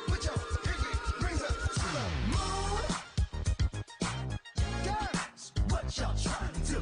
Put your pinky rings up to the moon. Girls, what y'all trying to do?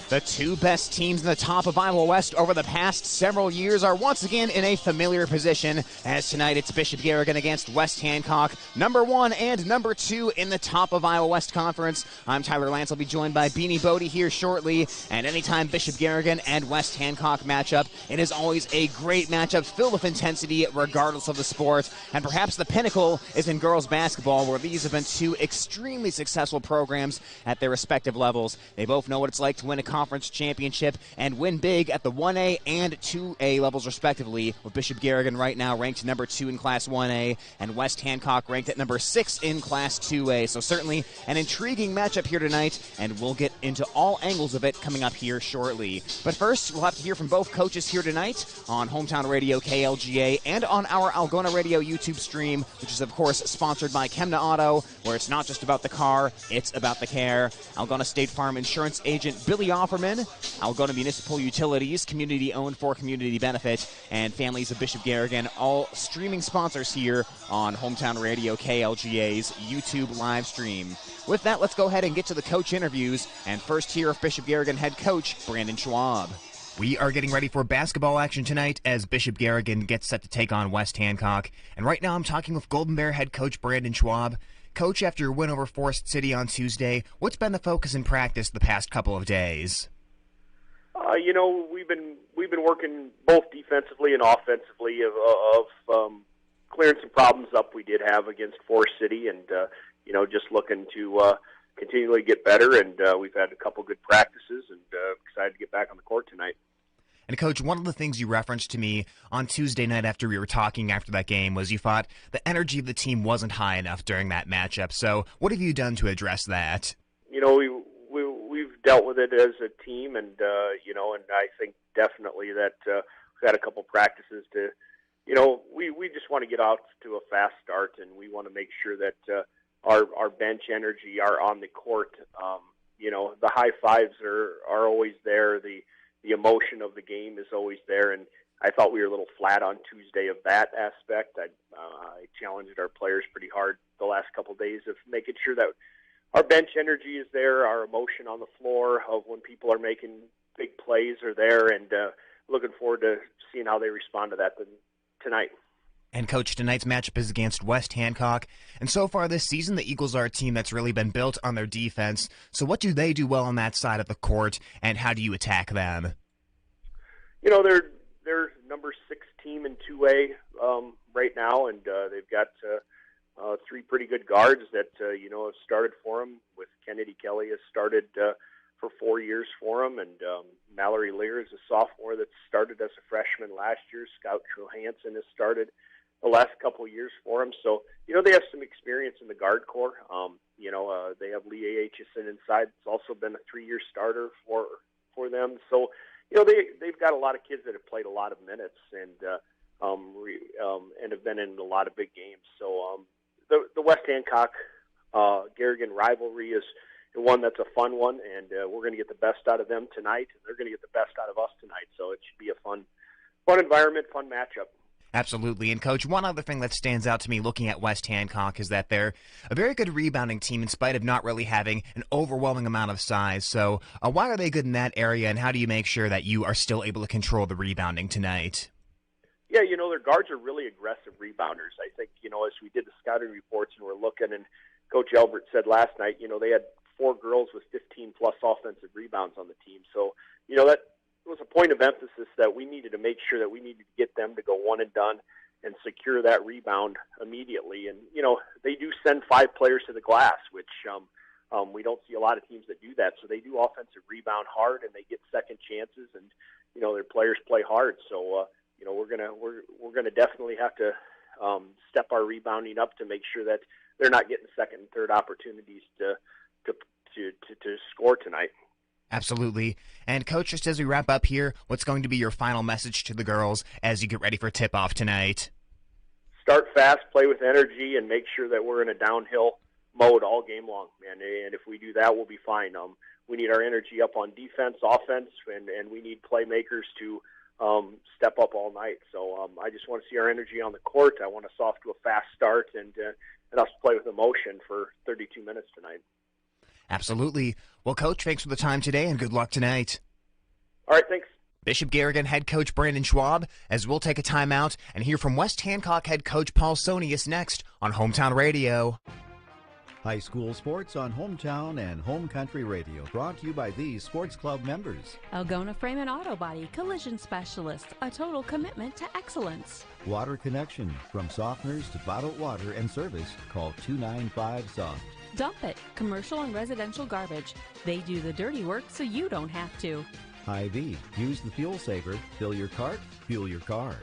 The two best teams in the top of Iowa West over the past several years are once again in a familiar position, as tonight it's Bishop Garrigan against West Hancock, number 1 and number 2 in the top of Iowa West Conference. I'm Tyler Lance. I'll be joined by Beanie Bodie here shortly, and anytime Bishop Garrigan and West Hancock match up, it is always a great matchup filled with intensity regardless of the sport, and perhaps the pinnacle is in girls basketball, where these have been two extremely successful programs at their respective levels. They both know what it's like to win a conference championship and win big at the 1A and 2A levels respectively, with Bishop Garrigan right now ranked number 2 in Class 1A and West Hancock ranked at number 6 in Class 2A. So certainly an intriguing matchup here tonight, and we'll get into all angles of it coming up here shortly. But first, we'll have to hear from both coaches here tonight on Hometown Radio KLGA and on our Algona Radio YouTube stream, which is of course sponsored by Chemna Auto, where it's not just about the car, it's about the care. Algona State Farm Insurance Agent Billy Offerman, Algona Municipal Utilities, community-owned for community benefit, and Families of Bishop Garrigan, all streaming sponsors here on Hometown Radio KLGA's YouTube live stream. With that, let's go ahead and get to the coach interviews, and first here of Bishop Garrigan head coach Brandon Schwab. We are getting ready for basketball action tonight as Bishop Garrigan gets set to take on West Hancock, and right now I'm talking with Golden Bear head coach Brandon Schwab. Coach, after your win over Forest City on Tuesday, what's been the focus in practice the past couple of days? We've been working both defensively and offensively of clearing some problems up we did have against Forest City, and just looking to continually get better. And we've had a couple good practices, and excited to get back on the court tonight. And Coach, one of the things you referenced to me on Tuesday night after we were talking after that game was you thought the energy of the team wasn't high enough during that matchup. So what have you done to address that? We've dealt with it as a team, and and I think definitely that we've had a couple practices to, we just want to get out to a fast start, and we want to make sure that our bench energy are on the court. The high fives are always there. The emotion of the game is always there, and I thought we were a little flat on Tuesday of that aspect. I challenged our players pretty hard the last couple of days of making sure that our bench energy is there, our emotion on the floor of when people are making big plays are there, and looking forward to seeing how they respond to that tonight. And Coach, tonight's matchup is against West Hancock, and so far this season the Eagles are a team that's really been built on their defense. So what do they do well on that side of the court, and how do you attack them? They're number 6 team in 2A right now, and they've got 3 pretty good guards that have started for them. With Kennedy Kelly has started for 4 years for them, and Mallory Lear is a sophomore that started as a freshman last year. Scout Johansson has started the last couple of years for them. So, they have some experience in the guard corps. They have Lee Aitchison inside. It's also been a 3-year starter for them. So, they've got a lot of kids that have played a lot of minutes and have been in a lot of big games. So, the West Hancock Garrigan rivalry is one that's a fun one, and we're going to get the best out of them tonight, and they're going to get the best out of us tonight. So it should be a fun environment, fun matchup. Absolutely. And Coach, one other thing that stands out to me looking at West Hancock is that they're a very good rebounding team in spite of not really having an overwhelming amount of size. So why are they good in that area, and how do you make sure that you are still able to control the rebounding tonight? Yeah, their guards are really aggressive rebounders. I think, as we did the scouting reports and we're looking, and Coach Albert said last night, they had 4 girls with 15-plus offensive rebounds on the team. So, that was a point of emphasis that we needed to make sure that we needed to get them to go one and done and secure that rebound immediately. And, they do send 5 players to the glass, which we don't see a lot of teams that do that. So they do offensive rebound hard, and they get second chances, and, their players play hard. So, we're gonna definitely have to step our rebounding up to make sure that they're not getting second and third opportunities to score tonight. Absolutely. And Coach, just as we wrap up here, what's going to be your final message to the girls as you get ready for tip-off tonight? Start fast, play with energy, and make sure that we're in a downhill mode all game long, man. And if we do that, we'll be fine. We need our energy up on defense, offense, and we need playmakers to step up all night. So I just want to see our energy on the court. I want us off to a fast start and us play with emotion for 32 minutes tonight. Absolutely. Well, Coach, thanks for the time today, and good luck tonight. All right, thanks. Bishop Garrigan head coach Brandon Schwab, as we'll take a timeout and hear from West Hancock head coach Paul Sonius next on Hometown Radio. High school sports on Hometown and Home Country Radio, brought to you by these sports club members. Algona Frame and Auto Body Collision Specialists, a total commitment to excellence. Water Connection, from softeners to bottled water and service, call 295-SOFT. Dump It, commercial and residential garbage. They do the dirty work so you don't have to. Hy-Vee, use the fuel saver, fill your cart, fuel your car.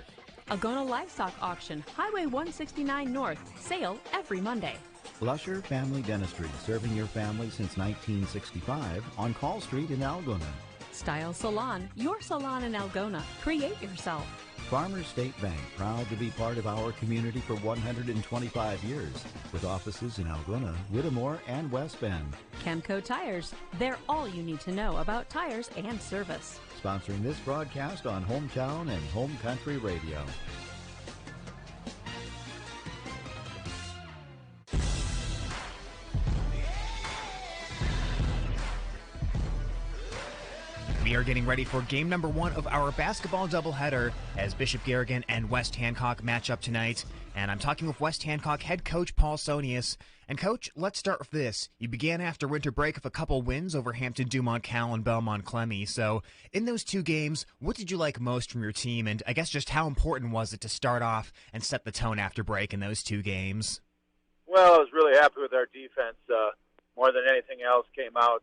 Algona Livestock Auction, Highway 169 North, sale every Monday. Lusher Family Dentistry, serving your family since 1965 on Call Street in Algona. Style Salon, your salon in Algona. Create yourself. Farmers State Bank, proud to be part of our community for 125 years, with offices in Algona, Whittemore, and West Bend. Chemco Tires, they're all you need to know about tires and service. Sponsoring this broadcast on Hometown and Home Country Radio. We are getting ready for game number 1 of our basketball doubleheader as Bishop Garrigan and West Hancock match up tonight. And I'm talking with West Hancock head coach Paul Sonius. And Coach, let's start with this. You began after winter break with a couple wins over Hampton Dumont Cal and Belmont Clemmy. So in those 2 games, what did you like most from your team? And I guess just how important was it to start off and set the tone after break in those 2 games? Well, I was really happy with our defense. More than anything else, came out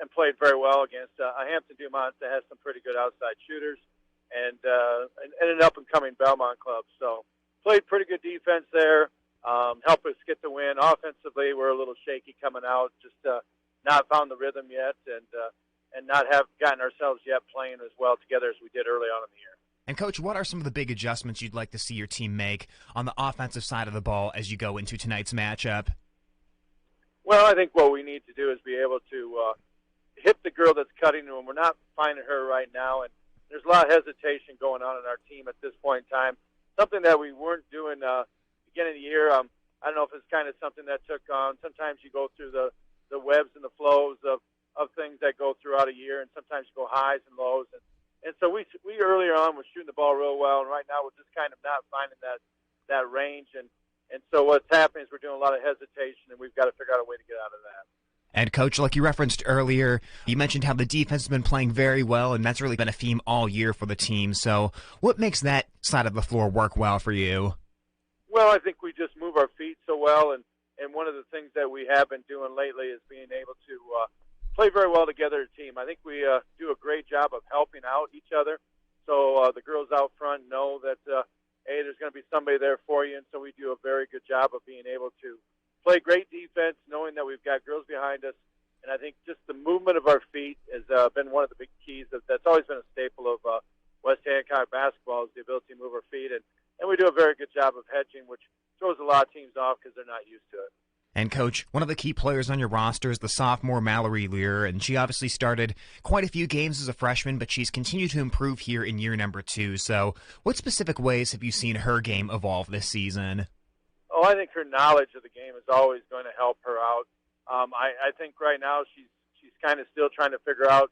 and played very well against a Hampton Dumont that has some pretty good outside shooters and an up-and-coming Belmont club. So played pretty good defense there, helped us get the win. Offensively, we're a little shaky coming out, just not found the rhythm yet and not have gotten ourselves yet playing as well together as we did early on in the year. And, Coach, what are some of the big adjustments you'd like to see your team make on the offensive side of the ball as you go into tonight's matchup? Well, I think what we need to do is be able to hit the girl that's cutting, and we're not finding her right now. And there's a lot of hesitation going on in our team at this point in time, something that we weren't doing beginning of the year. I don't know if it's kind of something that took on. Sometimes you go through the webs and the flows of things that go throughout a year, and sometimes you go highs and lows. And so we earlier on was shooting the ball real well, and right now we're just kind of not finding that range. And so what's happening is we're doing a lot of hesitation, and we've got to figure out a way to get out of that. And, Coach, like you referenced earlier, you mentioned how the defense has been playing very well, and that's really been a theme all year for the team. So what makes that side of the floor work well for you? Well, I think we just move our feet so well, and one of the things that we have been doing lately is being able to play very well together as a team. I think we do a great job of helping out each other. So the girls out front know that, hey, there's going to be somebody there for you, and so we do a very good job of being able to play great defense, knowing that we've got girls behind us. And I think just the movement of our feet has been one of the big keys. That's always been a staple of West Hancock basketball, is the ability to move our feet. And we do a very good job of hedging, which throws a lot of teams off because they're not used to it. And, Coach, one of the key players on your roster is the sophomore Mallory Lear, and she obviously started quite a few games as a freshman, but she's continued to improve here in year number 2. So what specific ways have you seen her game evolve this season? Oh, I think her knowledge of the game is always going to help her out. I think right now she's kind of still trying to figure out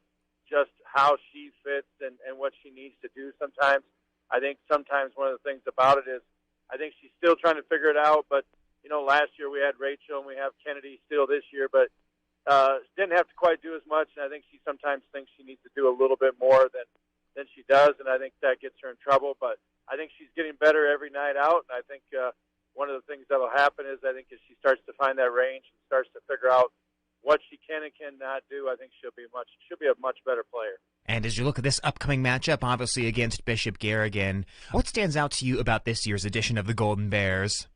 just how she fits and what she needs to do sometimes. I think sometimes one of the things about it is I think she's still trying to figure it out. But, you know, last year we had Rachel and we have Kennedy still this year, but didn't have to quite do as much. And I think she sometimes thinks she needs to do a little bit more than she does, and I think that gets her in trouble. But I think she's getting better every night out, and I think one of the things that will happen is I think as she starts to find that range and starts to figure out what she can and cannot do, I think she'll be a much better player. And as you look at this upcoming matchup, obviously against Bishop Garrigan, what stands out to you about this year's edition of the Golden Bears?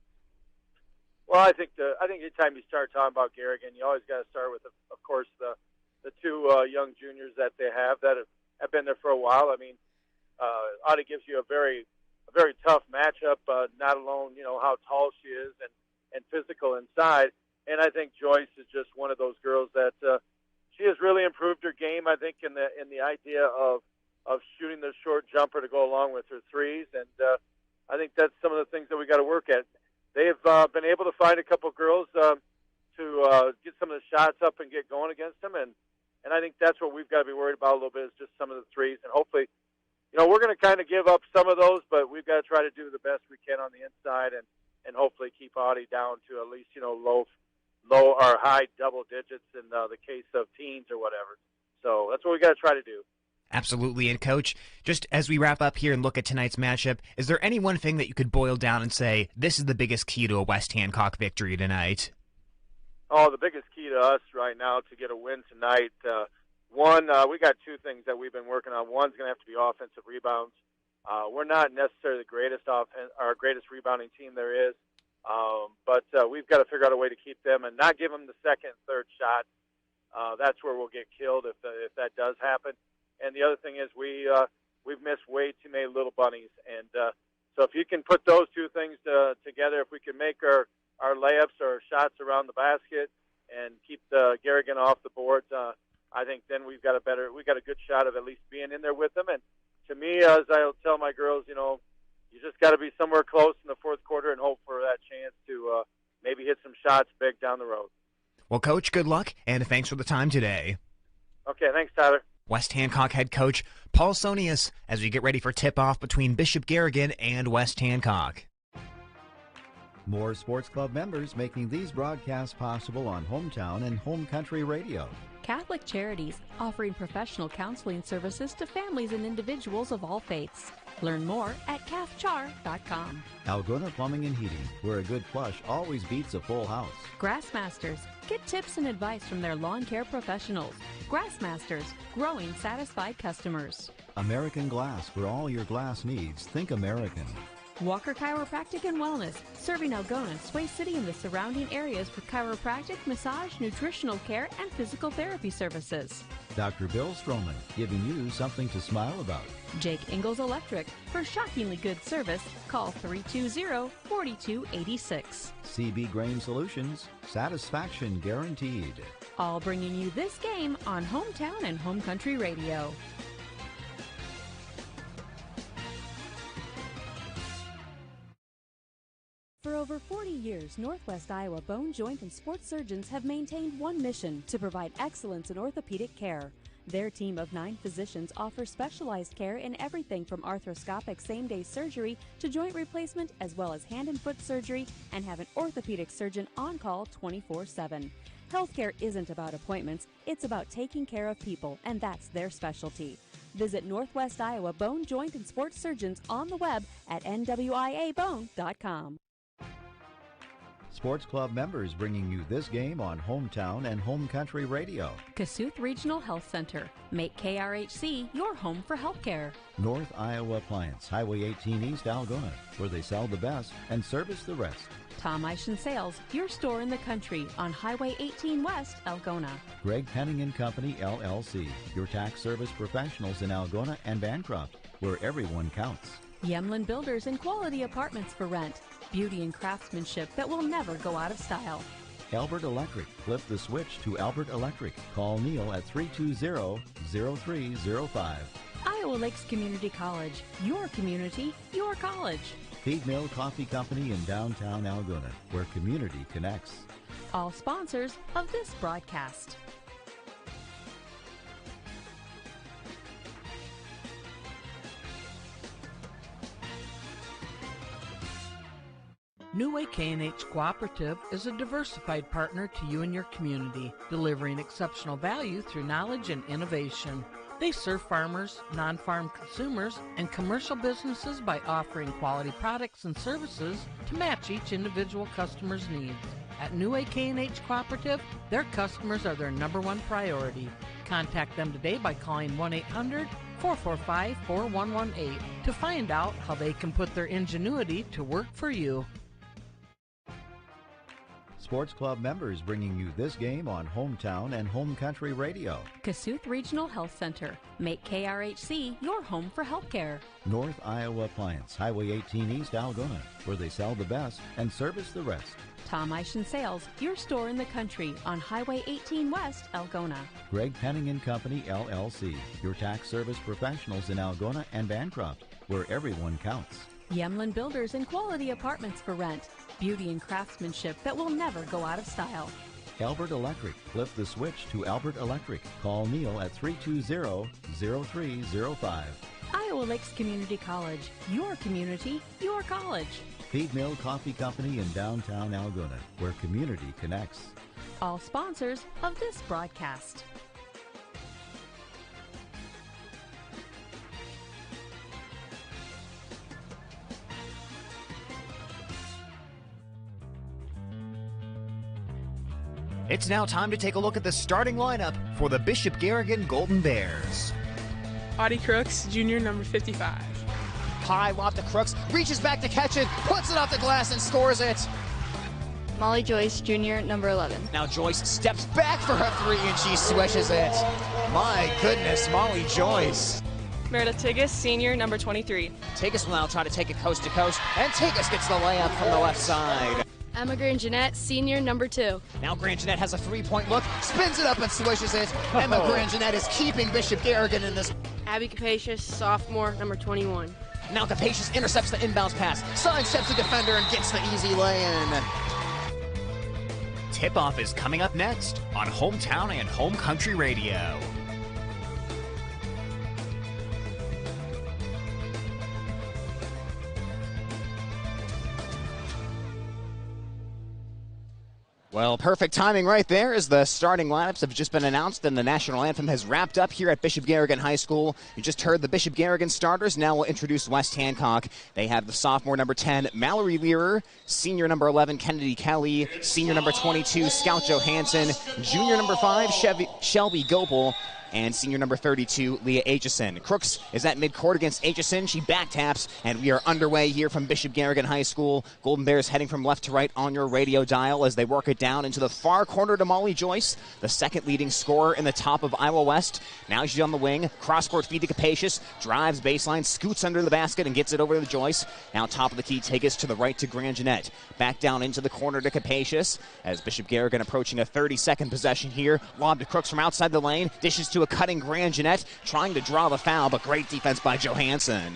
Well, I think anytime you start talking about Garrigan, you always got to start with, of course, the two young juniors that they have that have been there for a while. I mean, Audie gives you a very tough matchup, not alone, you know, how tall she is and physical inside. And I think Joyce is just one of those girls that she has really improved her game, I think, in the idea of shooting the short jumper to go along with her threes, and I think that's some of the things that we got to work at. They've been able to find a couple girls to get some of the shots up and get going against them, and I think that's what we've got to be worried about a little bit is just some of the threes, and hopefully, we're going to kind of give up some of those, but we've got to try to do the best we can on the inside, and hopefully keep Audie down to at least low or high double digits in the case of teens or whatever. So that's what we got to try to do. Absolutely. And Coach, just as we wrap up here and look at tonight's matchup, is there any one thing that you could boil down and say, this is the biggest key to a West Hancock victory tonight? Oh, the biggest key to us right now to get a win tonight, one, we got two things that we've been working on. One's going to have to be offensive rebounds. We're not necessarily the greatest greatest rebounding team there is, but we've got to figure out a way to keep them and not give them the second and third shot. That's where we'll get killed if that does happen. And the other thing is we've missed way too many little bunnies. And so if you can put those two things together, if we can make our layups or shots around the basket and keep the Garrigan off the boards, I think then we got a good shot of at least being in there with them. And to me, as I'll tell my girls, you just got to be somewhere close in the fourth quarter and hope for that chance to maybe hit some shots big down the road. Well, Coach, good luck, and thanks for the time today. Okay, thanks, Tyler. West Hancock head coach Paul Sonius as we get ready for tip-off between Bishop Garrigan and West Hancock. More Sports Club members making these broadcasts possible on Hometown and Home Country Radio. Catholic Charities, offering professional counseling services to families and individuals of all faiths. Learn more at cafchar.com. Algona Plumbing and Heating, where a good flush always beats a full house. Grassmasters, get tips and advice from their lawn care professionals. Grassmasters, growing satisfied customers. American Glass, for all your glass needs, think American. Walker Chiropractic and Wellness, serving Algona, Sway City, and the surrounding areas for chiropractic, massage, nutritional care, and physical therapy services. Dr. Bill Stroman, giving you something to smile about. Jake Ingalls Electric, for shockingly good service, call 320-4286. CB Grain Solutions, satisfaction guaranteed. All bringing you this game on Hometown and Home Country Radio. For over 40 years, Northwest Iowa Bone, Joint, and Sports Surgeons have maintained one mission: to provide excellence in orthopedic care. Their team of 9 physicians offers specialized care in everything from arthroscopic same-day surgery to joint replacement, as well as hand and foot surgery, and have an orthopedic surgeon on call 24/7. Healthcare isn't about appointments, it's about taking care of people, and that's their specialty. Visit Northwest Iowa Bone, Joint, and Sports Surgeons on the web at nwiabone.com. Sports Club members bringing you this game on Hometown and Home Country Radio. Kasuth Regional Health Center. Make KRHC your home for healthcare. North Iowa Appliance, Highway 18 East, Algona, where they sell the best and service the rest. Tom Eischen Sales, your store in the country on Highway 18 West, Algona. Greg Penning and Company, LLC, your tax service professionals in Algona and Bancroft, where everyone counts. Yemlin Builders and Quality Apartments for Rent. Beauty and craftsmanship that will never go out of style. Albert Electric. Flip the switch to Albert Electric. Call Neil at 320-0305. Iowa Lakes Community College. Your community, your college. Feed Mill Coffee Company in downtown Algona, where community connects. All sponsors of this broadcast. New Way K&H Cooperative is a diversified partner to you and your community, delivering exceptional value through knowledge and innovation. They serve farmers, non-farm consumers, and commercial businesses by offering quality products and services to match each individual customer's needs. At New Way K&H Cooperative, their customers are their #1 priority. Contact them today by calling 1-800-445-4118 to find out how they can put their ingenuity to work for you. Sports Club members bringing you this game on Hometown and Home Country Radio. Kasuth Regional Health Center. Make KRHC your home for healthcare. North Iowa Appliance, Highway 18 East, Algona, where they sell the best and service the rest. Tom Eischen Sales, your store in the country on Highway 18 West, Algona. Greg Penning and Company, LLC, your tax service professionals in Algona and Bancroft, where everyone counts. Yemlin Builders and Quality Apartments for rent. Beauty and craftsmanship that will never go out of style. Albert Electric. Flip the switch to Albert Electric. Call Neil at 320-0305. Iowa Lakes Community College. Your community, your college. Feed Mill Coffee Company in downtown Algona, where community connects. All sponsors of this broadcast. It's now time to take a look at the starting lineup for the Bishop Garrigan Golden Bears. Audie Crooks, junior, number 55. High lob to Crooks, reaches back to catch it, puts it off the glass and scores it. Molly Joyce, junior, number 11. Now Joyce steps back for her three and she swishes it. My goodness, Molly Joyce. Meredith Tigas, senior, number 23. Tigas will now try to take it coast to coast, and Tigas gets the layup from the left side. Emma Grangenet, senior, number 2. Now Grangenet has a three-point look, spins it up and swishes it. Emma Grangenet is keeping Bishop Garrigan in this. Abby Capacious, sophomore, number 21. Now Capacious intercepts the inbounds pass, sidesteps the defender and gets the easy lay-in. Tip-off is coming up next on Hometown and Home Country Radio. Well, perfect timing right there as the starting lineups have just been announced and the national anthem has wrapped up here at Bishop Garrigan High School. You just heard the Bishop Garrigan starters. Now we'll introduce West Hancock. They have the sophomore number 10, Mallory Learer, senior number 11, Kennedy Kelly, senior number 22, Scout Johansson, junior number 5, Shelby Gopel, and senior number 32, Leah Aitchison. Crooks is at midcourt against Aitchison. She back taps, and we are underway here from Bishop Garrigan High School. Golden Bears heading from left to right on your radio dial as they work it down into the far corner to Molly Joyce, the second leading scorer in the top of Iowa West. Now she's on the wing. Cross-court feed to Capacious. Drives baseline, scoots under the basket, and gets it over to Joyce. Now top of the key, take us to the right to Grangenet. Back down into the corner to Capacious as Bishop Garrigan approaching a 30-second possession here. Lob to Crooks from outside the lane. Dishes to a cutting Grangenet, trying to draw the foul, but great defense by Johansson.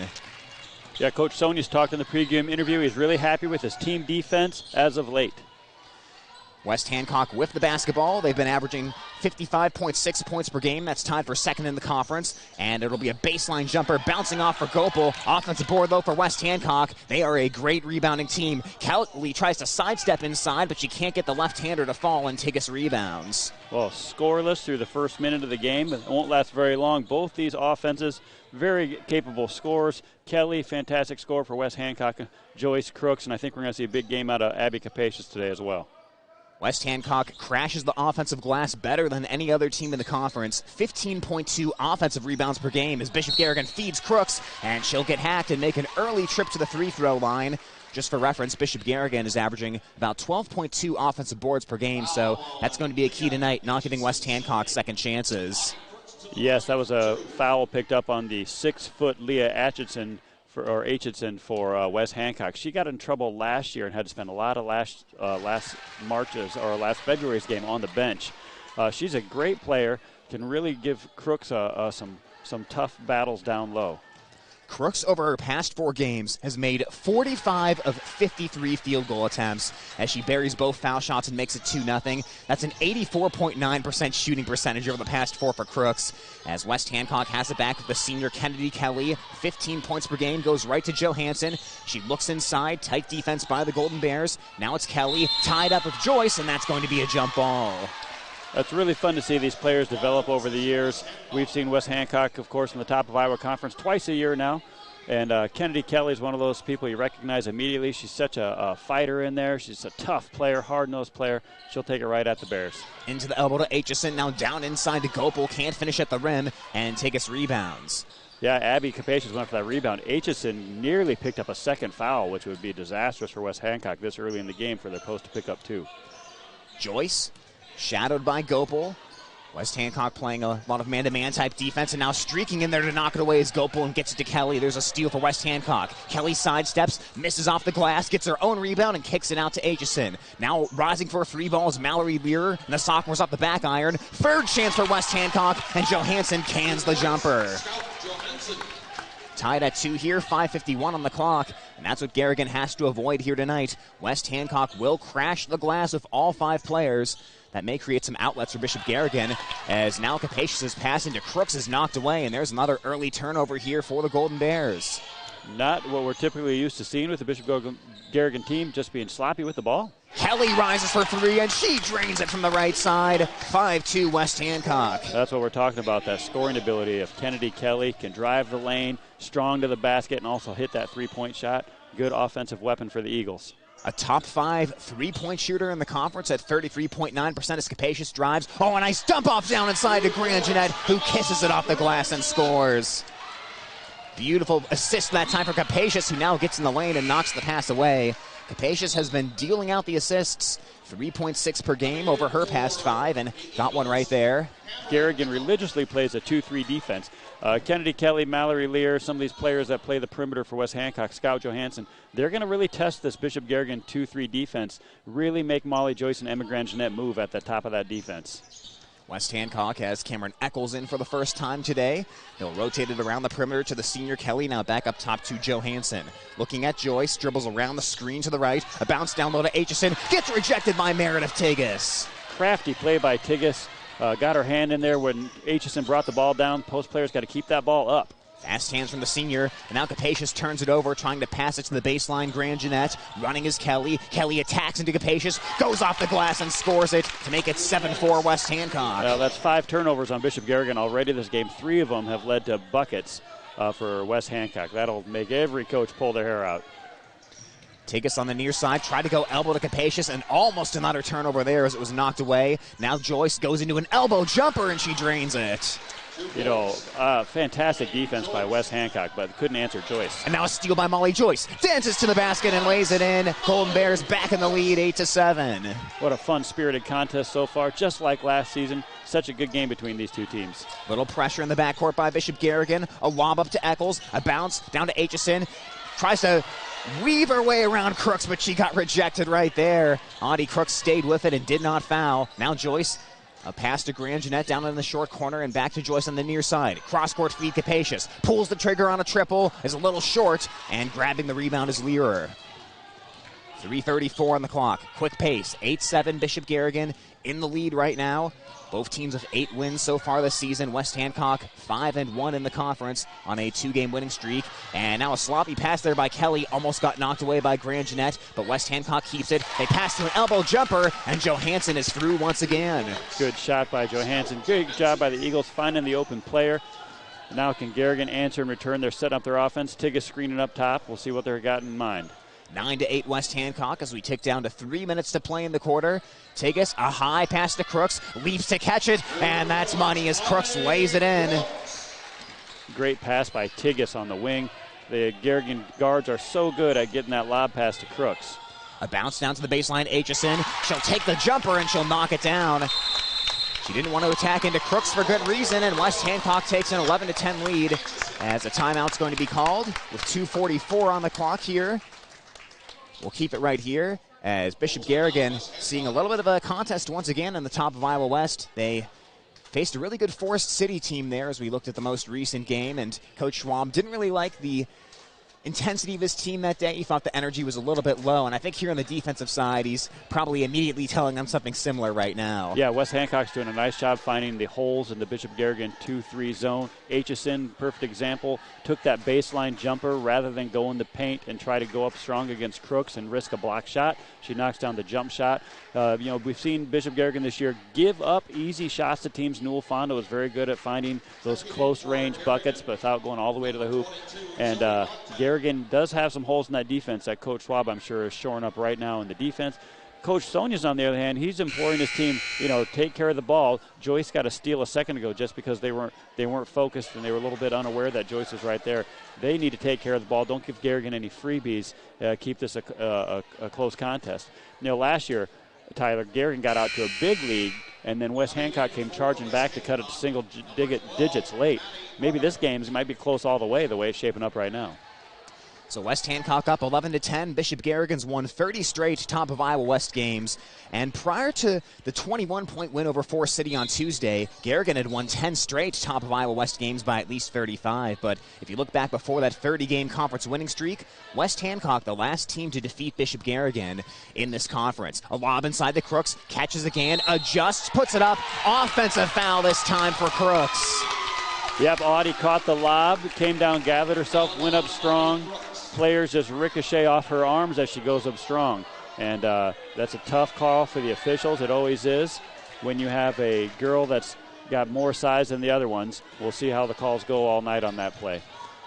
Yeah, Coach Sonia's talked in the pregame interview. He's really happy with his team defense as of late. West Hancock with the basketball. They've been averaging 55.6 points per game. That's tied for second in the conference. And it'll be a baseline jumper bouncing off for Gopel. Offensive board, though, for West Hancock. They are a great rebounding team. Kelly tries to sidestep inside, but she can't get the left-hander to fall, and Tigas rebounds. Well, scoreless through the first minute of the game. It won't last very long. Both these offenses, very capable scorers. Kelly, fantastic score for West Hancock. Joyce, Crooks, and I think we're going to see a big game out of Abby Capacious today as well. West Hancock crashes the offensive glass better than any other team in the conference. 15.2 offensive rebounds per game as Bishop Garrigan feeds Crooks, and she'll get hacked and make an early trip to the free-throw line. Just for reference, Bishop Garrigan is averaging about 12.2 offensive boards per game, so that's going to be a key tonight, not giving West Hancock second chances. Yes, that was a foul picked up on the 6-foot Leah Aitchison for West Hancock. She got in trouble last year and had to spend a lot of last February's game on the bench. She's a great player, can really give Crooks some tough battles down low. Crooks, over her past 4 games, has made 45 of 53 field goal attempts as she buries both foul shots and makes it 2-0. That's an 84.9% shooting percentage over the past 4 for Crooks. As West Hancock has it back with the senior Kennedy Kelly. 15 points per game, goes right to Johansson. She looks inside, tight defense by the Golden Bears. Now it's Kelly, tied up with Joyce, and that's going to be a jump ball. It's really fun to see these players develop over the years. We've seen West Hancock, of course, in the top of Iowa Conference twice a year now. And Kennedy Kelly is one of those people you recognize immediately. She's such a fighter in there. She's a tough player, hard-nosed player. She'll take it right at the Bears. Into the elbow to Aitchison, now down inside to Gopel. Can't finish at the rim, and Tigas rebounds. Yeah, Abby Capacious went for that rebound. Aitchison nearly picked up a second foul, which would be disastrous for West Hancock this early in the game for their post to pick up 2. Joyce, shadowed by Gopel. West Hancock playing a lot of man-to-man type defense, and now streaking in there to knock it away is Gopel and gets it to Kelly. There's a steal for West Hancock. Kelly sidesteps, misses off the glass, gets her own rebound, and kicks it out to Aitchison. Now rising for a three ball is Mallory Lear, and the sophomore's off the back iron. Third chance for West Hancock, and Johansson cans the jumper. Tied at 2 here, 5:51 on the clock, and that's what Garrigan has to avoid here tonight. West Hancock will crash the glass with all 5 players. That may create some outlets for Bishop Garrigan, as now Capacious's pass into Crooks is knocked away, and there's another early turnover here for the Golden Bears. Not what we're typically used to seeing with the Bishop Garrigan team, just being sloppy with the ball. Kelly rises for 3, and she drains it from the right side. 5-2 West Hancock. That's what we're talking about, that scoring ability. If Kennedy Kelly can drive the lane, strong to the basket, and also hit that three-point shot, good offensive weapon for the Eagles. A top 5 three-point shooter in the conference at 33.9% as Capacious drives. Oh, a nice dump off down inside to Grand Jeanette, who kisses it off the glass and scores. Beautiful assist that time for Capacious, who now gets in the lane and knocks the pass away. Capacious has been dealing out the assists, 3.6 per game over her past 5, and got one right there. Garrigan religiously plays a 2-3 defense. Kennedy Kelly, Mallory Lear, some of these players that play the perimeter for West Hancock, Scout Johansson, they're going to really test this Bishop Garrigan 2-3 defense, really make Molly Joyce and Emma Grand Jeanette move at the top of that defense. West Hancock has Cameron Eccles in for the first time today. He'll rotate it around the perimeter to the senior Kelly, now back up top to Johansson. Looking at Joyce, dribbles around the screen to the right, a bounce down low to Aitchison, gets rejected by Meredith Tigas. Crafty play by Tigas, got her hand in there when Aitchison brought the ball down. Post players got to keep that ball up. Fast hands from the senior, and now Capacious turns it over, trying to pass it to the baseline. Grand Jeanette running is Kelly. Kelly attacks into Capacious, goes off the glass and scores it to make it 7-4 West Hancock. That's 5 turnovers on Bishop Garrigan already this game. 3 of them have led to buckets for West Hancock. That'll make every coach pull their hair out. Tigas on the near side, tried to go elbow to Capacious, and almost another turnover there as it was knocked away. Now Joyce goes into an elbow jumper, and she drains it. You know, fantastic defense by West Hancock, but couldn't answer Joyce. And now a steal by Molly Joyce. Dances to the basket and lays it in. Golden Bears back in the lead, 8-7. What a fun, spirited contest so far, just like last season. Such a good game between these two teams. Little pressure in the backcourt by Bishop Garrigan. A lob up to Eccles. A bounce down to Aitchison. Tries to weave her way around Crooks, but she got rejected right there. Audie Crooks stayed with it and did not foul. Now Joyce. A pass to Grand Jeanette down in the short corner and back to Joyce on the near side. Cross-court feed Capacious. Pulls the trigger on a triple. Is a little short. And grabbing the rebound is Learer. 3:34 on the clock. Quick pace. 8-7 Bishop Garrigan in the lead right now. Both teams with 8 wins so far this season. West Hancock 5-1 in the conference on a 2-game winning streak. And now a sloppy pass there by Kelly. Almost got knocked away by Grand Jeanette, but West Hancock keeps it. They pass to an elbow jumper, and Johansson is through once again. Good shot by Johansson. Good job by the Eagles finding the open player. Now can Garrigan answer in return? They're setting up their offense. Tigas screening up top. We'll see what they've got in mind. 9-8 West Hancock as we tick down to 3 minutes to play in the quarter. Tigas, a high pass to Crooks, leaps to catch it, and that's money as Crooks lays it in. Great pass by Tigas on the wing. The Garrigan guards are so good at getting that lob pass to Crooks. A bounce down to the baseline, Aitchison. She'll take the jumper and she'll knock it down. She didn't want to attack into Crooks for good reason, and West Hancock takes an 11-10 lead as a timeout's going to be called with 2:44 on the clock here. We'll keep it right here as Bishop Garrigan seeing a little bit of a contest once again in the top of Iowa West. They faced a really good Forest City team there as we looked at the most recent game, and Coach Schwab didn't really like the intensity of his team that day. He thought the energy was a little bit low, and I think here on the defensive side, he's probably immediately telling them something similar right now. Yeah, West Hancock's doing a nice job finding the holes in the Bishop Garrigan 2-3 zone. Aitchison, perfect example, took that baseline jumper rather than go in the paint and try to go up strong against Crooks and risk a block shot. She knocks down the jump shot. We've seen Bishop Garrigan this year give up easy shots to teams. Newell Fonda was very good at finding those close-range buckets without going all the way to the hoop. And Garrigan does have some holes in that defense that Coach Schwab, I'm sure, is shoring up right now in the defense. Coach Sonia's, on the other hand, he's imploring his team, take care of the ball. Joyce got a steal a second ago just because they weren't focused and they were a little bit unaware that Joyce was right there. They need to take care of the ball. Don't give Garrigan any freebies. Keep this a close contest. Last year, Tyler, Garrigan got out to a big lead, and then West Hancock came charging back to cut it to single digits late. Maybe this game might be close all the way it's shaping up right now. So West Hancock up 11-10. Bishop Garrigan's won 30 straight top of Iowa West games. And prior to the 21-point win over Forest City on Tuesday, Garrigan had won 10 straight top of Iowa West games by at least 35. But if you look back before that 30-game conference winning streak, West Hancock, the last team to defeat Bishop Garrigan in this conference. A lob inside the Crooks, catches again, adjusts, puts it up. Offensive foul this time for Crooks. Yep, Audie caught the lob, came down, gathered herself, went up strong. Players just ricochet off her arms as she goes up strong. And that's a tough call for the officials. It always is when you have a girl that's got more size than the other ones. We'll see how the calls go all night on that play.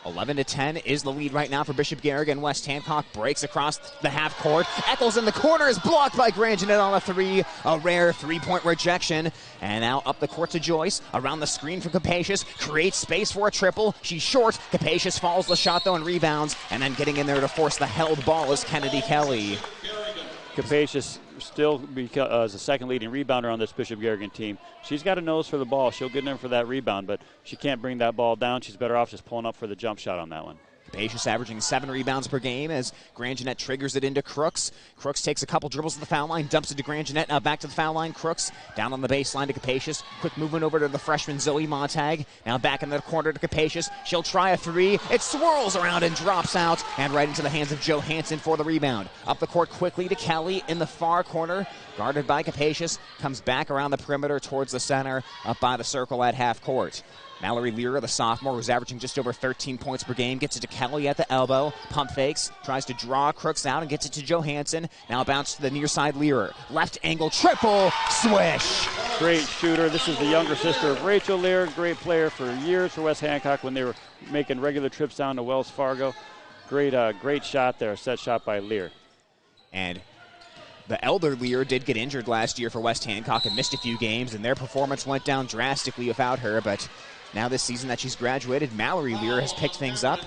11-10 is the lead right now for Bishop Garrigan. West Hancock breaks across the half court. Eccles in the corner is blocked by Garrigan on a three. A rare three-point rejection. And now up the court to Joyce. Around the screen for Capacious. Creates space for a triple. She's short. Capacious follows the shot, though, and rebounds. And then getting in there to force the held ball is Kennedy Kelly. Capacious still as the second leading rebounder on this Bishop Garrigan team. She's got a nose for the ball. She'll get in there for that rebound, but she can't bring that ball down. She's better off just pulling up for the jump shot on that one. Capacious averaging 7 rebounds per game as Grangenet triggers it into Crooks. Crooks takes a couple dribbles to the foul line, dumps it to Grangenet. Now back to the foul line. Crooks down on the baseline to Capacious. Quick movement over to the freshman Zoe Montag. Now back in the corner to Capacious. She'll try a three. It swirls around and drops out and right into the hands of Joe Hansen for the rebound. Up the court quickly to Kelly in the far corner. Guarded by Capacious. Comes back around the perimeter towards the center. Up by the circle at half court. Mallory Lear, the sophomore, who's averaging just over 13 points per game, gets it to Kelly at the elbow. Pump fakes, tries to draw Crooks out and gets it to Johansson. Now bounce to the near side Lear. Left angle triple, swish. Great shooter. This is the younger sister of Rachel Lear. Great player for years for West Hancock when they were making regular trips down to Wells Fargo. Great shot there, set shot by Lear. And the elder Lear did get injured last year for West Hancock and missed a few games, and their performance went down drastically without her, but now this season that she's graduated, Mallory Lear has picked things up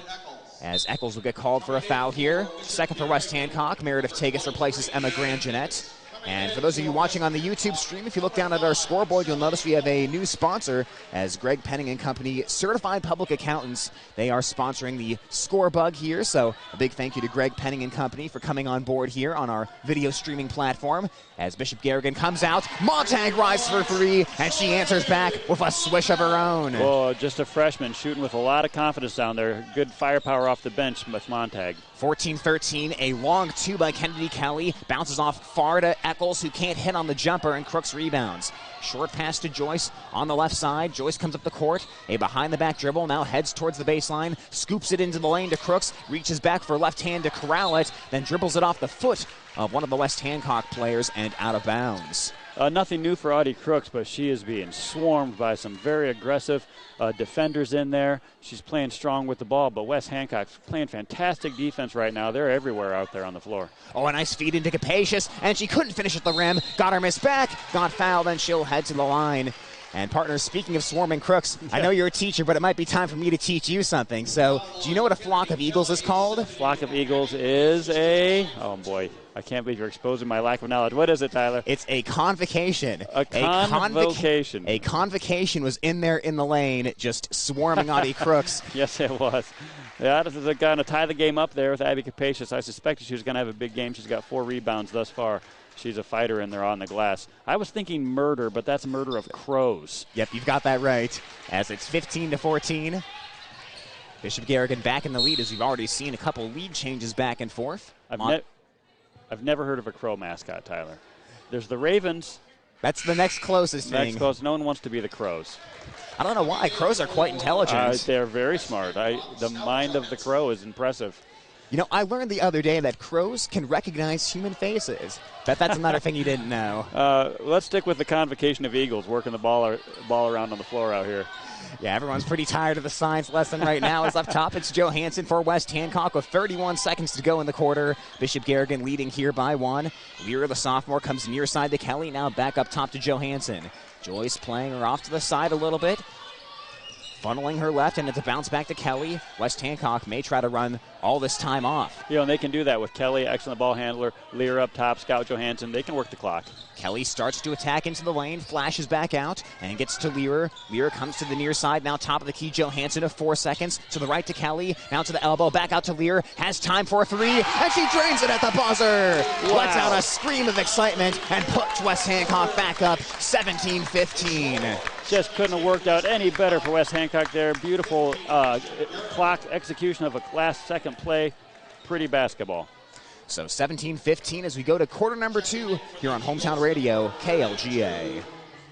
as Eccles will get called for a foul here. Second for West Hancock. Meredith Tagus replaces Emma Grangenet. And for those of you watching on the YouTube stream, if you look down at our scoreboard, you'll notice we have a new sponsor as Greg Penning and Company, Certified Public Accountants. They are sponsoring the Scorebug here, so a big thank you to Greg Penning and Company for coming on board here on our video streaming platform. As Bishop Garrigan comes out, Montag rises for three, and she answers back with a swish of her own. Oh, just a freshman shooting with a lot of confidence down there. Good firepower off the bench with Montag. 14-13, a long two by Kennedy Kelly. Bounces off far to Eccles, who can't hit on the jumper, and Crooks rebounds. Short pass to Joyce on the left side. Joyce comes up the court. A behind-the-back dribble, now heads towards the baseline. Scoops it into the lane to Crooks. Reaches back for left hand to corral it. Then dribbles it off the foot of one of the West Hancock players and out of bounds. Nothing new for Audie Crooks, but she is being swarmed by some very aggressive defenders in there. She's playing strong with the ball, but West Hancock's playing fantastic defense right now. They're everywhere out there on the floor. Oh, a nice feed into Capacious, and she couldn't finish at the rim. Got her miss back, got fouled, and she'll head to the line. And partners, speaking of swarming Crooks, I know you're a teacher, but it might be time for me to teach you something. So, do you know what a flock of eagles is called? Flock of eagles is a... Oh, boy. I can't believe you're exposing my lack of knowledge. What is it, Tyler? It's a convocation. A convocation. A convocation was in there in the lane, just swarming Audie Crooks. Yes, it was. Yeah, this is going to tie the game up there with Abby Capacious. I suspected she was going to have a big game. She's got 4 rebounds thus far. She's a fighter in there on the glass. I was thinking murder, but that's murder of crows. Yep, you've got that right. As it's 15-14. Bishop Garrigan back in the lead, as we've already seen a couple lead changes back and forth. I've never heard of a crow mascot, Tyler. There's the Ravens. That's the next closest thing. Next closest. No one wants to be the crows. I don't know why. Crows are quite intelligent. They're very smart. The mind of the crow is impressive. You know, I learned the other day that crows can recognize human faces. That's another thing you didn't know. Let's stick with the convocation of eagles, working the ball around on the floor out here. Yeah, everyone's pretty tired of the science lesson right now. As up top, it's Johansson for West Hancock with 31 seconds to go in the quarter. Bishop Garrigan leading here by 1. Lear, the sophomore, comes near side to Kelly. Now back up top to Johansson. Joyce playing her off to the side a little bit. Funneling her left, and it's a bounce back to Kelly. West Hancock may try to run all this time off. And they can do that with Kelly, excellent ball handler, Lear up top, Scout Johansson. They can work the clock. Kelly starts to attack into the lane, flashes back out, and gets to Lear. Lear comes to the near side, now top of the key, Johansson of 4 seconds. To the right to Kelly, now to the elbow, back out to Lear, has time for a three, and she drains it at the buzzer. Wow. Lets out a scream of excitement and puts West Hancock back up 17-15. Just couldn't have worked out any better for West Hancock there. Beautiful clock execution of a last-second play. Pretty basketball. So 17-15 as we go to quarter number 2 here on Hometown Radio, KLGA.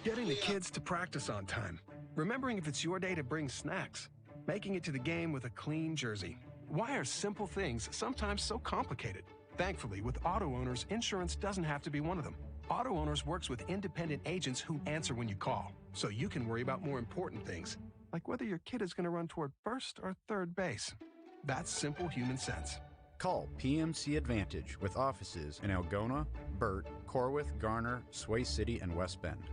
Getting the kids to practice on time. Remembering if it's your day to bring snacks. Making it to the game with a clean jersey. Why are simple things sometimes so complicated? Thankfully, with Auto Owners, insurance doesn't have to be one of them. Auto Owners works with independent agents who answer when you call, so you can worry about more important things, like whether your kid is going to run toward first or third base. That's simple human sense. Call PMC Advantage with offices in Algona, Burt, Corwith, Garner, Sway City, and West Bend.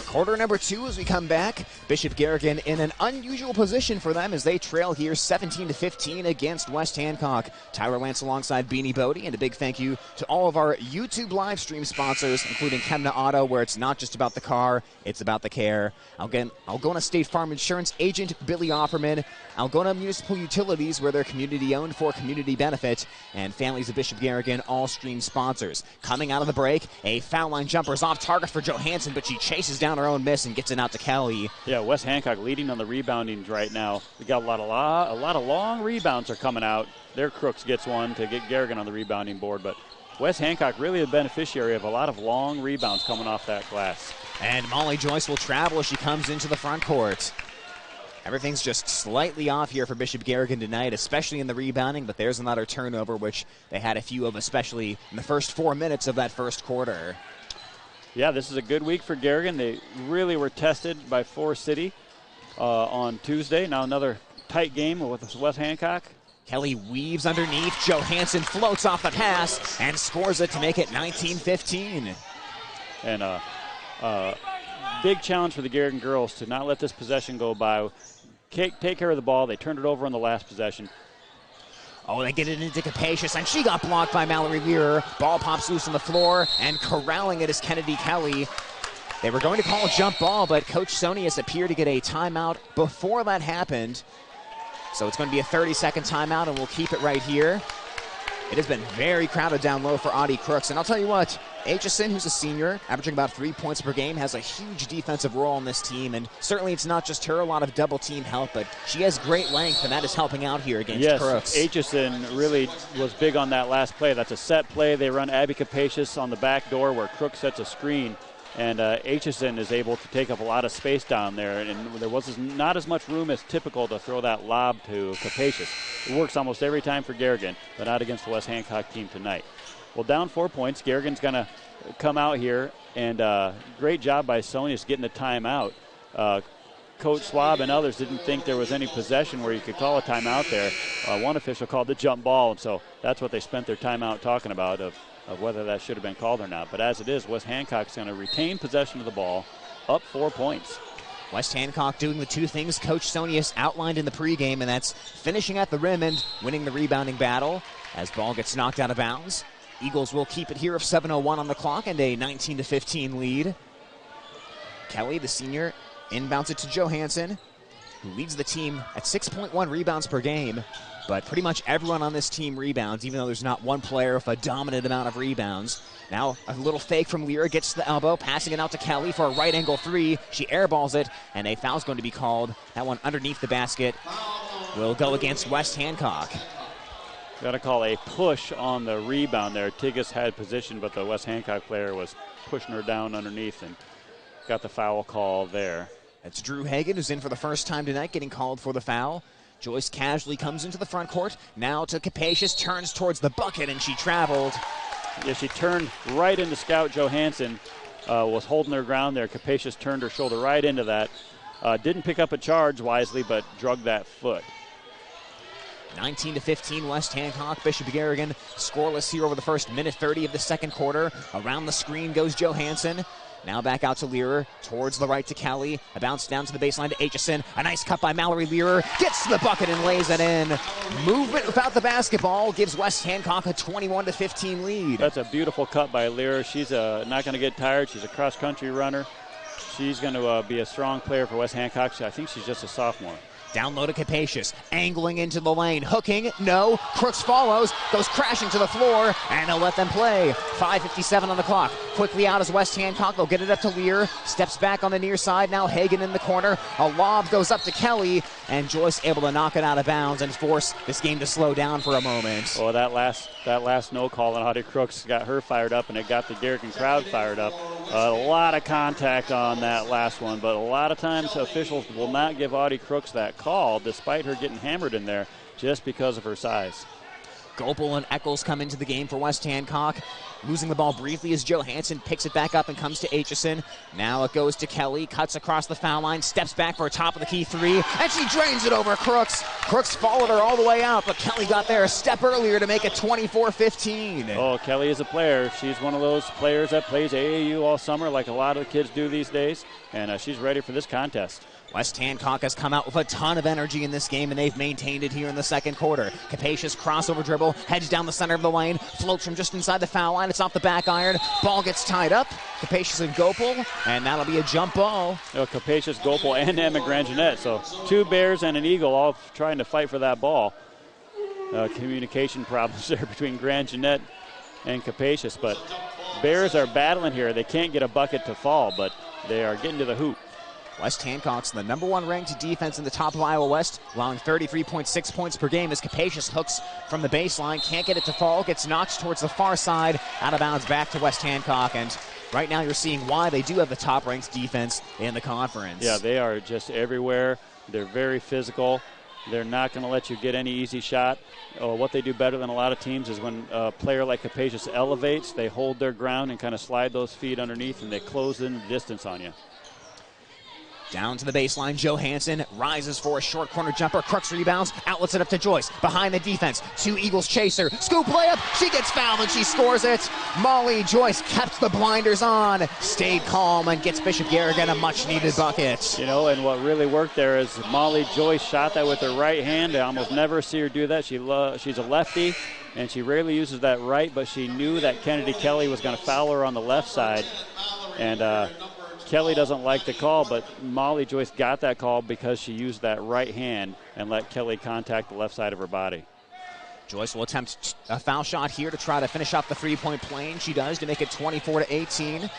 Quarter number 2 as we come back. Bishop Garrigan in an unusual position for them as they trail here 17-15 against West Hancock. Tyler Lance alongside Beanie Bodie, and a big thank you to all of our YouTube live stream sponsors, including Chemna Auto, where it's not just about the car, it's about the care. Algona State Farm Insurance agent Billy Offerman, Algona Municipal Utilities, where they're community owned for community benefit, and Families of Bishop Garrigan, all stream sponsors. Coming out of the break, a foul line jumper is off target for Johansson, but she chases down her own miss and gets it out to Kelly. Yeah, West Hancock leading on the rebounding right now. We got a lot of long rebounds are coming out. Their Crooks gets one to get Garrigan on the rebounding board, but West Hancock really a beneficiary of a lot of long rebounds coming off that glass. And Molly Joyce will travel as she comes into the front court. Everything's just slightly off here for Bishop Garrigan tonight, especially in the rebounding, but there's another turnover, which they had a few of, especially in the first 4 minutes of that first quarter. Yeah, this is a good week for Garrigan. They really were tested by Forest City on Tuesday. Now another tight game with West Hancock. Kelly weaves underneath. Johansson floats off the pass and scores it to make it 19-15. And big challenge for the Garrigan girls to not let this possession go by. Take care of the ball. They turned it over on the last possession. Oh, they get it into Capacious, and she got blocked by Mallory Lear. Ball pops loose on the floor, and corralling it is Kennedy Kelly. They were going to call a jump ball, but Coach Sonius appeared to get a timeout before that happened. So it's going to be a 30-second timeout, and we'll keep it right here. It has been very crowded down low for Audie Crooks, and I'll tell you what, Aitchison, who's a senior, averaging about 3 points per game, has a huge defensive role on this team, and certainly it's not just her, a lot of double-team help, but she has great length, and that is helping out here against Crooks. Yes, Aitchison really was big on that last play. That's a set play. They run Abby Capacious on the back door where Crooks sets a screen, and Aitchison is able to take up a lot of space down there, and there was not as much room as typical to throw that lob to Capacious. It works almost every time for Garrigan, but not against the West Hancock team tonight. Well, down 4 points. Garrigan's going to come out here, and great job by Sonius getting the timeout. Coach Swab and others didn't think there was any possession where you could call a timeout there. One official called the jump ball, and so that's what they spent their timeout talking about of whether that should have been called or not. But as it is, West Hancock's going to retain possession of the ball, up 4 points. West Hancock doing the two things Coach Sonius outlined in the pregame, and that's finishing at the rim and winning the rebounding battle as ball gets knocked out of bounds. Eagles will keep it here with 7:01 on the clock and a 19-15 lead. Kelly, the senior, inbounds it to Johansson, who leads the team at 6.1 rebounds per game. But pretty much everyone on this team rebounds, even though there's not one player with a dominant amount of rebounds. Now a little fake from Lear, gets to the elbow, passing it out to Kelly for a right angle three. She airballs it, and a foul's going to be called. That one underneath the basket will go against West Hancock. Got to call a push on the rebound there. Tigas had position, but the West Hancock player was pushing her down underneath and got the foul call there. It's Drew Hagan, who's in for the first time tonight, getting called for the foul. Joyce casually comes into the front court. Now to Capacious, turns towards the bucket, and she traveled. Yeah, she turned right into Scout Johansson, was holding her ground there. Capacious turned her shoulder right into that. Didn't pick up a charge wisely, but drugged that foot. 19-15 West Hancock. Bishop Garrigan scoreless here over the first minute 30 of the second quarter. Around the screen goes Johansson. Now back out to Learer, towards the right to Kelly. A bounce down to the baseline to Aitchison. A nice cut by Mallory Learer. Gets to the bucket and lays it in. Movement without the basketball gives West Hancock a 21-15 lead. That's a beautiful cut by Learer. She's not going to get tired. She's a cross-country runner. She's going to be a strong player for West Hancock. I think she's just a sophomore. Down low to Capacious, angling into the lane, hooking, no, Crooks follows, goes crashing to the floor, and they'll let them play. 5:57 on the clock. Quickly out as West Hancock, they'll get it up to Lear, steps back on the near side, now Hagan in the corner, a lob goes up to Kelly, and Joyce able to knock it out of bounds and force this game to slow down for a moment. Well, that last no call on Audie Crooks got her fired up, and it got the Garrigan crowd fired up. A lot of contact on that last one, but a lot of times officials will not give Audie Crooks that call despite her getting hammered in there just because of her size. Gopel and Eccles come into the game for West Hancock. Losing the ball briefly as Johansson picks it back up and comes to Aitchison. Now it goes to Kelly, cuts across the foul line, steps back for a top-of-the-key three, and she drains it over Crooks. Crooks followed her all the way out, but Kelly got there a step earlier to make it 24-15. Oh, Kelly is a player. She's one of those players that plays AAU all summer like a lot of the kids do these days, and she's ready for this contest. West Hancock has come out with a ton of energy in this game, and they've maintained it here in the second quarter. Capacious crossover dribble, heads down the center of the lane, floats from just inside the foul line. It's off the back iron. Ball gets tied up. Capacious and Gopel, and that'll be a jump ball. Capacious, Gopel, and Emma Grangenet. So 2 Bears and an Eagle all trying to fight for that ball. Communication problems there between Grangenet and Capacious, but Bears are battling here. They can't get a bucket to fall, but they are getting to the hoop. West Hancock's the number 1 ranked defense in the top of Iowa West, allowing 33.6 points per game as Capacious hooks from the baseline, can't get it to fall, gets knocked towards the far side, out of bounds back to West Hancock, and right now you're seeing why they do have the top ranked defense in the conference. Yeah, they are just everywhere. They're very physical. They're not going to let you get any easy shot. What they do better than a lot of teams is when a player like Capacious elevates, they hold their ground and kind of slide those feet underneath, and they close in the distance on you. Down to the baseline, Johansson rises for a short corner jumper. Crooks rebounds, outlets it up to Joyce. Behind the defense, 2 Eagles chase her. Scoop layup, she gets fouled and she scores it. Molly Joyce kept the blinders on, stayed calm, and gets Bishop Garrigan a much-needed bucket. You know, and what really worked there is Molly Joyce shot that with her right hand. I almost never see her do that. She's a lefty, and she rarely uses that right, but she knew that Kennedy Kelly was going to foul her on the left side. And Kelly doesn't like the call, but Molly Joyce got that call because she used that right hand and let Kelly contact the left side of her body. Joyce will attempt a foul shot here to try to finish off the three-point play. She does to make it 24-18.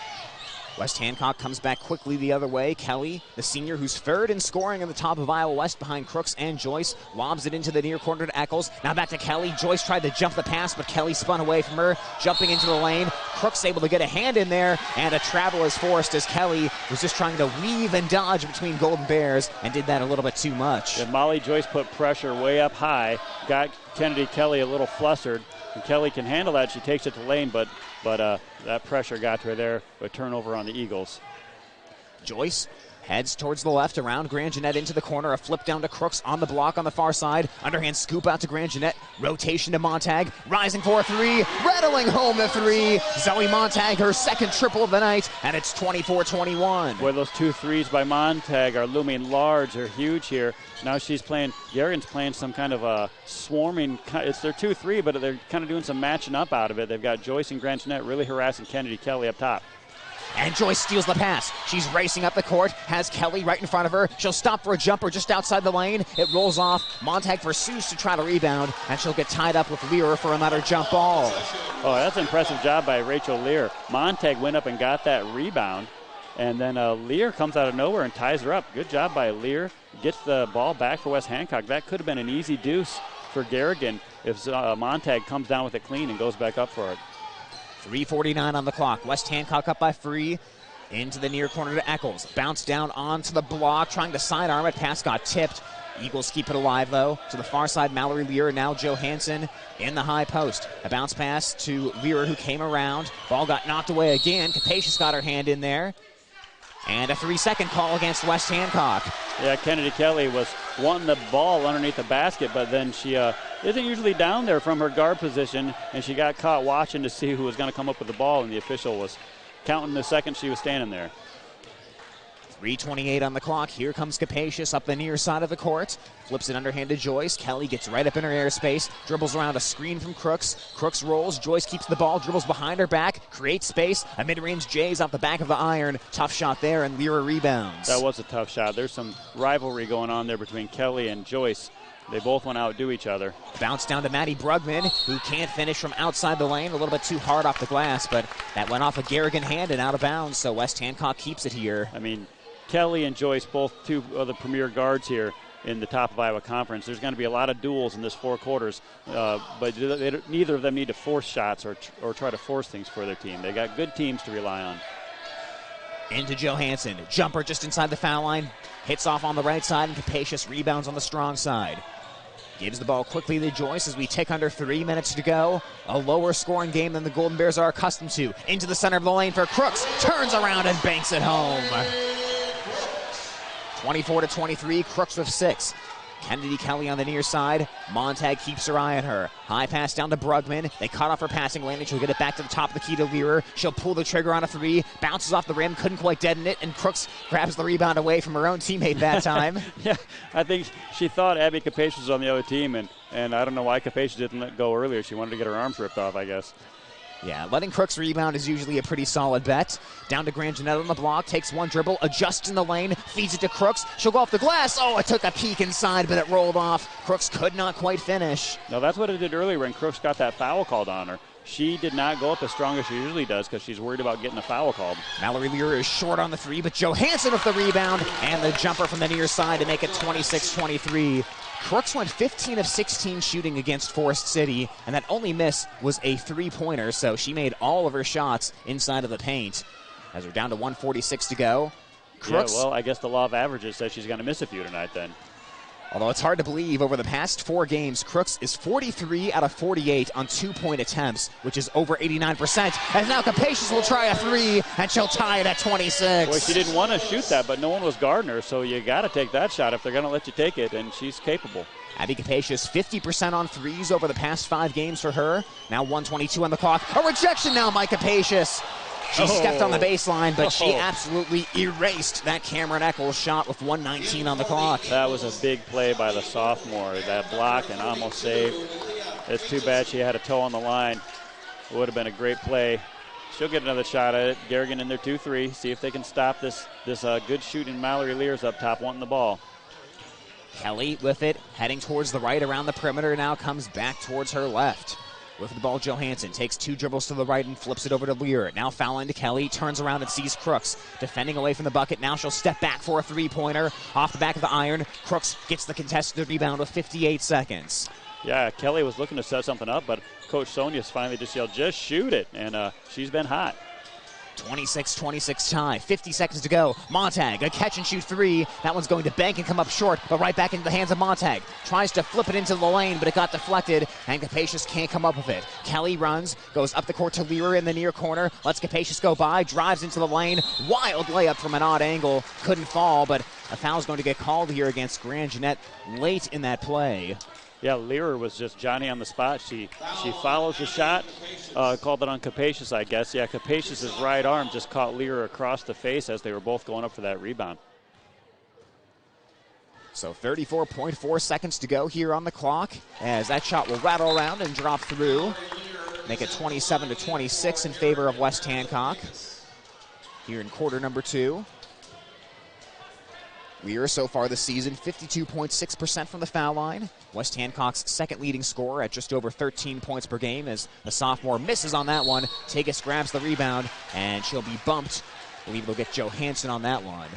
West Hancock comes back quickly the other way. Kelly, the senior who's third in scoring in the top of Iowa West behind Crooks and Joyce, lobs it into the near corner to Eccles. Now back to Kelly. Joyce tried to jump the pass, but Kelly spun away from her, jumping into the lane. Crooks able to get a hand in there, and a travel is forced as Kelly was just trying to weave and dodge between Golden Bears and did that a little bit too much. And Molly Joyce put pressure way up high, got Kennedy Kelly a little flustered, and Kelly can handle that. She takes it to lane, but that pressure got to her there, a turnover on the Eagles. Joyce heads towards the left around Grangenet into the corner. A flip down to Crooks on the block on the far side. Underhand scoop out to Grangenet. Rotation to Montag. Rising for a three. Rattling home the three. Zoe Montag, her second triple of the night, and it's 24-21. Boy, those 2 threes by Montag are looming large. They're huge here. Now she's playing, Garrigan's playing some kind of a swarming. It's their 2-3, but they're kind of doing some matching up out of it. They've got Joyce and Grangenet really harassing Kennedy Kelly up top. And Joyce steals the pass. She's racing up the court, has Kelly right in front of her. She'll stop for a jumper just outside the lane. It rolls off. Montag pursues to try to rebound, and she'll get tied up with Lear for another jump ball. Oh, that's an impressive job by Rachel Lear. Montag went up and got that rebound, and then Lear comes out of nowhere and ties her up. Good job by Lear. Gets the ball back for West Hancock. That could have been an easy deuce for Garrigan if Montag comes down with it clean and goes back up for it. 3:49 on the clock. West Hancock up by 3. Into the near corner to Eccles. Bounce down onto the block, trying to sidearm it. Pass got tipped. Eagles keep it alive, though. To the far side, Mallory Lear, now Johansson in the high post. A bounce pass to Lear, who came around. Ball got knocked away again. Capacious got her hand in there. And a 3-second call against West Hancock. Yeah, Kennedy Kelly was wanting the ball underneath the basket, but then she isn't usually down there from her guard position, and she got caught watching to see who was going to come up with the ball, and the official was counting the second she was standing there. 3:28 on the clock. Here comes Capacious up the near side of the court. Flips it underhand to Joyce. Kelly gets right up in her airspace. Dribbles around a screen from Crooks. Crooks rolls. Joyce keeps the ball. Dribbles behind her back. Creates space. A mid-range Jays off the back of the iron. Tough shot there, and Lyra rebounds. That was a tough shot. There's some rivalry going on there between Kelly and Joyce. They both want to outdo each other. Bounce down to Maddie Brugman, who can't finish from outside the lane. A little bit too hard off the glass, but that went off a Garrigan hand and out of bounds, so West Hancock keeps it here. I mean, Kelly and Joyce, both two of the premier guards here in the top of Iowa Conference. There's going to be a lot of duels in this 4 quarters, but neither of them need to force shots or try to force things for their team. They got good teams to rely on. Into Johansson. Jumper just inside the foul line. Hits off on the right side, and Capacious rebounds on the strong side. Gives the ball quickly to Joyce as we tick under 3 minutes to go. A lower scoring game than the Golden Bears are accustomed to. Into the center of the lane for Crooks. Turns around and banks it home. 24-23, Crooks with 6. Kennedy Kelly on the near side. Montag keeps her eye on her. High pass down to Brugman. They cut off her passing lane, and she'll get it back to the top of the key to Learer. She'll pull the trigger on a 3. Bounces off the rim, couldn't quite deaden it, and Crooks grabs the rebound away from her own teammate that time. Yeah, I think she thought Abby Capacious was on the other team, and I don't know why Capacious didn't let go earlier. She wanted to get her arms ripped off, I guess. Yeah, letting Crooks rebound is usually a pretty solid bet. Down to Grangenet on the block, takes one dribble, adjusts in the lane, feeds it to Crooks. She'll go off the glass. Oh, it took a peek inside, but it rolled off. Crooks could not quite finish. No, that's what it did earlier when Crooks got that foul called on her. She did not go up as strong as she usually does because she's worried about getting a foul called. Mallory Lear is short on the 3, but Johansson with the rebound and the jumper from the near side to make it 26-23. Crooks went 15 of 16 shooting against Forest City, and that only miss was a 3-pointer, so she made all of her shots inside of the paint. As we're down to 1:46 to go. Crooks, yeah, well, I guess the law of averages says she's going to miss a few tonight then. Although it's hard to believe, over the past 4 games, Crooks is 43 out of 48 on 2-point attempts, which is over 89%. And now Capacious will try a 3, and she'll tie it at 26. Boy, she didn't want to shoot that, but no one was guarding her, so you got to take that shot if they're going to let you take it, and she's capable. Abby Capacious, 50% on 3s over the past 5 games for her. Now 1:22 on the clock. A rejection now by Capacious. She stepped on the baseline, but she absolutely erased that Cameron Eccles shot with 1:19 on the clock. That was a big play by the sophomore. That block and almost saved. It's too bad she had a toe on the line. It would have been a great play. She'll get another shot at it. Garrigan in their 2-3. See if they can stop this good shooting Mallory Lears up top wanting the ball. Kelly with it, heading towards the right around the perimeter, now comes back towards her left. With the ball, Johansson takes 2 dribbles to the right and flips it over to Lear. Now fouling to Kelly, turns around and sees Crooks. Defending away from the bucket, now she'll step back for a 3-pointer. Off the back of the iron, Crooks gets the contested rebound with 58 seconds. Yeah, Kelly was looking to set something up, but Coach Sonia's finally just yelled, just shoot it, and she's been hot. 26-26 tie, 50 seconds to go. Montag, a catch-and-shoot 3. That one's going to bank and come up short, but right back into the hands of Montag. Tries to flip it into the lane, but it got deflected, and Capacious can't come up with it. Kelly runs, goes up the court to Lear in the near corner, lets Capacious go by, drives into the lane. Wild layup from an odd angle. Couldn't fall, but a foul's going to get called here against Grangenet late in that play. Yeah, Learer was just Johnny on the spot. She follows the shot, called it on Capacious, I guess. Yeah, Capacious's right arm just caught Learer across the face as they were both going up for that rebound. So 34.4 seconds to go here on the clock as that shot will rattle around and drop through. Make it 27-26 in favor of West Hancock here in quarter number 2. Lear so far this season, 52.6% from the foul line. West Hancock's second leading scorer at just over 13 points per game as the sophomore misses on that one. Tegas grabs the rebound, and she'll be bumped. I believe they'll get Johansson on that one.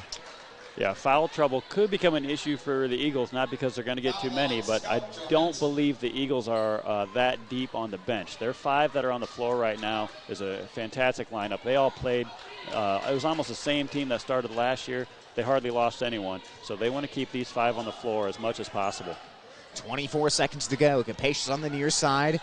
Yeah, foul trouble could become an issue for the Eagles, not because they're going to get too many, but I don't believe the Eagles are that deep on the bench. Their 5 that are on the floor right now is a fantastic lineup. They all played. It was almost the same team that started last year. They hardly lost anyone, so they want to keep these 5 on the floor as much as possible. 24 seconds to go. Capacious on the near side,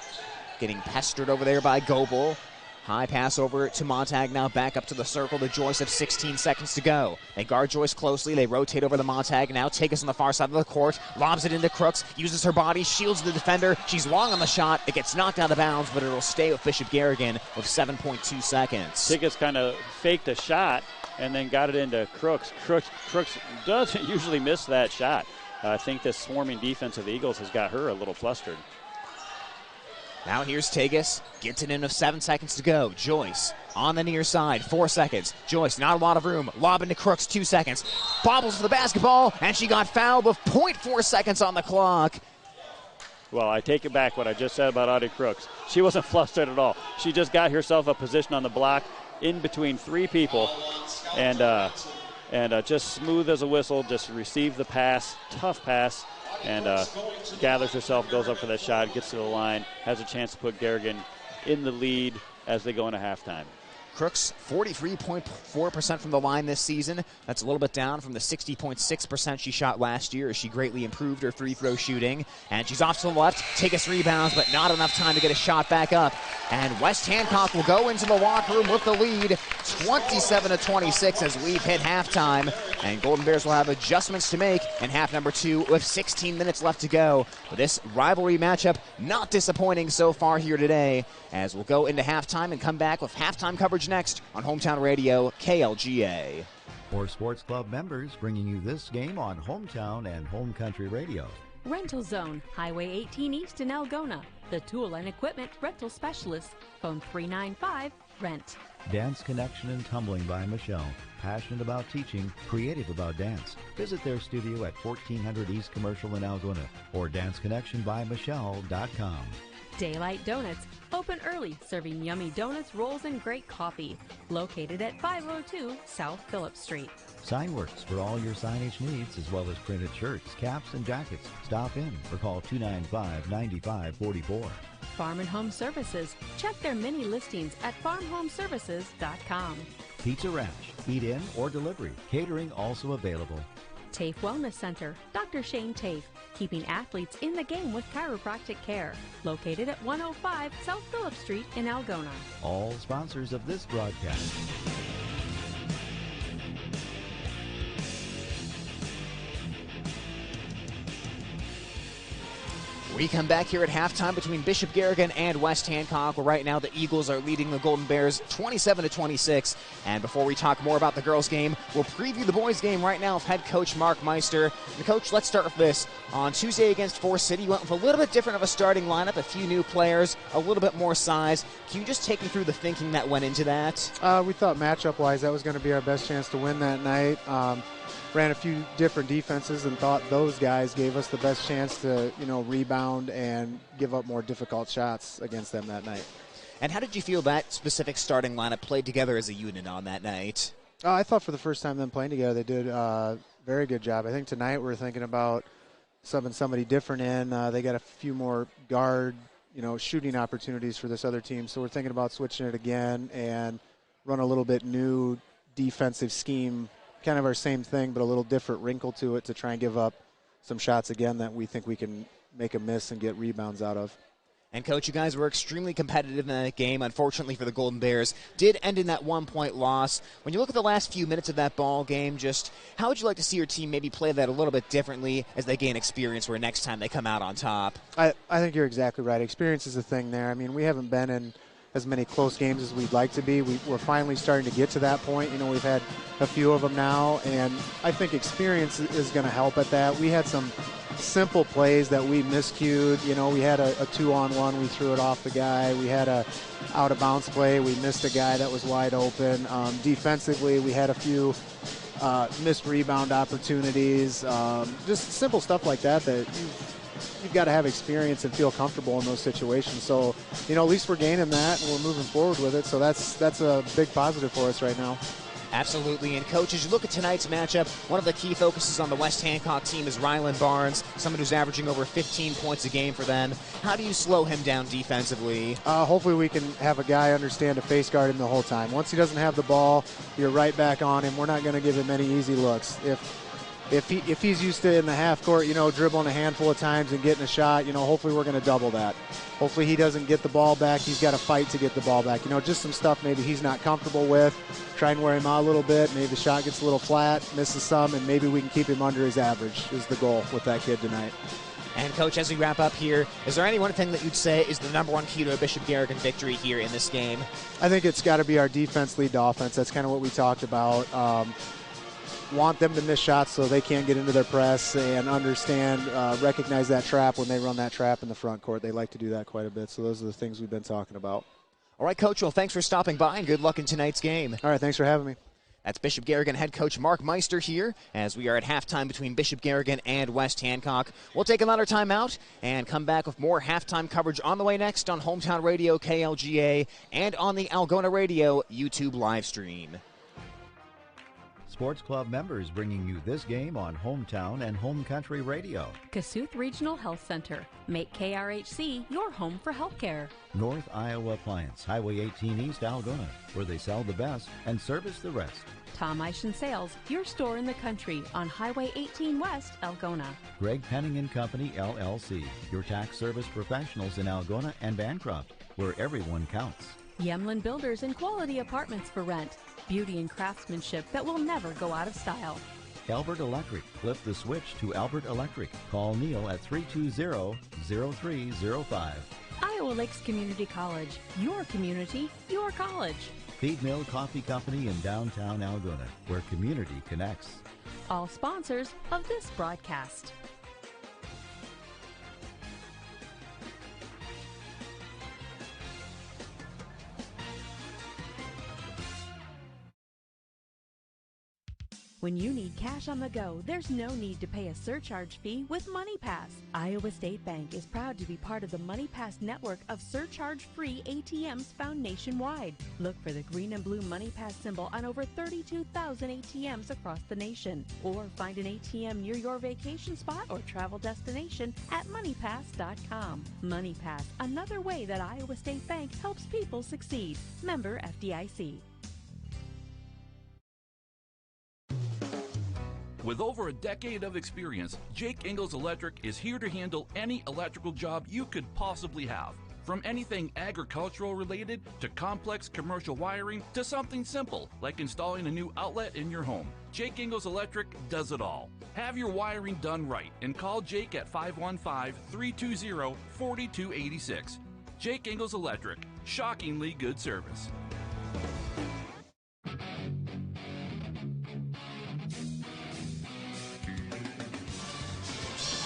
getting pestered over there by Goebel. High pass over to Montag, now back up to the circle to Joyce of 16 seconds to go. They guard Joyce closely. They rotate over to Montag. Now Tagus on the far side of the court. Lobs it into Crooks. Uses her body. Shields the defender. She's long on the shot. It gets knocked out of bounds, but it'll stay with Bishop Garrigan with 7.2 seconds. Tagus kind of faked a shot and then got it into Crooks. Crooks doesn't usually miss that shot. I think this swarming defense of the Eagles has got her a little flustered. Now here's Tagus, gets it in with 7 seconds to go. Joyce on the near side, 4 seconds. Joyce, not a lot of room. Lob into Crooks, 2 seconds. Bobbles for the basketball, and she got fouled with 0.4 seconds on the clock. Well, I take it back what I just said about Audie Crooks. She wasn't flustered at all. She just got herself a position on the block in between 3 people, and just smooth as a whistle, just received the pass, tough pass, and gathers herself, goes up for that shot, gets to the line, has a chance to put Garrigan in the lead as they go into halftime. Crooks, 43.4% from the line this season. That's a little bit down from the 60.6% she shot last year as she greatly improved her free throw shooting. And she's off to the left, Tagus rebounds, but not enough time to get a shot back up. And West Hancock will go into the locker room with the lead, 27-26 as we've hit halftime. And Golden Bears will have adjustments to make in half number 2 with 16 minutes left to go. But this rivalry matchup not disappointing so far here today, as we'll go into halftime and come back with halftime coverage next on Hometown Radio, KLGA. For Sports Club members, bringing you this game on Hometown and Home Country Radio. Rental Zone, Highway 18 East in Algona. The tool and equipment rental specialist. Phone 395-RENT. Dance Connection and Tumbling by Michelle. Passionate about teaching, creative about dance. Visit their studio at 1400 East Commercial in Algona or danceconnectionbymichelle.com. Daylight Donuts, open early, serving yummy donuts, rolls, and great coffee. Located at 502 South Phillip Street. Signworks for all your signage needs, as well as printed shirts, caps, and jackets. Stop in or call 295-9544. Farm and Home Services. Check their many listings at farmhomeservices.com. Pizza Ranch. Eat in or delivery. Catering also available. TAFE Wellness Center. Dr. Shane TAFE. Keeping athletes in the game with chiropractic care. Located at 105 South Phillip Street in Algona. All sponsors of this broadcast. We come back here at halftime between Bishop Garrigan and West Hancock, where right now the Eagles are leading the Golden Bears 27-26. And before we talk more about the girls' game, we'll preview the boys' game right now with head coach Mark Meister. And Coach, let's start with this. On Tuesday against Forest City, you went with a little bit different of a starting lineup, a few new players, a little bit more size. Can you just take me through the thinking that went into that? We thought matchup-wise that was going to be our best chance to win that night. Ran a few different defenses and thought those guys gave us the best chance to, rebound and give up more difficult shots against them that night. And how did you feel that specific starting lineup played together as a unit on that night? I thought for the first time them playing together, they did a very good job. I think tonight we're thinking about subbing somebody different in. They got a few more guard, shooting opportunities for this other team. So we're thinking about switching it again and run a little bit new defensive scheme. Kind of our same thing, but a little different wrinkle to it to try and give up some shots again that we think we can make a miss and get rebounds out of. And, Coach, you guys were extremely competitive in that game. Unfortunately for the Golden Bears, did end in that 1-point loss. When you look at the last few minutes of that ball game, just how would you like to see your team maybe play that a little bit differently as they gain experience where next time they come out on top? I think you're exactly right. Experience is a thing there. I mean, we haven't been in as many close games as we'd like to be. We're finally starting to get to that point. We've had a few of them now, and I think experience is going to help at that. We had some simple plays that we miscued. We had a 2-on-1. We threw it off the guy. We had a out-of-bounds play. We missed a guy that was wide open. Defensively, we had a few missed rebound opportunities. Just simple stuff like that you've got to have experience and feel comfortable in those situations. So, at least we're gaining that and we're moving forward with it. So that's a big positive for us right now. Absolutely. And, Coach, as you look at tonight's matchup, one of the key focuses on the West Hancock team is Rylan Barnes, someone who's averaging over 15 points a game for them. How do you slow him down defensively? Hopefully we can have a guy understand to face guard him the whole time. Once he doesn't have the ball, you're right back on him. We're not going to give him any easy looks. If if he's used to in the half court, dribbling a handful of times and getting a shot, hopefully we're going to double that. Hopefully he doesn't get the ball back. He's got to fight to get the ball back. Just some stuff maybe he's not comfortable with. Try and wear him out a little bit. Maybe the shot gets a little flat, misses some, and maybe we can keep him under his average is the goal with that kid tonight. And, Coach, as we wrap up here, is there any one thing that you'd say is the number one key to a Bishop Garrigan victory here in this game? I think it's got to be our defense lead to offense. That's kind of what we talked about. Want them to miss shots so they can't get into their press and recognize that trap when they run that trap in the front court. They like to do that quite a bit. So those are the things we've been talking about. All right, Coach. Well, thanks for stopping by, and good luck in tonight's game. All right, thanks for having me. That's Bishop Garrigan head coach Mark Meister here as we are at halftime between Bishop Garrigan and West Hancock. We'll take another timeout and come back with more halftime coverage on the way next on Hometown Radio KLGA and on the Algona Radio YouTube live stream. Sports Club members bringing you this game on Hometown and Home Country Radio. Kasuth Regional Health Center. Make KRHC your home for healthcare. North Iowa Appliance, Highway 18 East Algona, where they sell the best and service the rest. Tom Eischen Sales, your store in the country on Highway 18 West, Algona. Greg Penning and Company, LLC, your tax service professionals in Algona and Bancroft, where everyone counts. Yemlin Builders and Quality Apartments for rent. Beauty and craftsmanship that will never go out of style. Albert Electric. Flip the switch to Albert Electric. Call Neil at 320-0305. Iowa Lakes Community College. Your community, your college. Feed Mill Coffee Company in downtown Algona, where community connects. All sponsors of this broadcast. When you need cash on the go, there's no need to pay a surcharge fee with MoneyPass. Iowa State Bank is proud to be part of the MoneyPass network of surcharge-free ATMs found nationwide. Look for the green and blue MoneyPass symbol on over 32,000 ATMs across the nation. Or find an ATM near your vacation spot or travel destination at MoneyPass.com. MoneyPass, another way that Iowa State Bank helps people succeed. Member FDIC. With over a decade of experience, Jake Ingalls Electric is here to handle any electrical job you could possibly have. From anything agricultural related to complex commercial wiring to something simple like installing a new outlet in your home, Jake Ingalls Electric does it all. Have your wiring done right and call Jake at 515-320-4286. Jake Ingalls Electric, shockingly good service.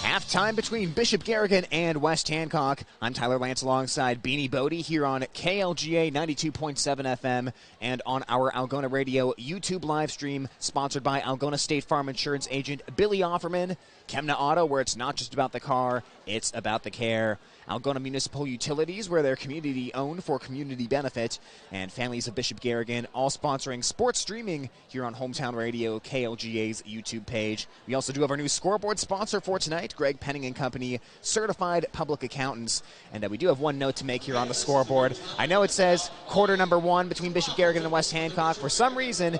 Halftime between Bishop Garrigan and West Hancock. I'm Tyler Lance alongside Beanie Bodie here on KLGA 92.7 FM and on our Algona Radio YouTube live stream, sponsored by Algona State Farm Insurance agent Billy Offerman. Chemna Auto, where it's not just about the car, it's about the care. Algona Municipal Utilities, where they're community-owned for community benefit. And Families of Bishop Garrigan, all sponsoring sports streaming here on Hometown Radio, KLGA's YouTube page. We also do have our new scoreboard sponsor for tonight, Greg Penning and Company, certified public accountants. And we do have one note to make here on the scoreboard. I know it says quarter number 1 between Bishop Garrigan and West Hancock. For some reason,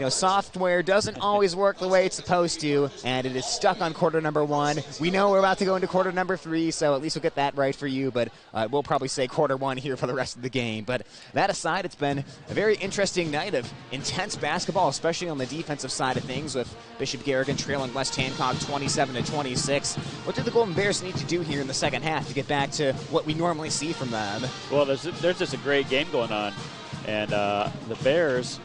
software doesn't always work the way it's supposed to, and it is stuck on quarter number 1. We know we're about to go into quarter number 3, so at least we'll get that right for you, but we'll probably say quarter 1 here for the rest of the game. But that aside, it's been a very interesting night of intense basketball, especially on the defensive side of things, with Bishop Garrigan trailing West Hancock 27-26. What do the Golden Bears need to do here in the second half to get back to what we normally see from them? Well, there's just a great game going on, and the Bears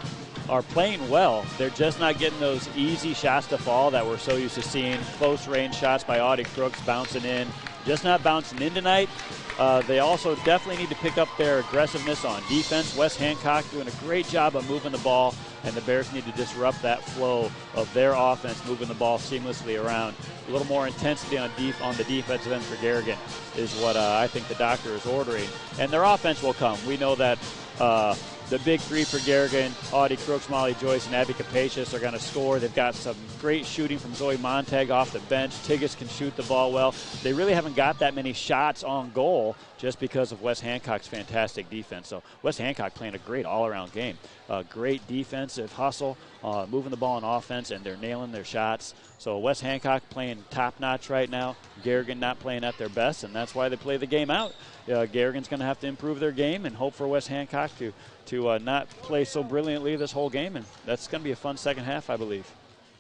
are playing well. They're just not getting those easy shots to fall that we're so used to seeing. Close range shots by Audie Crooks bouncing in. Just not bouncing in tonight. They also definitely need to pick up their aggressiveness on defense. West Hancock doing a great job of moving the ball, and the Bears need to disrupt that flow of their offense, moving the ball seamlessly around. A little more intensity on the defensive end for Garrigan is what I think the doctor is ordering. And their offense will come. We know that the big three for Garrigan, Audie Crooks, Molly Joyce, and Abby Capacious are going to score. They've got some great shooting from Zoe Montag off the bench. Tigges can shoot the ball well. They really haven't got that many shots on goal just because of West Hancock's fantastic defense. So West Hancock playing a great all-around game. Great defensive hustle moving the ball on offense, and they're nailing their shots. So West Hancock playing top-notch right now. Garrigan not playing at their best, and that's why they play the game out. Garrigan's going to have to improve their game and hope for West Hancock to not play so brilliantly this whole game, and that's going to be a fun second half, I believe.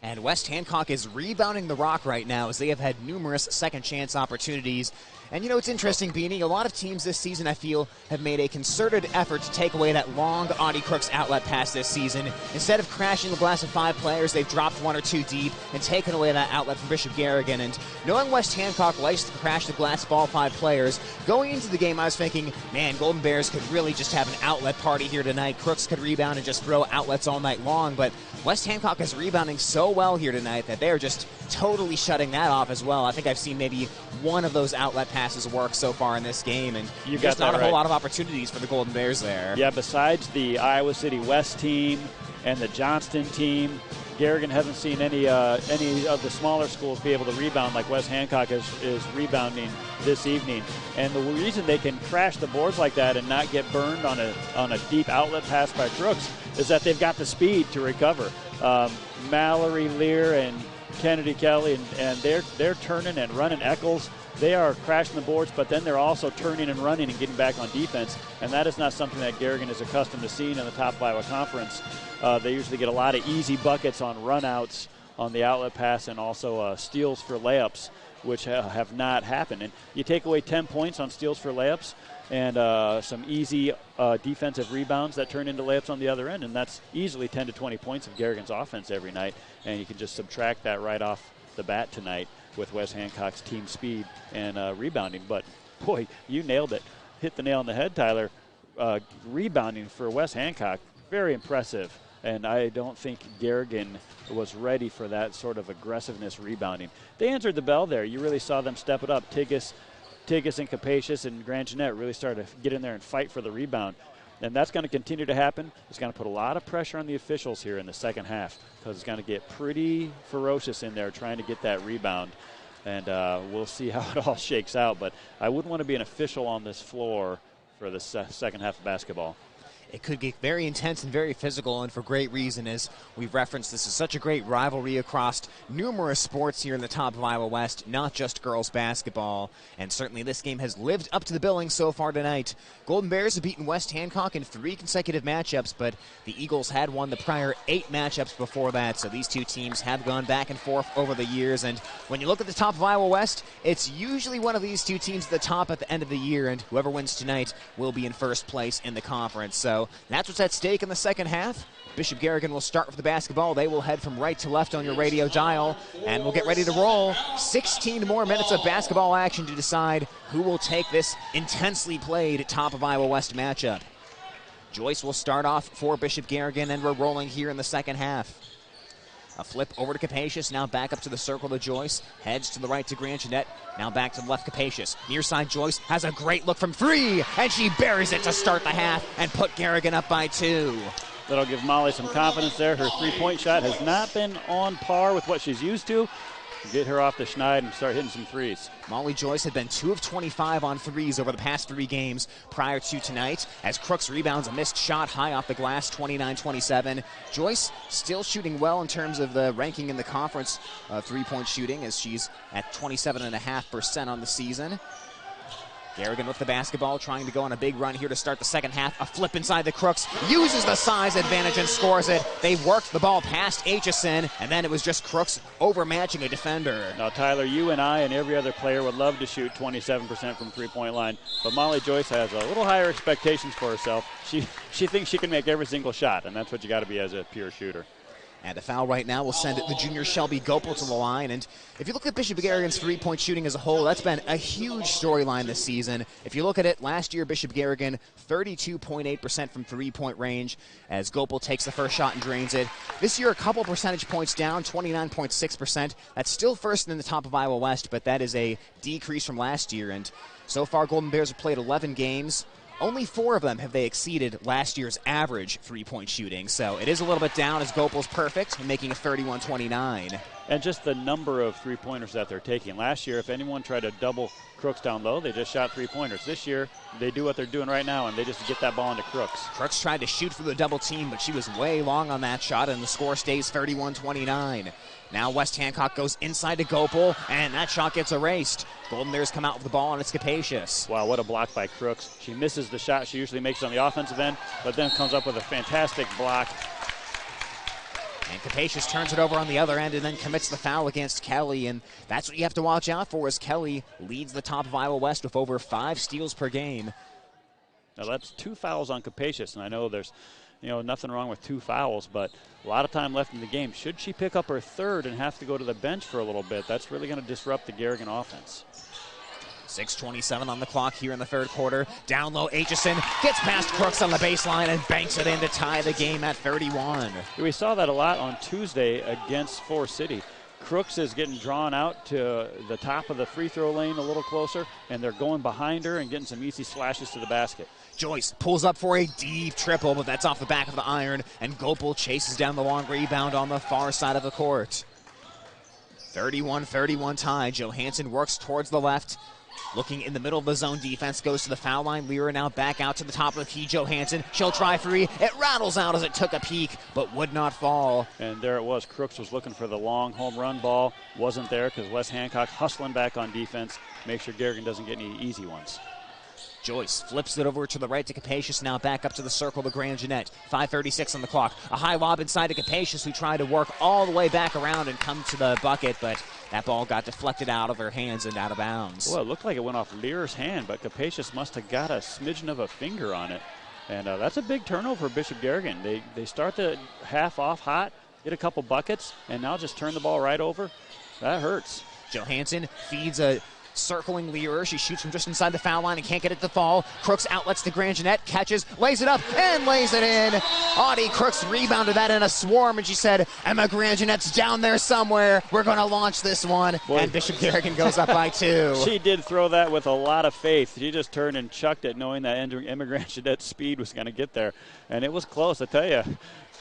And West Hancock is rebounding the rock right now as they have had numerous second-chance opportunities. And, you know, it's interesting, Beanie. A lot of teams this season, I feel, have made a concerted effort to take away that long Audie Crooks outlet pass this season. Instead of crashing the glass of 5 players, they've dropped 1 or 2 deep and taken away that outlet from Bishop Garrigan. And knowing West Hancock likes to crash the glass of all 5 players, going into the game, I was thinking, man, Golden Bears could really just have an outlet party here tonight. Crooks could rebound and just throw outlets all night long. But West Hancock is rebounding so well here tonight that they're just totally shutting that off as well. I think I've seen maybe 1 of those outlet passes work so far in this game, and there's not a whole lot of opportunities for the Golden Bears there. Yeah, besides the Iowa City West team and the Johnston team, Garrigan hasn't seen any of the smaller schools be able to rebound like West Hancock is rebounding this evening. And the reason they can crash the boards like that and not get burned on a deep outlet pass by Crooks is that they've got the speed to recover. Mallory Lear and Kennedy Kelly, and they're turning and running Eccles. They are crashing the boards, but then they're also turning and running and getting back on defense, and that is not something that Garrigan is accustomed to seeing in the top of Iowa Conference. They usually get a lot of easy buckets on runouts on the outlet pass and also steals for layups, which have not happened. And you take away 10 points on steals for layups and some easy defensive rebounds that turn into layups on the other end, and that's easily 10 to 20 points of Garrigan's offense every night, and you can just subtract that right off the bat tonight with West Hancock's team speed and rebounding. But, boy, you nailed it. Hit the nail on the head, Tyler. Rebounding for West Hancock, very impressive. And I don't think Garrigan was ready for that sort of aggressiveness rebounding. They answered the bell there. You really saw them step it up. Tigas and Capacious and Grand Jeanette really started to get in there and fight for the rebound. And that's going to continue to happen. It's going to put a lot of pressure on the officials here in the second half because it's going to get pretty ferocious in there trying to get that rebound. And we'll see how it all shakes out. But I wouldn't want to be an official on this floor for the second half of basketball. It could get very intense and very physical, and for great reason, as we've referenced. This is such a great rivalry across numerous sports here in the top of Iowa West, not just girls basketball. And certainly this game has lived up to the billing so far tonight. Golden Bears have beaten West Hancock in 3 consecutive matchups, but the Eagles had won the prior 8 matchups before that. So these two teams have gone back and forth over the years. And when you look at the top of Iowa West, it's usually one of these two teams at the top at the end of the year, and whoever wins tonight will be in first place in the conference. So that's what's at stake in the second half. Bishop Garrigan will start with the basketball. They will head from right to left on your radio dial, and we'll get ready to roll. 16 more minutes of basketball action to decide who will take this intensely played top of Iowa West matchup. Joyce will start off for Bishop Garrigan, and we're rolling here in the second half. A flip over to Capacious, now back up to the circle to Joyce. Heads to the right to Grand Jeanette, now back to the left Capacious. Near side Joyce has a great look from 3, and she buries it to start the half and put Garrigan up by 2. That'll give Molly some confidence there. Her three-point shot has not been on par with what she's used to. Get her off the schneid and start hitting some threes. Molly Joyce had been 2 of 25 on threes over the past 3 games prior to tonight, as Crooks rebounds a missed shot high off the glass, 29-27. Joyce still shooting well in terms of the ranking in the conference three-point shooting, as she's at 27.5% on the season. Garrigan with the basketball, trying to go on a big run here to start the second half. A flip inside the Crooks, uses the size advantage and scores it. They worked the ball past Aitchison, and then it was just Crooks overmatching a defender. Now, Tyler, you and I and every other player would love to shoot 27% from three-point line, but Molly Joyce has a little higher expectations for herself. She thinks she can make every single shot, and that's what you got to be as a pure shooter. And a foul right now will send the junior Shelby Gopel to the line. And if you look at Bishop Garrigan's three-point shooting as a whole, that's been a huge storyline this season. If you look at it, last year Bishop Garrigan, 32.8% from three-point range, as Gopel takes the first shot and drains it. This year, a couple percentage points down, 29.6%. That's still first in the top of Iowa West, but that is a decrease from last year. And so far, Golden Bears have played 11 games. Only 4 of them have they exceeded last year's average three-point shooting. So it is a little bit down as Gopel's perfect and making it 31-29. and just the number of three-pointers that they're taking. Last year, if anyone tried to double Crooks down low, they just shot three-pointers. This year, they do what they're doing right now, and they just get that ball into Crooks. Crooks tried to shoot for the double team, but she was way long on that shot, and the score stays 31-29. Now West Hancock goes inside to Gopal, and that shot gets erased. Golden Bears come out with the ball, and it's Capacious. Wow, what a block by Crooks. She misses the shot she usually makes on the offensive end, but then comes up with a fantastic block. And Capacious turns it over on the other end and then commits the foul against Kelly. And that's what you have to watch out for, as Kelly leads the top of Iowa West with over 5 steals per game. Now that's 2 fouls on Capacious, and I know there's nothing wrong with 2 fouls, but a lot of time left in the game. Should she pick up her third and have to go to the bench for a little bit, that's really going to disrupt the Garrigan offense. 6:27 on the clock here in the third quarter. Down low, Aitchison gets past Crooks on the baseline and banks it in to tie the game at 31. We saw that a lot on Tuesday against Forest City. Crooks is getting drawn out to the top of the free throw lane a little closer, and they're going behind her and getting some easy slashes to the basket. Joyce pulls up for a deep triple, but that's off the back of the iron, and Gopal chases down the long rebound on the far side of the court. 31-31 tie. Johansson works towards the left. Looking in the middle of the zone defense, goes to the foul line. Lear now back out to the top of the key. Johansson, she'll try three. It rattles out as it took a peek, but would not fall. And there it was. Crooks was looking for the long home run ball. Wasn't there because Wes Hancock hustling back on defense. Make sure Garrigan doesn't get any easy ones. Joyce flips it over to the right to Capacious, now back up to the circle to Grand Jeanette. 5:36 on the clock. A high lob inside to Capacious, who tried to work all the way back around and come to the bucket, but that ball got deflected out of her hands and out of bounds. Well, it looked like it went off Lear's hand, but Capacious must have got a smidgen of a finger on it. And that's a big turnover for Bishop Garrigan. They start the half off hot, get a couple buckets, and now just turn the ball right over. That hurts. Johansson feeds a circling Lear. She shoots from just inside the foul line and can't get it to fall. Crooks outlets to Grand Jeanette, catches, lays it up, and lays it in. Audie Crooks rebounded that in a swarm, and she said, Emma Grand Jeanette's down there somewhere. We're going to launch this one. Boy. And Bishop Garrigan goes up by 2. She did throw that with a lot of faith. She just turned and chucked it, knowing that Emma Grand Jeanette's speed was going to get there. And it was close, I tell you.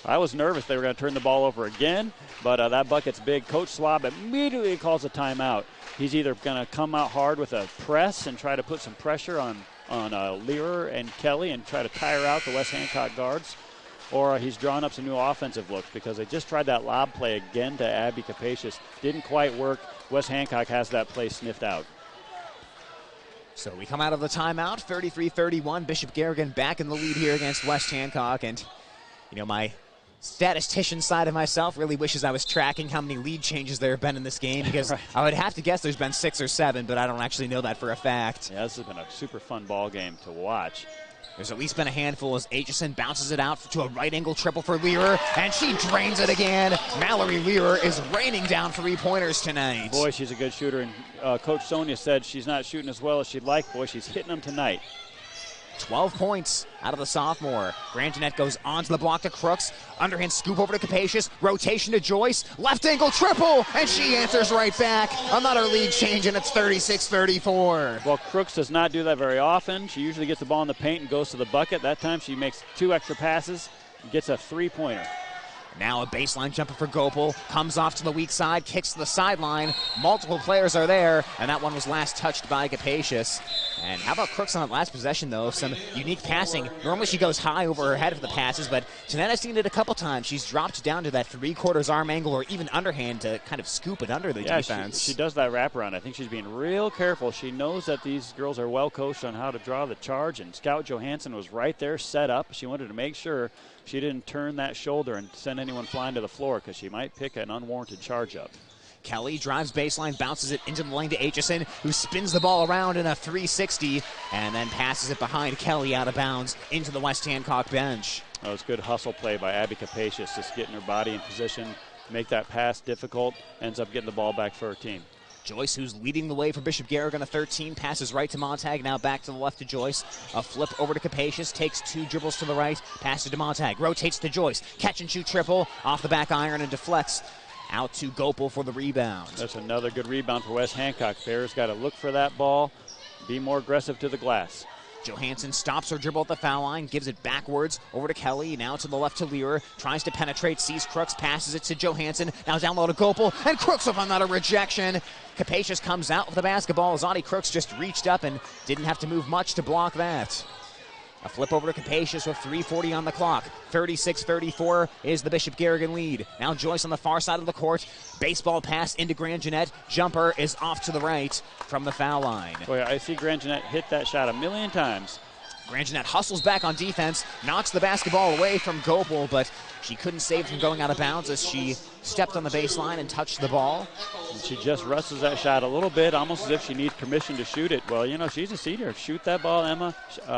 I was nervous they were going to turn the ball over again, but that bucket's big. Coach Slob immediately calls a timeout. He's either going to come out hard with a press and try to put some pressure on Lear and Kelly and try to tire out the West Hancock guards, or he's drawn up some new offensive looks because they just tried that lob play again to Abby Capacious. Didn't quite work. West Hancock has that play sniffed out. So we come out of the timeout, 33-31. Bishop Garrigan back in the lead here against West Hancock, and my statistician side of myself really wishes I was tracking how many lead changes there have been in this game, because right. I would have to guess there's been 6 or 7, but I don't actually know that for a fact. Yeah, this has been a super fun ball game to watch. There's at least been a handful as Aitchison bounces it out to a right angle triple for Lear, and she drains it again. Mallory Lear is raining down 3-pointers tonight. Boy, she's a good shooter, and Coach Sonia said she's not shooting as well as she'd like. Boy, she's hitting them tonight. 12 points out of the sophomore. Grand Jeanette goes onto the block to Crooks. Underhand scoop over to Capacious. Rotation to Joyce. Left angle triple, and she answers right back. Another lead change, and it's 36-34. Well, Crooks does not do that very often. She usually gets the ball in the paint and goes to the bucket. That time she makes 2 extra passes and gets a 3-pointer. Now a baseline jumper for Gopal. Comes off to the weak side, kicks to the sideline. Multiple players are there, and that one was last touched by Capacious. And how about Crooks on that last possession, though? Some unique passing. Normally she goes high over her head for the passes, but tonight I've seen it a couple times. She's dropped down to that 3/4 arm angle or even underhand to kind of scoop it under the defense. She does that wraparound. I think she's being real careful. She knows that these girls are well coached on how to draw the charge, and Scout Johansson was right there set up. She wanted to make sure she didn't turn that shoulder and send anyone flying to the floor because she might pick an unwarranted charge up. Kelly drives baseline, bounces it into the lane to Aitchison, who spins the ball around in a 360 and then passes it behind Kelly out of bounds into the West Hancock bench. That was good hustle play by Abby Capacious, just getting her body in position, make that pass difficult, ends up getting the ball back for her team. Joyce, who's leading the way for Bishop Garrigan, a 13, passes right to Montag, now back to the left to Joyce. A flip over to Capacious, takes 2 dribbles to the right, passes to Montag, rotates to Joyce, catch and shoot triple, off the back iron and deflects. Out to Gopal for the rebound. That's another good rebound for West Hancock. Bears got to look for that ball, be more aggressive to the glass. Johansson stops her dribble at the foul line, gives it backwards over to Kelly, now to the left to Lear, tries to penetrate, sees Crooks, passes it to Johansson, now down low to Gopel, and Crooks with another rejection. Capacious comes out with the basketball as Audie Crooks just reached up and didn't have to move much to block that. A flip over to Capacious with 3:40 on the clock. 36-34 is the Bishop Garrigan lead. Now Joyce on the far side of the court. Baseball pass into Grand Jeanette. Jumper is off to the right from the foul line. Boy, I see Grand Jeanette hit that shot a million times. Grand Jeanette hustles back on defense, knocks the basketball away from Gopel, but she couldn't save from going out of bounds as she stepped on the baseline and touched the ball. And she just wrestles that shot a little bit, almost as if she needs permission to shoot it. Well, you know, she's a senior. Shoot that ball, Emma.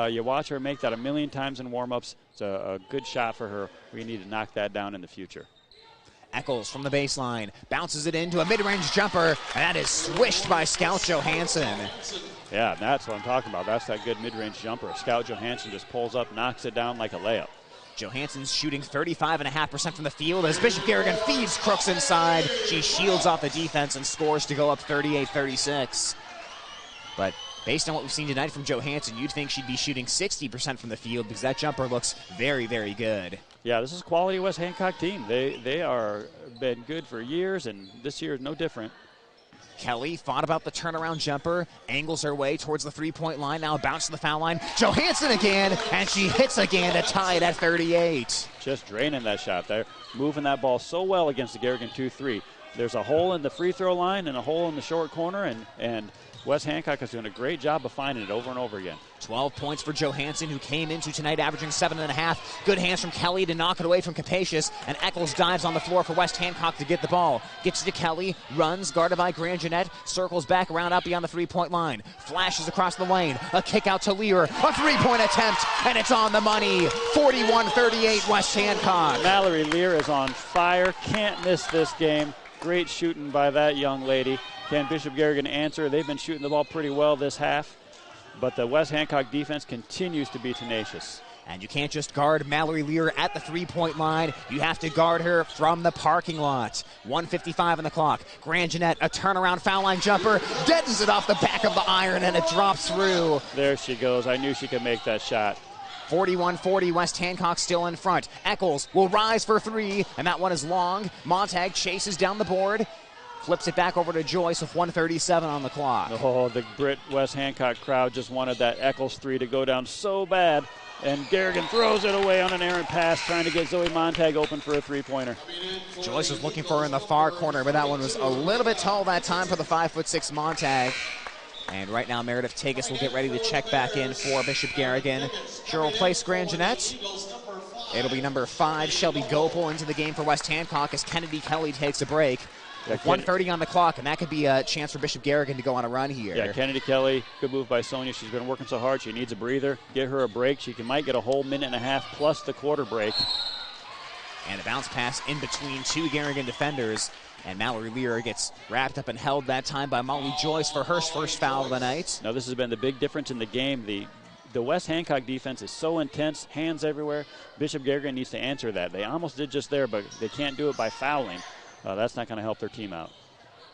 You watch her make that a million times in warm-ups. It's a good shot for her. We need to knock that down in the future. Eccles from the baseline, bounces it into a mid-range jumper, and that is swished by Scout Johansson. Yeah, that's what I'm talking about. That's that good mid-range jumper. Scout Johansson just pulls up, knocks it down like a layup. Johansson's shooting 35.5% from the field as Bishop Garrigan feeds Crooks inside. She shields off the defense and scores to go up 38-36. But based on what we've seen tonight from Johansson, you'd think she'd be shooting 60% from the field because that jumper looks very, very good. Yeah, this is a quality West Hancock team. They are been good for years, and this year is no different. Kelly thought about the turnaround jumper, angles her way towards the three-point line, now bounce to the foul line. Johansson again, and she hits again to tie it at 38. Just draining that shot there, moving that ball so well against the Garrigan 2-3. There's a hole in the free throw line and a hole in the short corner, and West Hancock is doing a great job of finding it over and over again. 12 points for Johansson, who came into tonight averaging 7.5. Good hands from Kelly to knock it away from Capacious, and Eccles dives on the floor for West Hancock to get the ball. Gets it to Kelly, runs, guarded by Grand Jeanette, circles back around out beyond the three-point line, flashes across the lane, a kick out to Lear, a three-point attempt, and it's on the money. 41-38 West Hancock. Mallory Lear is on fire, can't miss this game. Great shooting by that young lady. Can Bishop Garrigan answer? They've been shooting the ball pretty well this half, but the West Hancock defense continues to be tenacious. And you can't just guard Mallory Lear at the three-point line. You have to guard her from the parking lot. 1:55 on the clock. Grand Jeanette, a turnaround foul line jumper, deadens it off the back of the iron, and it drops through. There she goes. I knew she could make that shot. 41-40, West Hancock still in front. Eccles will rise for three, and that one is long. Montag chases down the board, flips it back over to Joyce with 1:37 on the clock. Oh, the Brit West Hancock crowd just wanted that Eccles three to go down so bad, and Garrigan throws it away on an errant pass, trying to get Zoe Montag open for a three-pointer. Joyce was looking for her in the far corner, but that one was a little bit tall that time for the 5'6" Montag. And right now, Meredith Tagus will get ready to check back in for Bishop Garrigan. She'll replace Grand Jeanette. It'll be number 5, Shelby Gopel, into the game for West Hancock as Kennedy Kelly takes a break. Yeah, 1:30 on the clock, and that could be a chance for Bishop Garrigan to go on a run here. Yeah, Kennedy Kelly, good move by Sonia. She's been working so hard. She needs a breather. Get her a break. She might get a whole minute and a half plus the quarter break. And a bounce pass in between two Garrigan defenders. And Mallory Lear gets wrapped up and held that time by Molly Joyce for her first foul of the night. Now, this has been the big difference in the game. The West Hancock defense is so intense, hands everywhere. Bishop Garrigan needs to answer that. They almost did just there, but they can't do it by fouling. That's not going to help their team out.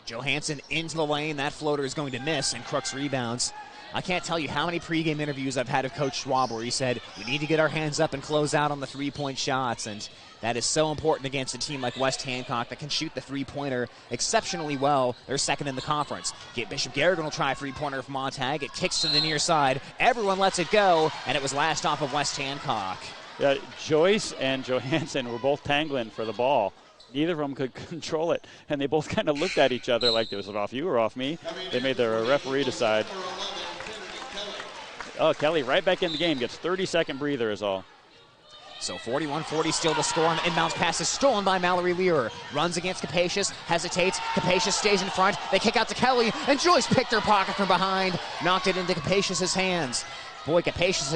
Johansson into the lane. That floater is going to miss, and Crooks rebounds. I can't tell you how many pregame interviews I've had of Coach Schwab where he said, we need to get our hands up and close out on the three-point shots, and that is so important against a team like West Hancock that can shoot the three-pointer exceptionally well. They're second in the conference. Bishop Garrigan will try a three-pointer from Montag. It kicks to the near side. Everyone lets it go, and it was last off of West Hancock. Yeah, Joyce and Johansson were both tangling for the ball. Neither of them could control it, and they both kind of looked at each other like, was it off you or off me? They made their referee decide. Oh, Kelly right back in the game, gets 30-second breather is all. So 41-40 still the score on the inbounds pass is stolen by Mallory Lear. Runs against Capacious, hesitates. Capacious stays in front. They kick out to Kelly, and Joyce picked her pocket from behind. Knocked it into Capacious's hands. Boy, Capacious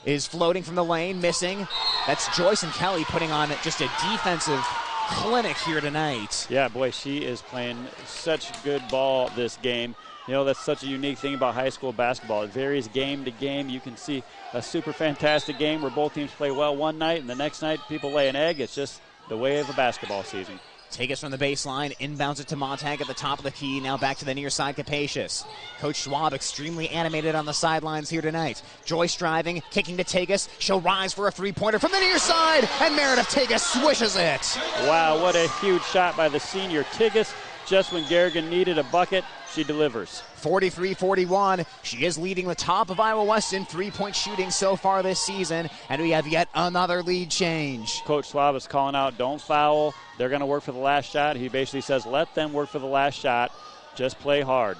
is floating from the lane, missing. That's Joyce and Kelly putting on just a defensive clinic here tonight. Yeah, boy, she is playing such good ball this game. You know, that's such a unique thing about high school basketball. It varies game to game. You can see a super fantastic game where both teams play well one night, and the next night people lay an egg. It's just the way of a basketball season. Tegas from the baseline, inbounds it to Montag at the top of the key, now back to the near side, Capacious. Coach Schwab extremely animated on the sidelines here tonight. Joyce driving, kicking to Tegas. She'll rise for a three-pointer from the near side, and Meredith Tegas swishes it. Wow, what a huge shot by the senior Tegas. Just when Garrigan needed a bucket, she delivers. 43-41. She is leading the top of Iowa West in three-point shooting so far this season, and we have yet another lead change. Coach Schwab is calling out, don't foul. They're going to work for the last shot. He basically says, let them work for the last shot. Just play hard.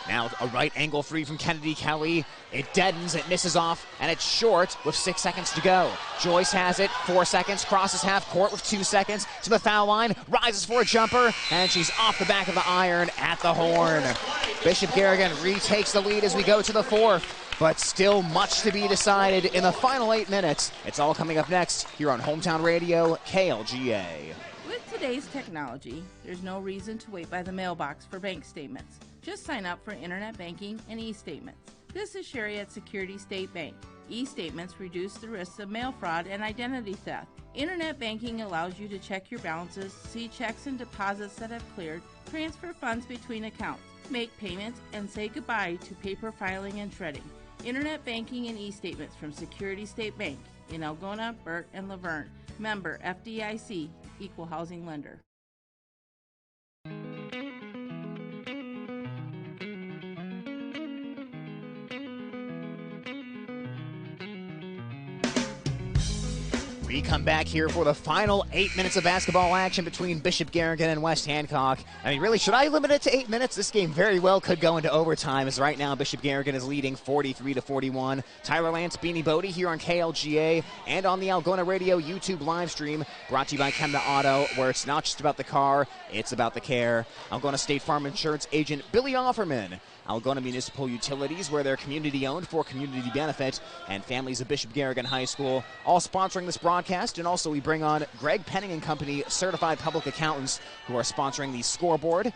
Now a right angle three from Kennedy Kelly. It deadens, it misses off, and it's short with 6 seconds to go. Joyce has it, 4 seconds, crosses half court with 2 seconds to the foul line, rises for a jumper, and she's off the back of the iron at the horn. Bishop Garrigan retakes the lead as we go to the fourth, but still much to be decided in the final 8 minutes. It's all coming up next here on Hometown Radio, KLGA. With today's technology, there's no reason to wait by the mailbox for bank statements. Just sign up for internet banking and e-statements. This is Sherry at Security State Bank. E-statements reduce the risks of mail fraud and identity theft. Internet banking allows you to check your balances, see checks and deposits that have cleared, transfer funds between accounts, make payments, and say goodbye to paper filing and shredding. Internet banking and e-statements from Security State Bank in Algona, Burt, and Laverne. Member FDIC, Equal Housing Lender. We come back here for the final 8 minutes of basketball action between Bishop Garrigan and West Hancock. I mean, really, should I limit it to 8 minutes? This game very well could go into overtime, as right now Bishop Garrigan is leading 43-41. Tyler Lance, Beanie Bodie here on KLGA and on the Algona Radio YouTube live stream, brought to you by Chemda Auto, where it's not just about the car, it's about the care. Algona State Farm Insurance agent Billy Offerman. Algona Municipal Utilities, where they're community-owned for community benefit, and families of Bishop Garrigan High School, all sponsoring this broadcast. And also we bring on Greg Penning and Company, certified public accountants, who are sponsoring the scoreboard.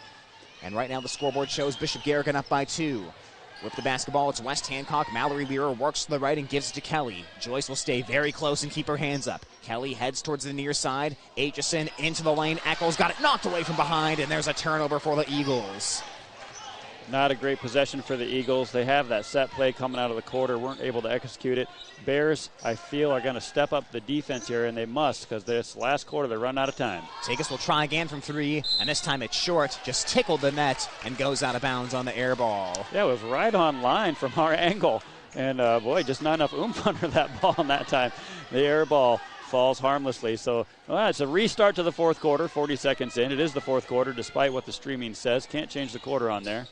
And right now the scoreboard shows Bishop Garrigan up by 2. With the basketball, it's West Hancock. Mallory Lear works to the right and gives it to Kelly. Joyce will stay very close and keep her hands up. Kelly heads towards the near side. Aitchison into the lane. Eccles got it knocked away from behind, and there's a turnover for the Eagles. Not a great possession for the Eagles. They have that set play coming out of the quarter, weren't able to execute it. Bears, I feel, are going to step up the defense here, and they must, because this last quarter they're running out of time. Tegas will try again from 3, and this time it's short, just tickled the net and goes out of bounds on the air ball. Yeah, it was right on line from our angle, and boy, just not enough oomph under that ball in that time. The air ball falls harmlessly. So it's a restart to the fourth quarter, 40 seconds in. It is the fourth quarter, despite what the streaming says. Can't change the quarter on there.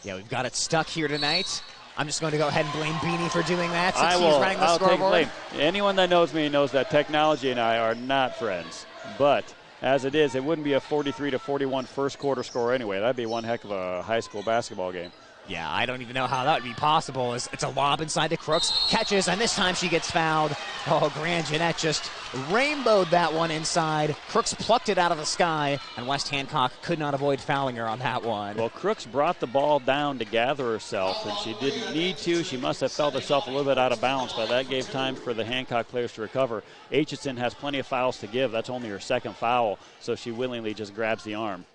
Yeah, we've got it stuck here tonight. I'm just going to go ahead and blame Beanie for doing that since he's running the scoreboard. Take blame. Anyone that knows me knows that technology and I are not friends. But as it is, it wouldn't be a 43-41 first quarter score anyway. That'd be one heck of a high school basketball game. Yeah, I don't even know how that would be possible. It's a lob inside to Crooks, catches, and this time she gets fouled. Oh, Grand Jeanette just rainbowed that one inside. Crooks plucked it out of the sky, and West Hancock could not avoid fouling her on that one. Well, Crooks brought the ball down to gather herself, and she didn't need to. She must have felt herself a little bit out of balance, but that gave time for the Hancock players to recover. Aitchison has plenty of fouls to give. That's only her second foul, so she willingly just grabs the arm.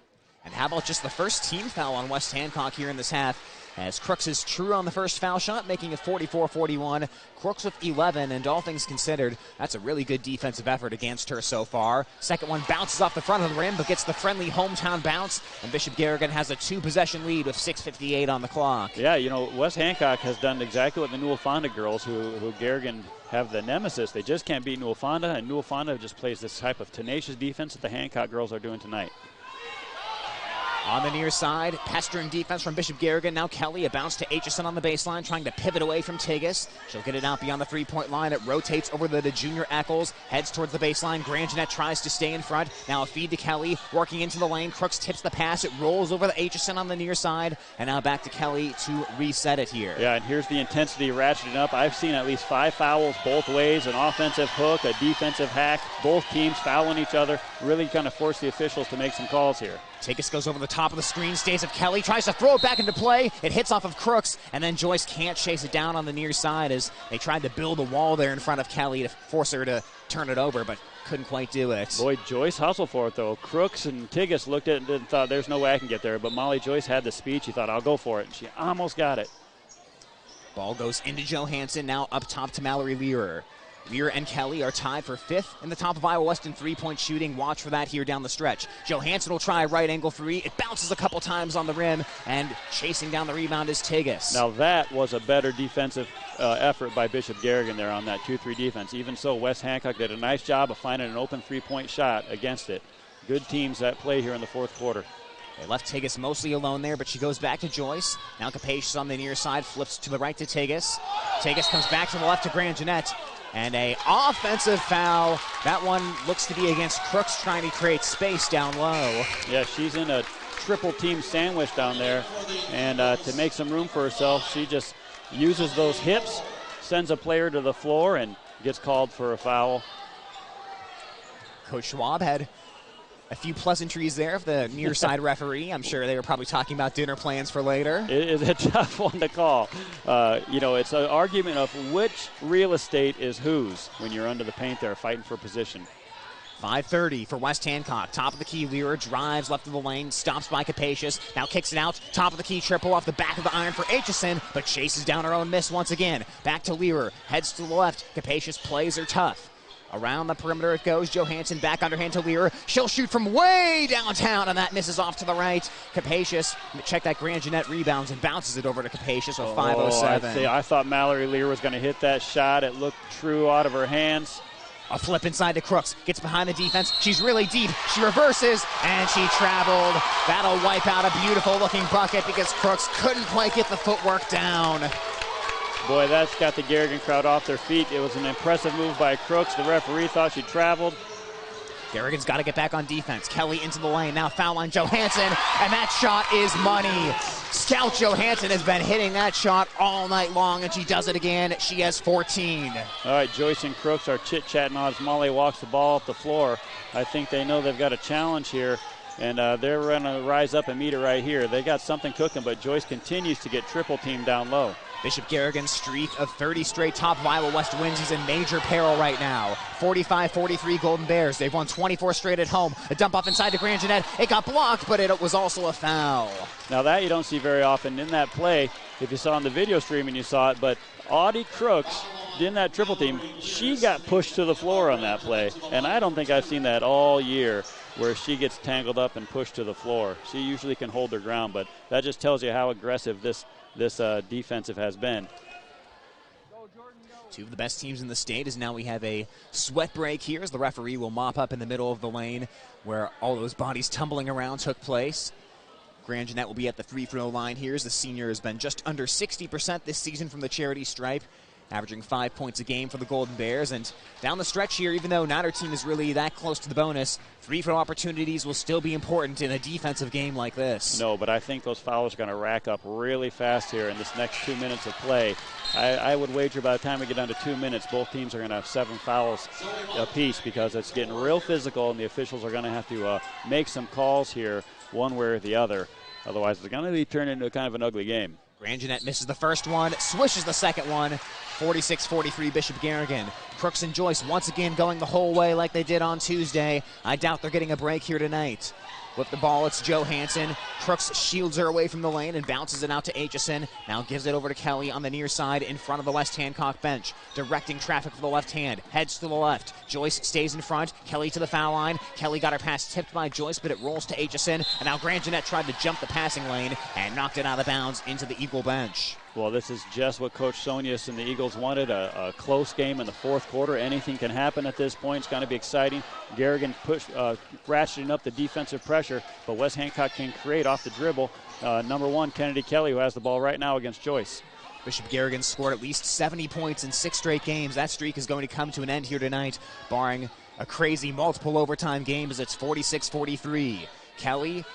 And how about just the first team foul on West Hancock here in this half, as Crooks is true on the first foul shot, making it 44-41. Crooks with 11, and all things considered, that's a really good defensive effort against her so far. Second one bounces off the front of the rim, but gets the friendly hometown bounce, and Bishop Garrigan has a 2-possession lead with 6:58 on the clock. Yeah, you know, West Hancock has done exactly what the Newell Fonda girls, who Garrigan have the nemesis. They just can't beat Newell Fonda, and Newell Fonda just plays this type of tenacious defense that the Hancock girls are doing tonight. On the near side, pestering defense from Bishop Garrigan. Now Kelly, a bounce to Aitchison on the baseline, trying to pivot away from Tegas. She'll get it out beyond the three-point line. It rotates over the junior Eccles, heads towards the baseline. Grand Jeanette tries to stay in front. Now a feed to Kelly, working into the lane. Crooks tips the pass. It rolls over the Aitchison on the near side, and now back to Kelly to reset it here. Yeah, and here's the intensity ratcheting up. I've seen at least 5 fouls both ways, an offensive hook, a defensive hack, both teams fouling each other, really kind of force the officials to make some calls here. Tegas goes over the top of the screen, stays of Kelly, tries to throw it back into play. It hits off of Crooks, and then Joyce can't chase it down on the near side as they tried to build a wall there in front of Kelly to force her to turn it over, but couldn't quite do it. Boy, Joyce hustled for it, though. Crooks and Tigas looked at it and thought, there's no way I can get there. But Molly Joyce had the speed. She thought, I'll go for it. And she almost got it. Ball goes into Johansson, now up top to Mallory Lear. Lear and Kelly are tied for 5th in the top of Iowa West in three-point shooting. Watch for that here down the stretch. Johansson will try a right angle three. It bounces a couple times on the rim, and chasing down the rebound is Tigas. Now that was a better defensive effort by Bishop Garrigan there on that 2-3 defense. Even so, West Hancock did a nice job of finding an open three-point shot against it. Good teams at play here in the fourth quarter. They left Tigas mostly alone there, but she goes back to Joyce. Now Capacious on the near side, flips to the right to Tigas. Tigas comes back to the left to Grand Jeanette. And a offensive foul. That one looks to be against Crooks, trying to create space down low. Yeah, she's in a triple team sandwich down there. And to make some room for herself, she just uses those hips, sends a player to the floor, and gets called for a foul. Coach Schwab had a few pleasantries there of the near side referee. I'm sure they were probably talking about dinner plans for later. It is a tough one to call. It's an argument of which real estate is whose when you're under the paint there fighting for position. 5:30 for West Hancock. Top of the key, Lear drives left of the lane, stops by Capacious, now kicks it out. Top of the key, triple off the back of the iron for Aitchison, but chases down her own miss once again. Back to Lear, heads to the left. Capacious plays her tough. Around the perimeter it goes. Johansson back underhand to Lear. She'll shoot from way downtown, and that misses off to the right. Capacious, check that Grand Jeanette rebounds and bounces it over to Capacious with 5:07. I thought Mallory Lear was going to hit that shot. It looked true out of her hands. A flip inside to Crooks. Gets behind the defense. She's really deep. She reverses, and she traveled. That'll wipe out a beautiful-looking bucket because Crooks couldn't quite get the footwork down. Boy, that's got the Garrigan crowd off their feet. It was an impressive move by Crooks. The referee thought she traveled. Garrigan's got to get back on defense. Kelly into the lane. Now foul line Johansson, and that shot is money. Scout Johansson has been hitting that shot all night long, and she does it again. She has 14. All right, Joyce and Crooks are chit-chatting as Molly walks the ball up the floor. I think they know they've got a challenge here, and they're going to rise up and meet it right here. They got something cooking, but Joyce continues to get triple-teamed down low. Bishop Garrigan's streak of 30 straight top of Iowa West wins is in major peril right now. 45-43 Golden Bears. They've won 24 straight at home. A dump off inside to Grand Jeanette. It got blocked, but it was also a foul. Now that you don't see very often in that play. If you saw on the video stream and you saw it, but Audie Crooks in that triple team, she got pushed to the floor on that play. And I don't think I've seen that all year where she gets tangled up and pushed to the floor. She usually can hold her ground, but that just tells you how aggressive this defensive has been. Two of the best teams in the state, as now we have a sweat break here as the referee will mop up in the middle of the lane where all those bodies tumbling around took place. Grand Jeanette will be at the free throw line here as the senior has been just under 60% this season from the charity stripe, averaging 5 points a game for the Golden Bears. And down the stretch here, even though neither team is really that close to the bonus, free throw opportunities will still be important in a defensive game like this. No, but I think those fouls are going to rack up really fast here in this next 2 minutes of play. I would wager by the time we get down to 2 minutes, both teams are going to have 7 fouls apiece because it's getting real physical, and the officials are going to have to make some calls here one way or the other. Otherwise, it's going to be turned into kind of an ugly game. Grand Jeanette misses the first one, swishes the second one. 46-43 Bishop Garrigan. Crooks and Joyce once again going the whole way like they did on Tuesday. I doubt they're getting a break here tonight. With the ball, it's Johansson. Crooks shields her away from the lane and bounces it out to Aitchison. Now gives it over to Kelly on the near side in front of the West Hancock bench. Directing traffic for the left hand. Heads to the left. Joyce stays in front. Kelly to the foul line. Kelly got her pass tipped by Joyce, but it rolls to Aitchison. And now Grand Jeanette tried to jump the passing lane and knocked it out of bounds into the Eagle bench. Well, this is just what Coach Sonius and the Eagles wanted, a close game in the fourth quarter. Anything can happen at this point. It's going to be exciting. Garrigan ratcheting up the defensive pressure, but West Hancock can create off the dribble. Number one, Kennedy Kelly, who has the ball right now against Joyce. Bishop Garrigan scored at least 70 points in 6 straight games. That streak is going to come to an end here tonight, barring a crazy multiple overtime game as it's 46-43. Kelly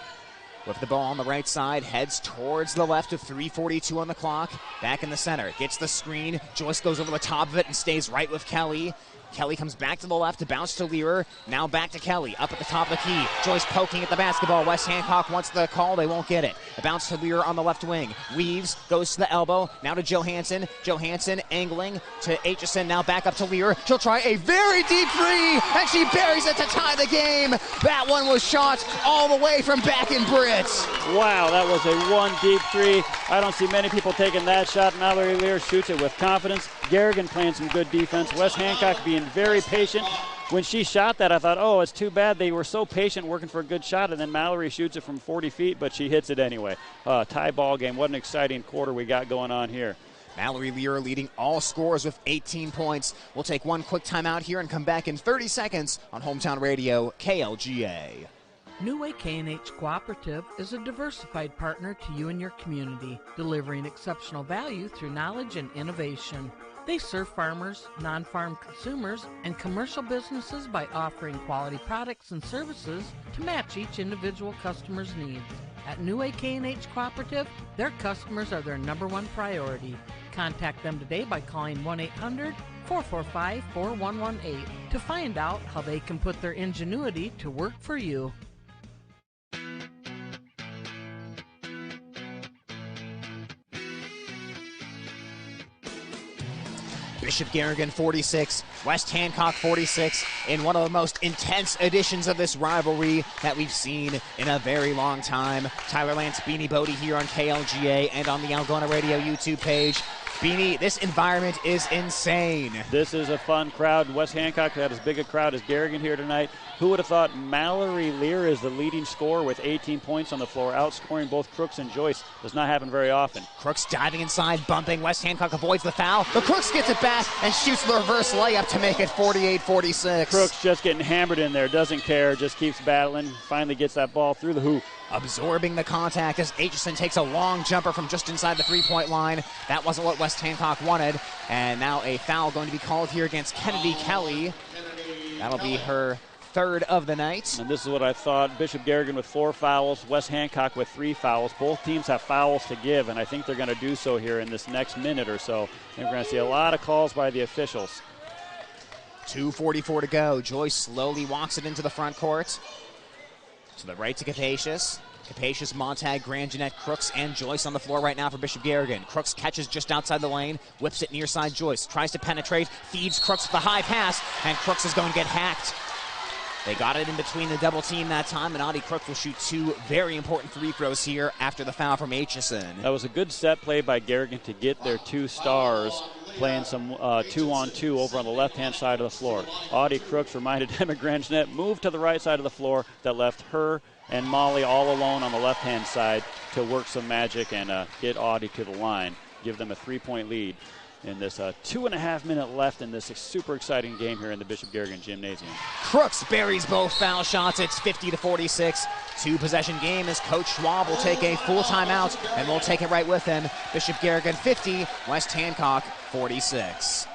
with the ball on the right side, heads towards the left of 3:42 on the clock. Back in the center, gets the screen. Joyce goes over the top of it and stays right with Kelly. Kelly comes back to the left to bounce to Lear. Now back to Kelly, up at the top of the key. Joyce poking at the basketball. West Hancock wants the call. They won't get it. A bounce to Lear on the left wing. Weaves, goes to the elbow. Now to Johansson. Johansson angling to Aitchison. Now back up to Lear. She'll try a very deep three, and she buries it to tie the game. That one was shot all the way from back in Britt. Wow, that was a one deep three. I don't see many people taking that shot. Mallory Lear shoots it with confidence. Garrigan playing some good defense. West Hancock being very patient. When she shot that, I thought, oh, it's too bad they were so patient working for a good shot, and then Mallory shoots it from 40 feet, but she hits it anyway. Tie ball game. What an exciting quarter we got going on here. Mallory Lear leading all scorers with 18 points. We'll take one quick timeout here and come back in 30 seconds on Hometown Radio, KLGA. New Way K&H Cooperative is a diversified partner to you and your community, delivering exceptional value through knowledge and innovation. They serve farmers, non-farm consumers, and commercial businesses by offering quality products and services to match each individual customer's needs. At New Way K&H Cooperative, their customers are their #1 priority. Contact them today by calling 1-800-445-4118 to find out how they can put their ingenuity to work for you. Bishop Garrigan 46, West Hancock 46, in one of the most intense editions of this rivalry that we've seen in a very long time. Tyler Lance, Beanie Bodie here on KLGA and on the Algona Radio YouTube page. Beanie, this environment is insane. This is a fun crowd. West Hancock had as big a crowd as Garrigan here tonight. Who would have thought Mallory Lear is the leading scorer with 18 points on the floor, outscoring both Crooks and Joyce. Does not happen very often. Crooks diving inside, bumping. West Hancock avoids the foul. But Crooks gets it back and shoots the reverse layup to make it 48-46. Crooks just getting hammered in there, doesn't care, just keeps battling, finally gets that ball through the hoop. Absorbing the contact as Aitchison takes a long jumper from just inside the three-point line. That wasn't what West Hancock wanted. And now a foul going to be called here against Kennedy Kelly. That'll be her third of the night. And this is what I thought. Bishop Garrigan with 4 fouls, West Hancock with 3 fouls. Both teams have fouls to give, and I think they're going to do so here in this next minute or so. And we're going to see a lot of calls by the officials. 2:44 to go. Joyce slowly walks it into the front court. To the right to Capacious. Capacious, Montag, Grand Jeanette, Crooks, and Joyce on the floor right now for Bishop Garrigan. Crooks catches just outside the lane, whips it near side Joyce, tries to penetrate, feeds Crooks with the high pass, and Crooks is going to get hacked. They got it in between the double team that time, and Audie Crooks will shoot 2 very important free throws here after the foul from Aitchison. That was a good set play by Garrigan to get their 2 stars playing some 2-on-2 over on the left-hand side of the floor. Audie Crooks reminded Emma Grand Jeanette, move to the right side of the floor. That left her and Molly all alone on the left-hand side to work some magic and get Audie to the line, give them a 3-point lead. In this 2.5 minute left in this super exciting game here in the Bishop Garrigan Gymnasium. Crooks buries both foul shots. It's 50-46. 2-possession game as Coach Schwab will take a full timeout, and we'll take it right with him. Bishop Garrigan 50, West Hancock 46.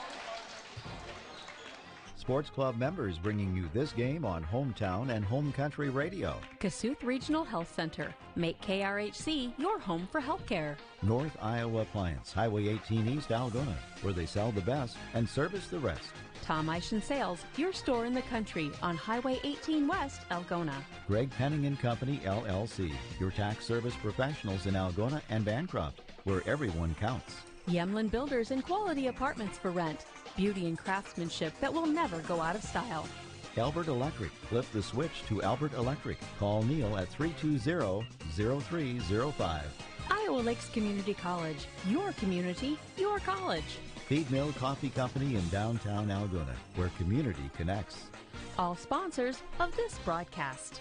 Sports Club members bringing you this game on Hometown and Home Country Radio. Kasuth Regional Health Center. Make KRHC your home for healthcare. North Iowa Appliance, Highway 18 East Algona, where they sell the best and service the rest. Tom Eischen Sales, your store in the country on Highway 18 West, Algona. Greg Penning and Company, LLC, your tax service professionals in Algona and Bancroft, where everyone counts. Yemlin Builders and Quality Apartments for Rent. Beauty and craftsmanship that will never go out of style. Albert Electric. Flip the switch to Albert Electric. Call Neil at 320-0305. Iowa Lakes Community College. Your community, your college. Feed Mill Coffee Company in downtown Algona, where community connects. All sponsors of this broadcast.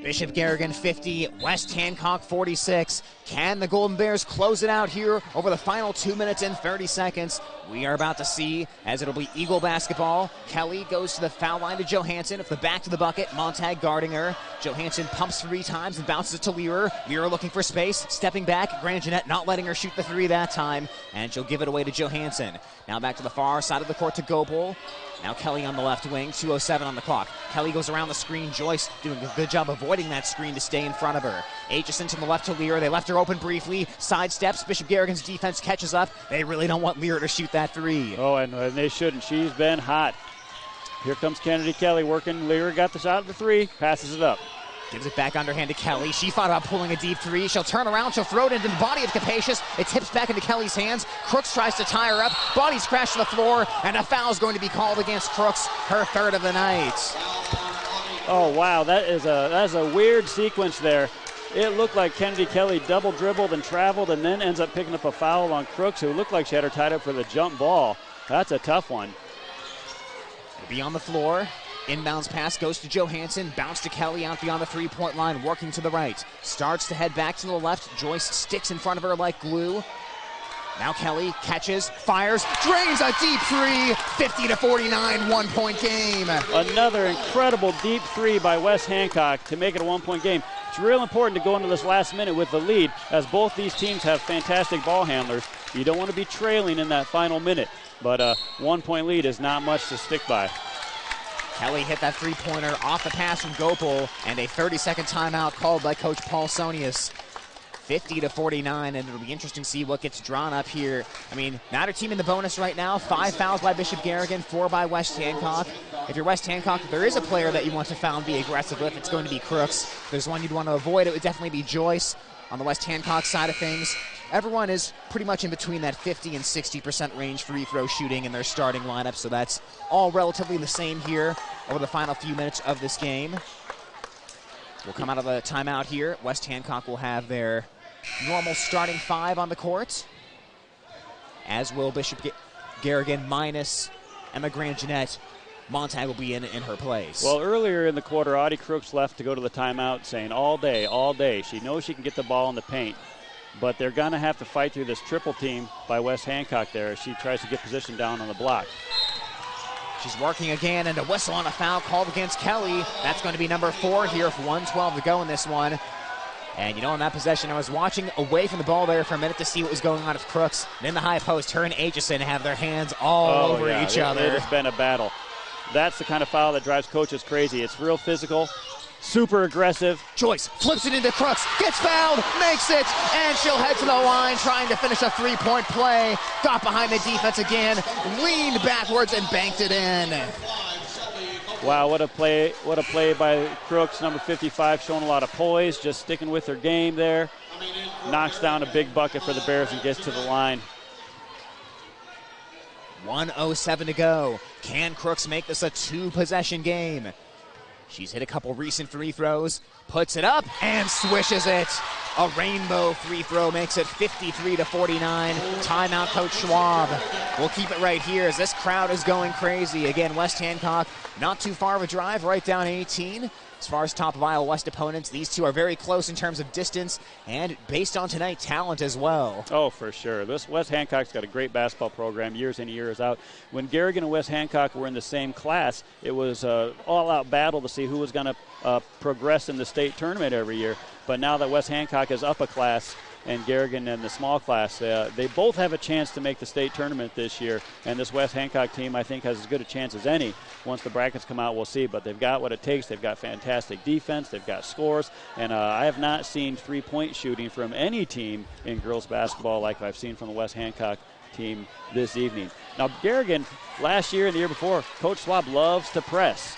Bishop Garrigan 50, West Hancock 46. Can the Golden Bears close it out here over the final 2 minutes and 30 seconds? We are about to see, as it'll be Eagle basketball. Kelly goes to the foul line to Johansson. With the back to the bucket, Montag guarding her. Johansson pumps 3 times and bounces it to Lear. Lear looking for space, stepping back. Grand Jeanette not letting her shoot the 3 that time, and she'll give it away to Johansson. Now back to the far side of the court to Gopel. Now Kelly on the left wing, 2:07 on the clock. Kelly goes around the screen. Joyce doing a good job avoiding that screen to stay in front of her. Aitchison to the left to Lear. They left her open briefly. Sidesteps. Bishop Garrigan's defense catches up. They really don't want Lear to shoot that three. Oh, and they shouldn't. She's been hot. Here comes Kennedy Kelly working. Lear got the shot at the three. Passes it up. Gives it back underhand to Kelly. She thought about pulling a deep three. She'll turn around. She'll throw it into the body of Capacious. It tips back into Kelly's hands. Crooks tries to tie her up. Bodies crash to the floor, and a foul is going to be called against Crooks, her third of the night. Oh, wow. That is a weird sequence there. It looked like Kennedy Kelly double dribbled and traveled and then ends up picking up a foul on Crooks, who looked like she had her tied up for the jump ball. That's a tough one. It'll be on the floor. Inbounds pass goes to Johansson. Bounce to Kelly out beyond the three-point line, working to the right. Starts to head back to the left. Joyce sticks in front of her like glue. Now Kelly catches, fires, drains a deep three. 50-49, one-point game. Another incredible deep three by Wes Hancock to make it a one-point game. It's real important to go into this last minute with the lead, as both these teams have fantastic ball handlers. You don't want to be trailing in that final minute, but a one-point lead is not much to stick by. Kelly hit that three-pointer off the pass from Gopal, and a 30-second timeout called by Coach Paul Sonius. 50-49, and it'll be interesting to see what gets drawn up here. I mean, neither team in the bonus right now. 5 fouls by Bishop Garrigan, 4 by West Hancock. If you're West Hancock, if there is a player that you want to foul and be aggressive with, it's going to be Crooks. If there's one you'd want to avoid, it would definitely be Joyce. On the West Hancock side of things, everyone is pretty much in between that 50 and 60% range free throw shooting in their starting lineup, so that's all relatively the same here over the final few minutes of this game. We'll come out of the timeout here. West Hancock will have their normal starting 5 on the court, as will Bishop Garrigan minus Emma Grant-Jeanette. Montag will be in her place. Well, earlier in the quarter, Audie Crooks left to go to the timeout saying all day, all day. She knows she can get the ball in the paint, but they're going to have to fight through this triple team by West Hancock there as she tries to get position down on the block. She's working again, and a whistle on a foul called against Kelly. That's going to be number 4 here with 1:12 to go in this one. And, you know, on that possession, I was watching away from the ball there for a minute to see what was going on with Crooks. And in the high post, her and Aitchison have their hands all over each other. It has been a battle. That's the kind of foul that drives coaches crazy. It's real physical, super aggressive. Joyce flips it into Crooks, gets fouled, makes it, and she'll head to the line trying to finish a three-point play. Got behind the defense again, leaned backwards and banked it in. Wow, what a play by Crooks, number 55, showing a lot of poise, just sticking with her game there. Knocks down a big bucket for the Bears and gets to the line. 1:07 to go. Can Crooks make this a 2-possession game? She's hit a couple recent free throws, puts it up, and swishes it. A rainbow free throw makes it 53-49. Timeout, Coach Schwab. We'll keep it right here as this crowd is going crazy. Again, West Hancock, not too far of a drive, right down 18. As far as top of Iowa West opponents, these two are very close in terms of distance and based on tonight, talent as well. Oh, for sure. This West Hancock's got a great basketball program years in, years out. When Garrigan and West Hancock were in the same class, it was an all-out battle to see who was going to progress in the state tournament every year. But now that West Hancock is up a class and Garrigan in the small class, they both have a chance to make the state tournament this year. And this West Hancock team, I think, has as good a chance as any. Once the brackets come out, we'll see. But they've got what it takes. They've got fantastic defense. They've got scores. And I have not seen three-point shooting from any team in girls basketball like I've seen from the West Hancock team this evening. Now, Garrigan, last year and the year before, Coach Schwab loves to press.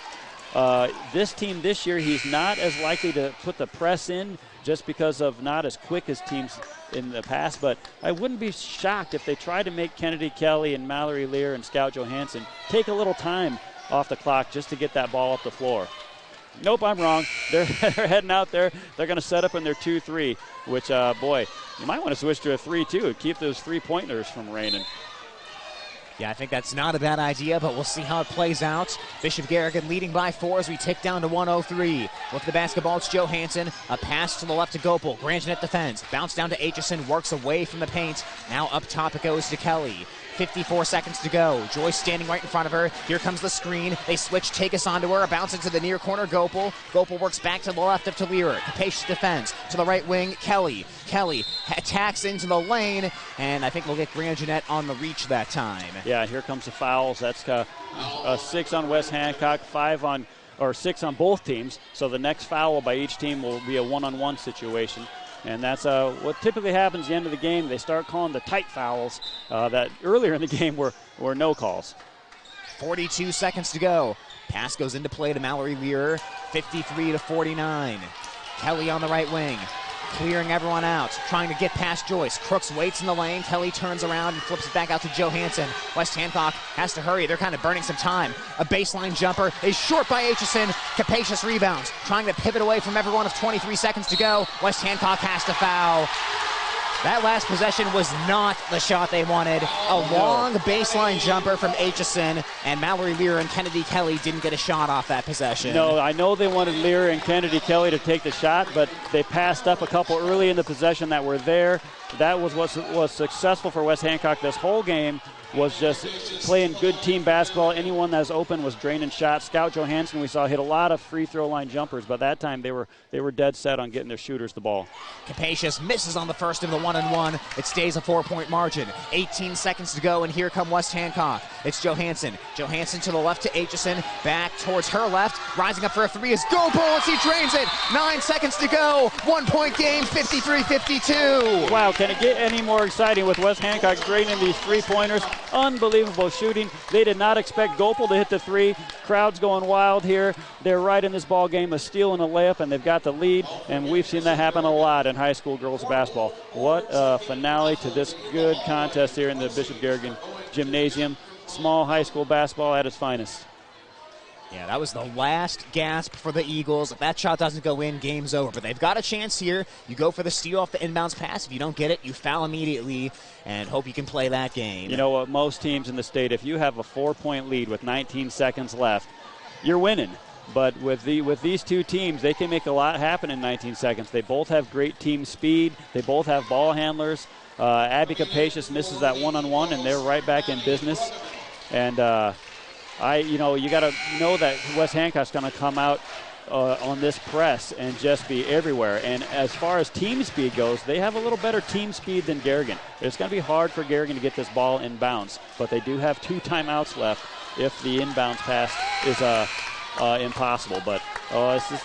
This team this year, he's not as likely to put the press in just because of not as quick as teams in the past, but I wouldn't be shocked if they try to make Kennedy Kelly and Mallory Lear and Scout Johansson take a little time off the clock just to get that ball up the floor. Nope, I'm wrong. They're heading out there. They're going to set up in their 2-3, which, boy, you might want to switch to a 3-2 and keep those three-pointers from raining. Yeah, I think that's not a bad idea, but we'll see how it plays out. Bishop Garrigan leading by 4 as we tick down to 1:03. With the basketball, it's Johansson. A pass to the left to Gopal. Grant-Jeanette defends. Bounce down to Aitchison. Works away from the paint. Now up top it goes to Kelly. 54 seconds to go. Joyce standing right in front of her. Here comes the screen. They switch, take us onto her. Bounce into the near corner, Gopal. Gopal works back to the left of Talir. Capacious defense. To the right wing, Kelly. Kelly attacks into the lane, and I think we'll get Grand Jeanette on the reach that time. Yeah, here comes the fouls. That's 6 on West Hancock, 6 on both teams. So the next foul by each team will be a one-on-one situation. And that's what typically happens at the end of the game. They start calling the tight fouls that earlier in the game were no calls. 42 seconds to go. Pass goes into play to Mallory Lear, 53-49. Kelly on the right wing, clearing everyone out, trying to get past Joyce. Crooks waits in the lane. Kelly turns around and flips it back out to Johansson. West Hancock has to hurry. They're kind of burning some time. A baseline jumper is short by Aitchison. Capacious rebounds, trying to pivot away from everyone with 23 seconds to go. West Hancock has to foul. That last possession was not the shot they wanted. A long baseline jumper from Aitchison, and Mallory Lear and Kennedy Kelly didn't get a shot off that possession. No, I know they wanted Lear and Kennedy Kelly to take the shot, but they passed up a couple early in the possession that were there. That was what was successful for West Hancock this whole game, was just playing good team basketball. Anyone that was open was draining shots. Scout Johansson, we saw, hit a lot of free throw line jumpers, but that time they were dead set on getting their shooters the ball. Capacious misses on the first of the one-and-one. It stays a 4-point margin. 18 seconds to go, and here come West Hancock. It's Johansson. Johansson to the left to Aitchison. Back towards her left. Rising up for a three is Go Bullets. He drains it. 9 seconds to go. 1-point game, 53-52. Wow, can it get any more exciting with West Hancock draining these three-pointers? Unbelievable shooting. They did not expect Gopel to hit the three. Crowd's going wild here. They're right in this ball game, a steal and a layup, and they've got the lead, and we've seen that happen a lot in high school girls basketball. What a finale to this good contest here in the Bishop Garrigan Gymnasium. Small high school basketball at its finest. Yeah, that was the last gasp for the Eagles. If that shot doesn't go in, game's over. But they've got a chance here. You go for the steal off the inbounds pass. If you don't get it, you foul immediately and hope you can play that game. You know what, most teams in the state, if you have a 4-point lead with 19 seconds left, you're winning. But with these two teams, they can make a lot happen in 19 seconds. They both have great team speed. They both have ball handlers. Abby Capacious misses that one-on-one, and they're right back in business. And you got to know that West Hancock's going to come out on this press and just be everywhere. And as far as team speed goes, they have a little better team speed than Garrigan. It's going to be hard for Garrigan to get this ball in bounds, but they do have 2 timeouts left if the inbounds pass is impossible. But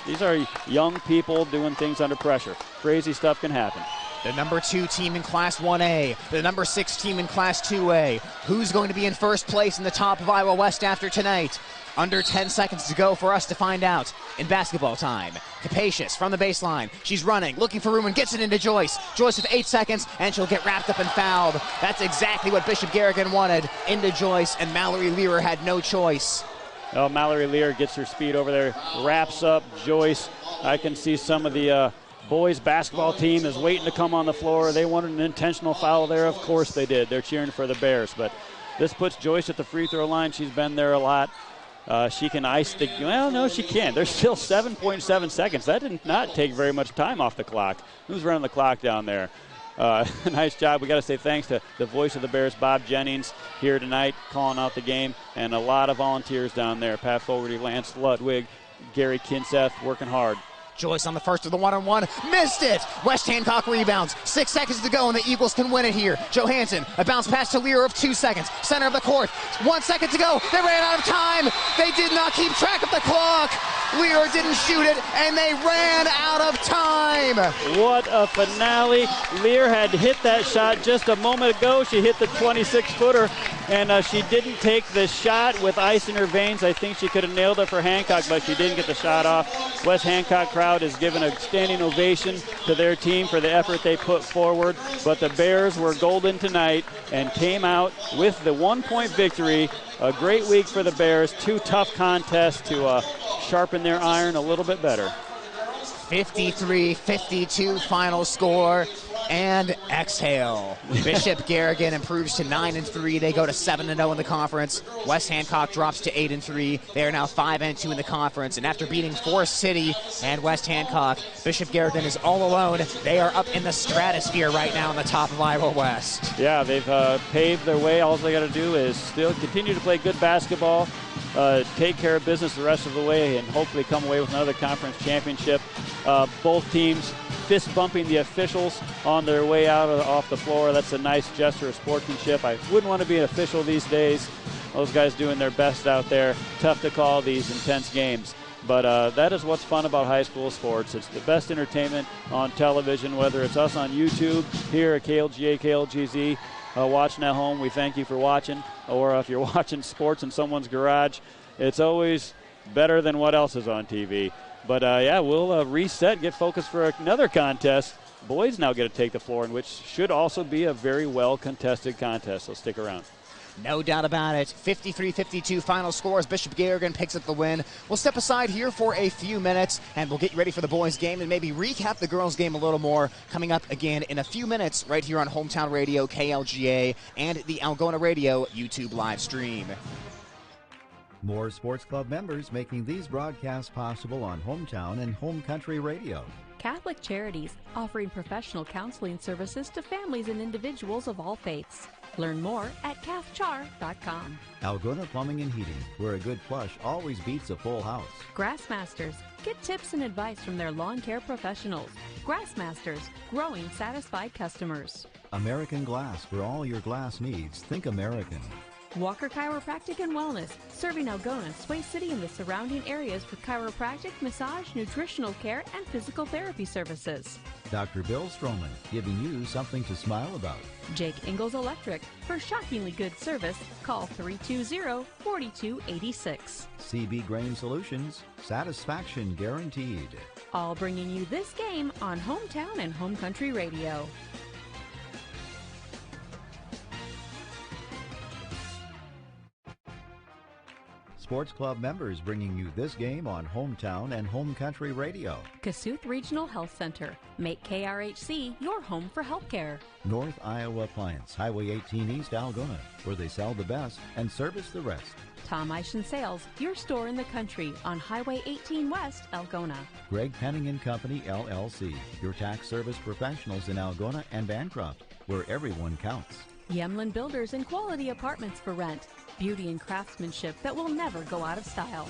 these are young people doing things under pressure. Crazy stuff can happen. The number 2 team in Class 1A, the number 6 team in Class 2A. Who's going to be in first place in the top of Iowa West after tonight? Under 10 seconds to go for us to find out in basketball time. Capacious from the baseline. She's running, looking for room, and gets it into Joyce. Joyce with 8 seconds, and she'll get wrapped up and fouled. That's exactly what Bishop Garrigan wanted. Into Joyce, and Mallory Lear had no choice. Oh, Mallory Lear gets her speed over there, wraps up Joyce. I can see some of the boys basketball team is waiting to come on the floor. They wanted an intentional foul there. Of course they did. They're cheering for the Bears. But this puts Joyce at the free throw line. She's been there a lot. She can ice the – well, no, she can't. There's still 7.7 seconds. That did not take very much time off the clock. Who's running the clock down there? Nice job. We got to say thanks to the voice of the Bears, Bob Jennings, here tonight calling out the game, and a lot of volunteers down there. Pat Fogarty, Lance Ludwig, Gary Kinseth working hard. Joyce on the first of the one-on-one, missed it! West Hancock rebounds, 6 seconds to go, and the Eagles can win it here. Johansson, a bounce pass to Lear of 2 seconds, center of the court, 1 second to go, they ran out of time, they did not keep track of the clock, Lear didn't shoot it, and they ran out of time! What a finale. Lear had hit that shot just a moment ago. She hit the 26-footer, and she didn't take the shot with ice in her veins. I think she could have nailed it for Hancock, but she didn't get the shot off. West Hancock crowd is giving a standing ovation to their team for the effort they put forward, but the Bears were golden tonight and came out with the 1-point victory. A great week for the Bears. 2 tough contests to sharpen their iron a little bit better. 53-52 final score, and exhale. Bishop Garrigan improves to 9-3. They go to 7-0 in the conference. West Hancock drops to 8-3. They are now 5-2 in the conference. And after beating Forest City and West Hancock, Bishop Garrigan is all alone. They are up in the stratosphere right now on the top of Iowa West. Yeah, they've paved their way. All they got to do is still continue to play good basketball, take care of business the rest of the way, and hopefully come away with another conference championship. Both teams fist bumping the officials on their way out off the floor. That's a nice gesture of sportsmanship. I wouldn't want to be an official these days. Those guys doing their best out there. Tough to call these intense games. But that is what's fun about high school sports. It's the best entertainment on television, whether it's us on YouTube, here at KLGA, KLGZ, watching at home. We thank you for watching. Or if you're watching sports in someone's garage, it's always better than what else is on TV. But, yeah, we'll reset, get focused for another contest. Boys now get to take the floor, in which should also be a very well-contested contest, so stick around. No doubt about it. 53-52 final score as Bishop Garrigan picks up the win. We'll step aside here for a few minutes, and we'll get you ready for the boys' game and maybe recap the girls' game a little more coming up again in a few minutes right here on Hometown Radio, KLGA, and the Algona Radio YouTube live stream. More Sports Club members making these broadcasts possible on Hometown and Home Country Radio. Catholic Charities, offering professional counseling services to families and individuals of all faiths. Learn more at cathchar.com. Algona Plumbing and Heating, where a good flush always beats a full house. Grassmasters, get tips and advice from their lawn care professionals. Grassmasters, growing satisfied customers. American Glass, for all your glass needs, think American. Walker Chiropractic and Wellness, serving Algona, Sway City, and the surrounding areas with chiropractic, massage, nutritional care, and physical therapy services. Dr. Bill Stroman, giving you something to smile about. Jake Ingalls Electric, for shockingly good service, call 320-4286. CB Grain Solutions, satisfaction guaranteed. All bringing you this game on Hometown and Home Country Radio. Sports Club members bringing you this game on Hometown and Home Country Radio. Kasuth Regional Health Center. Make KRHC your home for healthcare. North Iowa Appliance, Highway 18 East Algona, where they sell the best and service the rest. Tom Eischen Sales, your store in the country on Highway 18 West, Algona. Greg Penning and Company, LLC, your tax service professionals in Algona and Bancroft, where everyone counts. Yemlin Builders and Quality Apartments for rent. Beauty and craftsmanship that will never go out of style.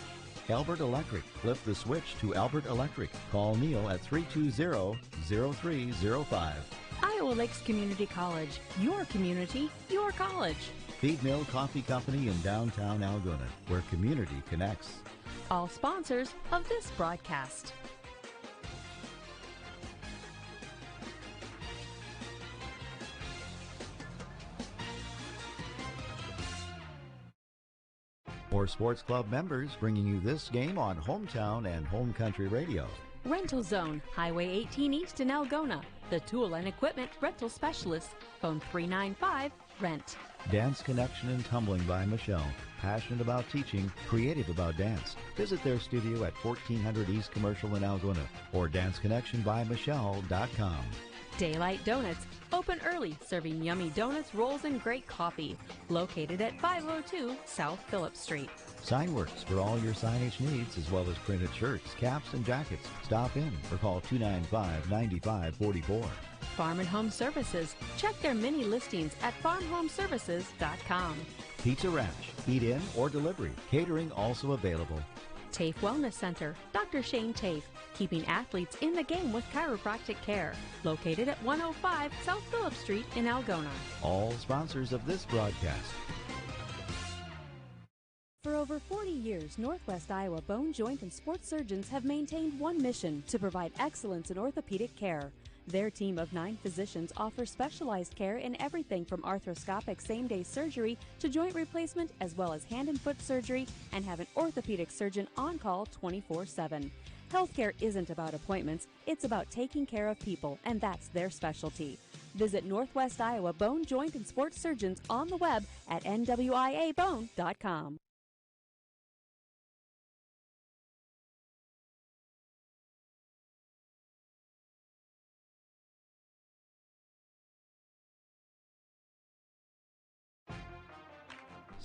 Albert Electric. Flip the switch to Albert Electric. Call Neil at 320-0305. Iowa Lakes Community College. Your community, your college. Feed Mill Coffee Company in downtown Algona, where community connects. All sponsors of this broadcast. More Sports Club members bringing you this game on Hometown and Home Country Radio. Rental Zone, Highway 18 East in Algona. The tool and equipment rental specialist. Phone 395-RENT. Dance Connection and Tumbling by Michelle. Passionate about teaching, creative about dance. Visit their studio at 1400 East Commercial in Algona or danceconnectionbymichelle.com. Daylight Donuts, open early, serving yummy donuts, rolls, and great coffee. Located at 502 South Phillip Street. Signworks for all your signage needs, as well as printed shirts, caps, and jackets. Stop in or call 295-9544. Farm and Home Services. Check their mini listings at farmhomeservices.com. Pizza Ranch. Eat in or delivery. Catering also available. TAFE Wellness Center, Dr. Shane TAFE, keeping athletes in the game with chiropractic care. Located at 105 South Phillip Street in Algona. All sponsors of this broadcast. For over 40 years, Northwest Iowa bone, joint, and sports surgeons have maintained one mission: to provide excellence in orthopedic care. Their team of 9 physicians offers specialized care in everything from arthroscopic same-day surgery to joint replacement, as well as hand and foot surgery, and have an orthopedic surgeon on call 24/7. Healthcare isn't about appointments, it's about taking care of people, and that's their specialty. Visit Northwest Iowa Bone, Joint, and Sports Surgeons on the web at nwiabone.com.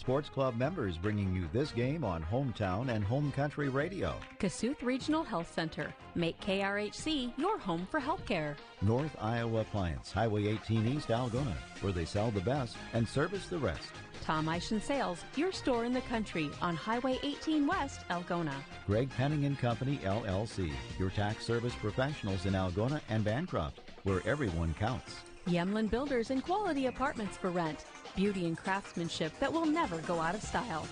Sports Club members bringing you this game on Hometown and Home Country Radio. Kasuth Regional Health Center. Make KRHC your home for healthcare. North Iowa Appliance, Highway 18 East, Algona, where they sell the best and service the rest. Tom Eischen Sales, your store in the country on Highway 18 West, Algona. Greg Penning and Company, LLC, your tax service professionals in Algona and Bancroft, where everyone counts. Yemlin Builders and Quality Apartments for Rent. Beauty and craftsmanship that will never go out of style.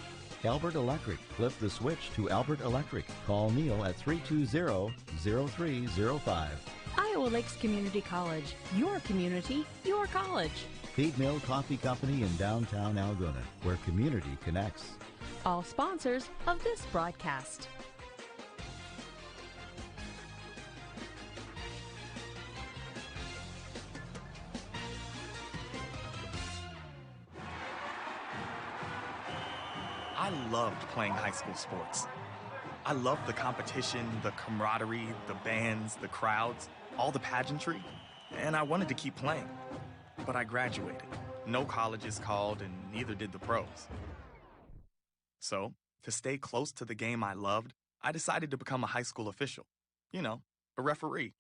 Albert Electric. Flip the switch to Albert Electric. Call Neil at 320-0305. Iowa Lakes Community College. Your community, your college. Feed Mill Coffee Company in downtown Algona, where community connects. All sponsors of this broadcast. I loved playing high school sports. I loved the competition, the camaraderie, the bands, the crowds, all the pageantry, and I wanted to keep playing. But I graduated. No colleges called, and neither did the pros. So, to stay close to the game I loved, I decided to become a high school official. You know, a referee.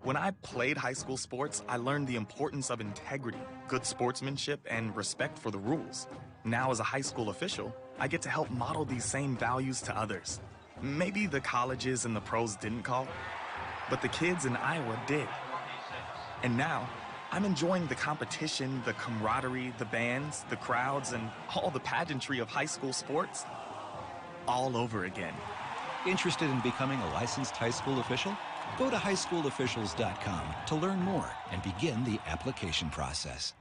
When I played high school sports, I learned the importance of integrity, good sportsmanship, and respect for the rules. Now, as a high school official, I get to help model these same values to others. Maybe the colleges and the pros didn't call, but the kids in Iowa did. And now, I'm enjoying the competition, the camaraderie, the bands, the crowds, and all the pageantry of high school sports all over again. Interested in becoming a licensed high school official? Go to highschoolofficials.com to learn more and begin the application process.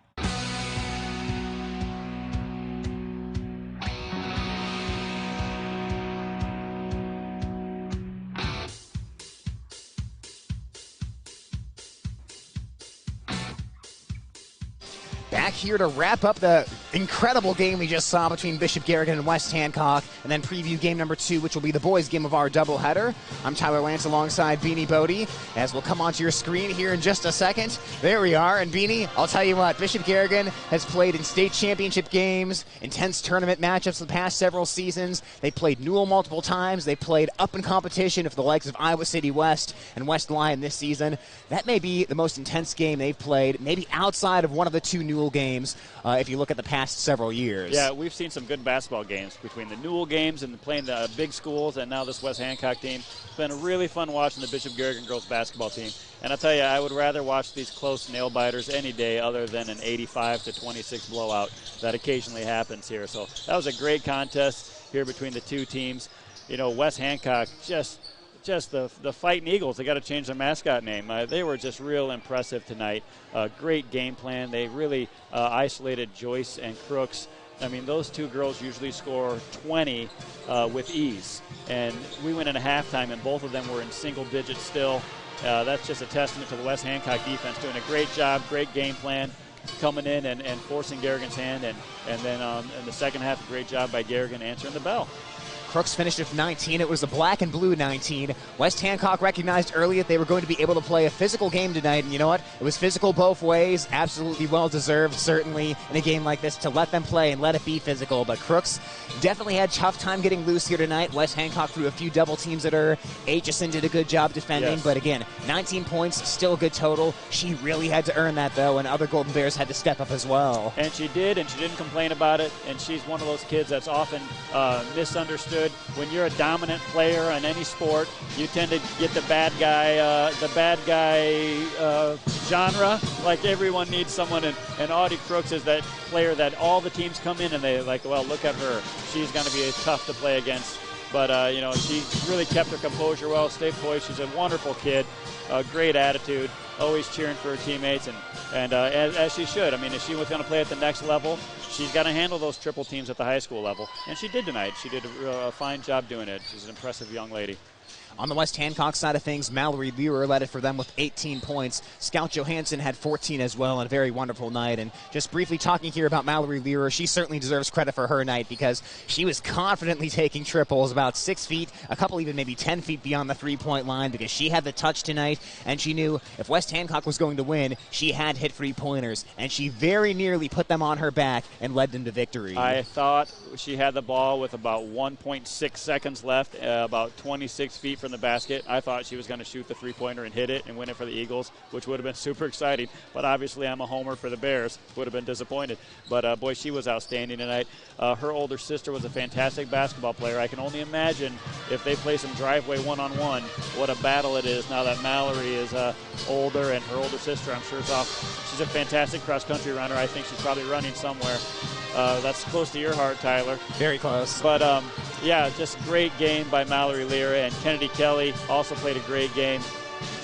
Back here to wrap up the incredible game we just saw between Bishop Garrigan and West Hancock, and then preview game number 2, which will be the boys' game of our doubleheader. I'm Tyler Lance alongside Beanie Bodie, as we'll come onto your screen here in just a second. There we are, and Beanie, I'll tell you what, Bishop Garrigan has played in state championship games, intense tournament matchups the past several seasons. They played Newell multiple times. They played up in competition with the likes of Iowa City West and West Lyon this season. That may be the most intense game they've played, maybe outside of one of the 2 Newell games, if you look at the past several years. Yeah, we've seen some good basketball games between the Newell games and playing the big schools, and now this West Hancock team. It's been really fun watching the Bishop Garrigan girls basketball team. And I'll tell you, I would rather watch these close nail-biters any day other than an 85-26 blowout that occasionally happens here. So that was a great contest here between the 2 teams. You know, West Hancock just the Fighting Eagles. They got to change their mascot name. They were just real impressive tonight. Great game plan. They really isolated Joyce and Crooks. I mean, those 2 girls usually score 20 with ease. And we went into halftime, and both of them were in single digits still. That's just a testament to the West Hancock defense doing a great job, great game plan, coming in and forcing Garrigan's hand. And then in the second half, a great job by Garrigan answering the bell. Crooks finished with 19. It was a black and blue 19. West Hancock recognized early that they were going to be able to play a physical game tonight, and you know what? It was physical both ways. Absolutely well-deserved, certainly, in a game like this, to let them play and let it be physical. But Crooks definitely had a tough time getting loose here tonight. West Hancock threw a few double teams at her. Aitchison did a good job defending, but again, 19 points, still a good total. She really had to earn that, though, and other Golden Bears had to step up as well. And she did, and she didn't complain about it, and she's one of those kids that's often misunderstood. When you're a dominant player in any sport, you tend to get the bad guy genre. Like, everyone needs someone, and Audie Crooks is that player that all the teams come in and they like, well, look at her. She's going to be tough to play against. But, she really kept her composure well, stayed poised. She's a wonderful kid, great attitude, always cheering for her teammates, and as she should. I mean, if she was going to play at the next level, she's got to handle those triple teams at the high school level. And she did tonight. She did a fine job doing it. She's an impressive young lady. On the West Hancock side of things, Mallory Learer led it for them with 18 points. Scout Johansson had 14 as well, and a very wonderful night. And just briefly talking here about Mallory Learer, she certainly deserves credit for her night because she was confidently taking triples about 6 feet, a couple even maybe 10 feet beyond the three-point line because she had the touch tonight, and she knew if West Hancock was going to win, she had hit three-pointers, and she very nearly put them on her back and led them to victory. I thought she had the ball with about 1.6 seconds left, about 26 feet from the basket. I thought she was going to shoot the three-pointer and hit it and win it for the Eagles, which would have been super exciting. But obviously I'm a homer for the Bears. Would have been disappointed. But, boy, she was outstanding tonight. Her older sister was a fantastic basketball player. I can only imagine if they play some driveway one-on-one, what a battle it is now that Mallory is older and her older sister, I'm sure, is off. She's a fantastic cross-country runner. I think she's probably running somewhere. That's close to your heart, Tyler. Very close. But, yeah, just great game by Mallory Learer, and Kennedy Kelly also played a great game.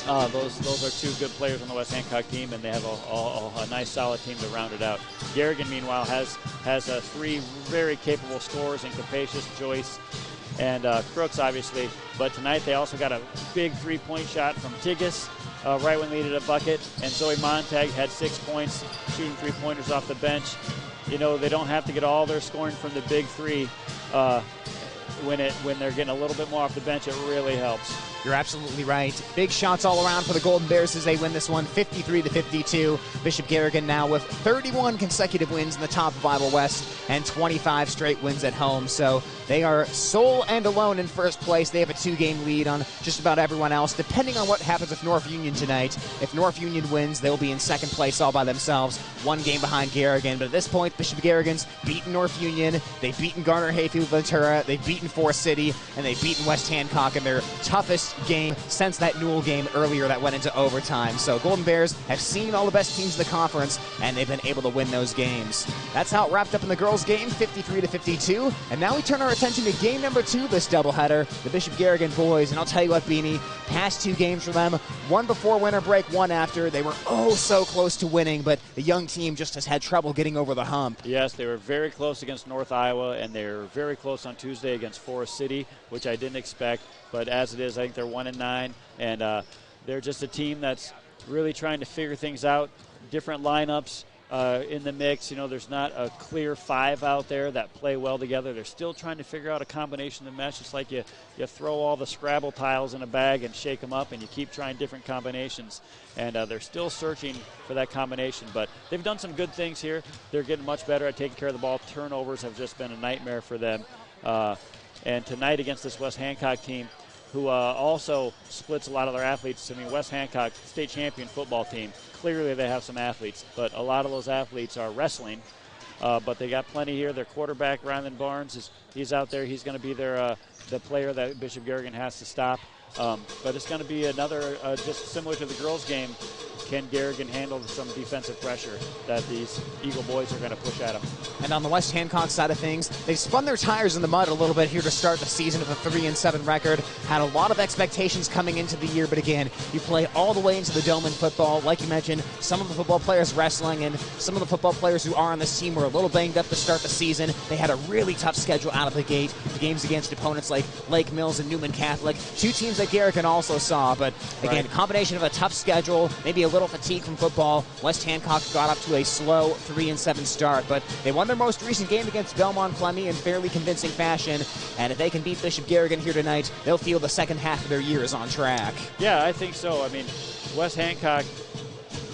Those are two good players on the West Hancock team, and they have a nice, solid team to round it out. Garrigan, meanwhile, has three very capable scorers in Capacious, Joyce, and Crooks, obviously. But tonight they also got a big three-point shot from Tigas right when they needed a bucket, and Zoe Montag had 6 points, shooting three-pointers off the bench. You know, they don't have to get all their scoring from the big three. When they're getting a little bit more off the bench, it really helps. You're absolutely right. Big shots all around for the Golden Bears as they win this one 53-52. Bishop Garrigan now with 31 consecutive wins in the top of Iowa West and 25 straight wins at home. So they are sole and alone in first place. They have a 2-game lead on just about everyone else, depending on what happens with North Union tonight. If North Union wins, they'll be in second place all by themselves, 1 game behind Garrigan. But at this point, Bishop Garrigan's beaten North Union. They've beaten Garner Hayfield Ventura. They've beaten Forest City, and they've beaten West Hancock in their toughest game since that Newell game earlier that went into overtime. So Golden Bears have seen all the best teams in the conference, and they've been able to win those games. That's how it wrapped up in the girls' game, 53-52. And now we turn our attention to game number 2 this doubleheader, the Bishop Garrigan boys. And I'll tell you what, Beanie, past 2 games for them, one before winter break, one after. They were oh so close to winning, but the young team just has had trouble getting over the hump. Yes, they were very close against North Iowa, and they were very close on Tuesday against Forest City, which I didn't expect. But as it is, I think they're 1-9, and they're just a team that's really trying to figure things out, different lineups in the mix. You know, there's not a clear 5 out there that play well together. They're still trying to figure out a combination to mesh. It's like you throw all the Scrabble tiles in a bag and shake them up, and you keep trying different combinations. And they're still searching for that combination. But they've done some good things here. They're getting much better at taking care of the ball. Turnovers have just been a nightmare for them. And tonight against this West Hancock team, who also splits a lot of their athletes. I mean, West Hancock, state champion football team, clearly they have some athletes, but a lot of those athletes are wrestling. But they got plenty here. Their quarterback, Ryland Barnes, he's out there. He's going to be the player that Bishop Garrigan has to stop. But it's going to be another, just similar to the girls' game, can Garrigan handle some defensive pressure that these Eagle boys are going to push at them? And on the West Hancock side of things, they've spun their tires in the mud a little bit here to start the season with a 3-7 record. Had a lot of expectations coming into the year, but again, you play all the way into the dome in football. Like you mentioned, some of the football players wrestling and some of the football players who are on this team were a little banged up to start the season. They had a really tough schedule out of the gate. The games against opponents like Lake Mills and Newman Catholic, 2 teams that Garrigan also saw, but again, combination of a tough schedule, maybe a little fatigue from football. West Hancock got up to a slow 3-7 start, but they won their most recent game against Belmont Clemmy in fairly convincing fashion, and if they can beat Bishop Garrigan here tonight, they'll feel the second half of their year is on track. Yeah, I think so. I mean, West Hancock,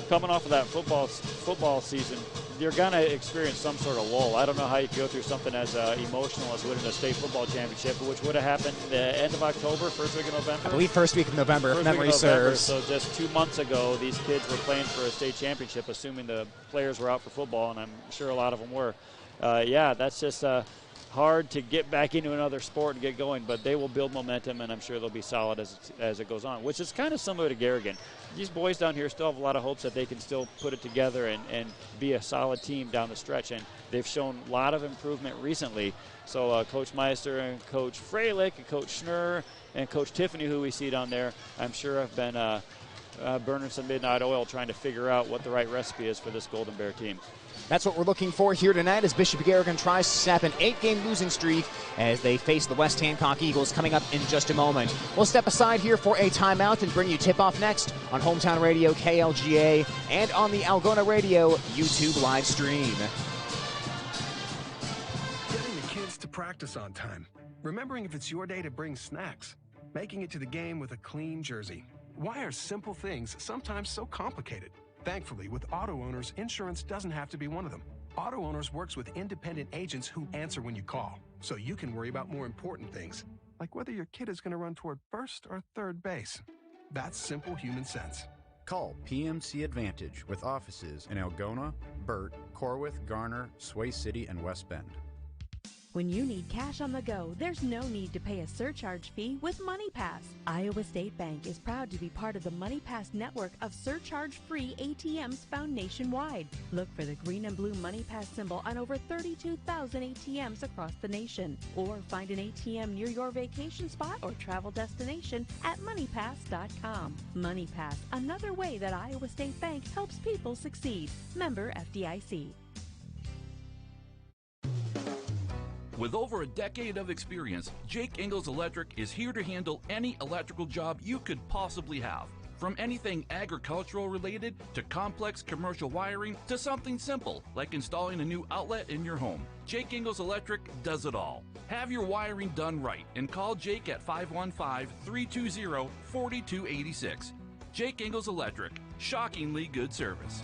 coming off of that football season, you're going to experience some sort of lull. I don't know how you can go through something as emotional as winning a state football championship, which would have happened the end of October, first week of November? I believe first week of November, if memory serves. So just 2 months ago, these kids were playing for a state championship, assuming the players were out for football, and I'm sure a lot of them were. Yeah, that's just hard to get back into another sport and get going, but they will build momentum, and I'm sure they'll be solid as it goes on, which is kind of similar to Garrigan. These boys down here still have a lot of hopes that they can still put it together and be a solid team down the stretch, and they've shown a lot of improvement recently. So Coach Meister and Coach Freilich and Coach Schnurr and Coach Tiffany, who we see down there, I'm sure have been burning some midnight oil trying to figure out what the right recipe is for this Golden Bear team. That's what we're looking for here tonight as Bishop Garrigan tries to snap an 8-game losing streak as they face the West Hancock Eagles coming up in just a moment. We'll step aside here for a timeout and bring you tip-off next on Hometown Radio KLGA and on the Algona Radio YouTube live stream. Getting the kids to practice on time. Remembering if it's your day to bring snacks. Making it to the game with a clean jersey. Why are simple things sometimes so complicated? Thankfully, with auto owners, insurance doesn't have to be one of them. Auto Owners works with independent agents who answer when you call, so you can worry about more important things, like whether your kid is going to run toward first or third base. That's simple human sense. Call PMC Advantage with offices in Algona, Burt, Corwith, Garner, Sway City, and West Bend. When you need cash on the go, there's no need to pay a surcharge fee with MoneyPass. Iowa State Bank is proud to be part of the MoneyPass network of surcharge-free ATMs found nationwide. Look for the green and blue MoneyPass symbol on over 32,000 ATMs across the nation. Or find an ATM near your vacation spot or travel destination at MoneyPass.com. MoneyPass, another way that Iowa State Bank helps people succeed. Member FDIC. With over a decade of experience, Jake Ingalls Electric is here to handle any electrical job you could possibly have. From anything agricultural related to complex commercial wiring to something simple like installing a new outlet in your home. Jake Ingalls Electric does it all. Have your wiring done right and call Jake at 515-320-4286. Jake Ingalls Electric, shockingly good service.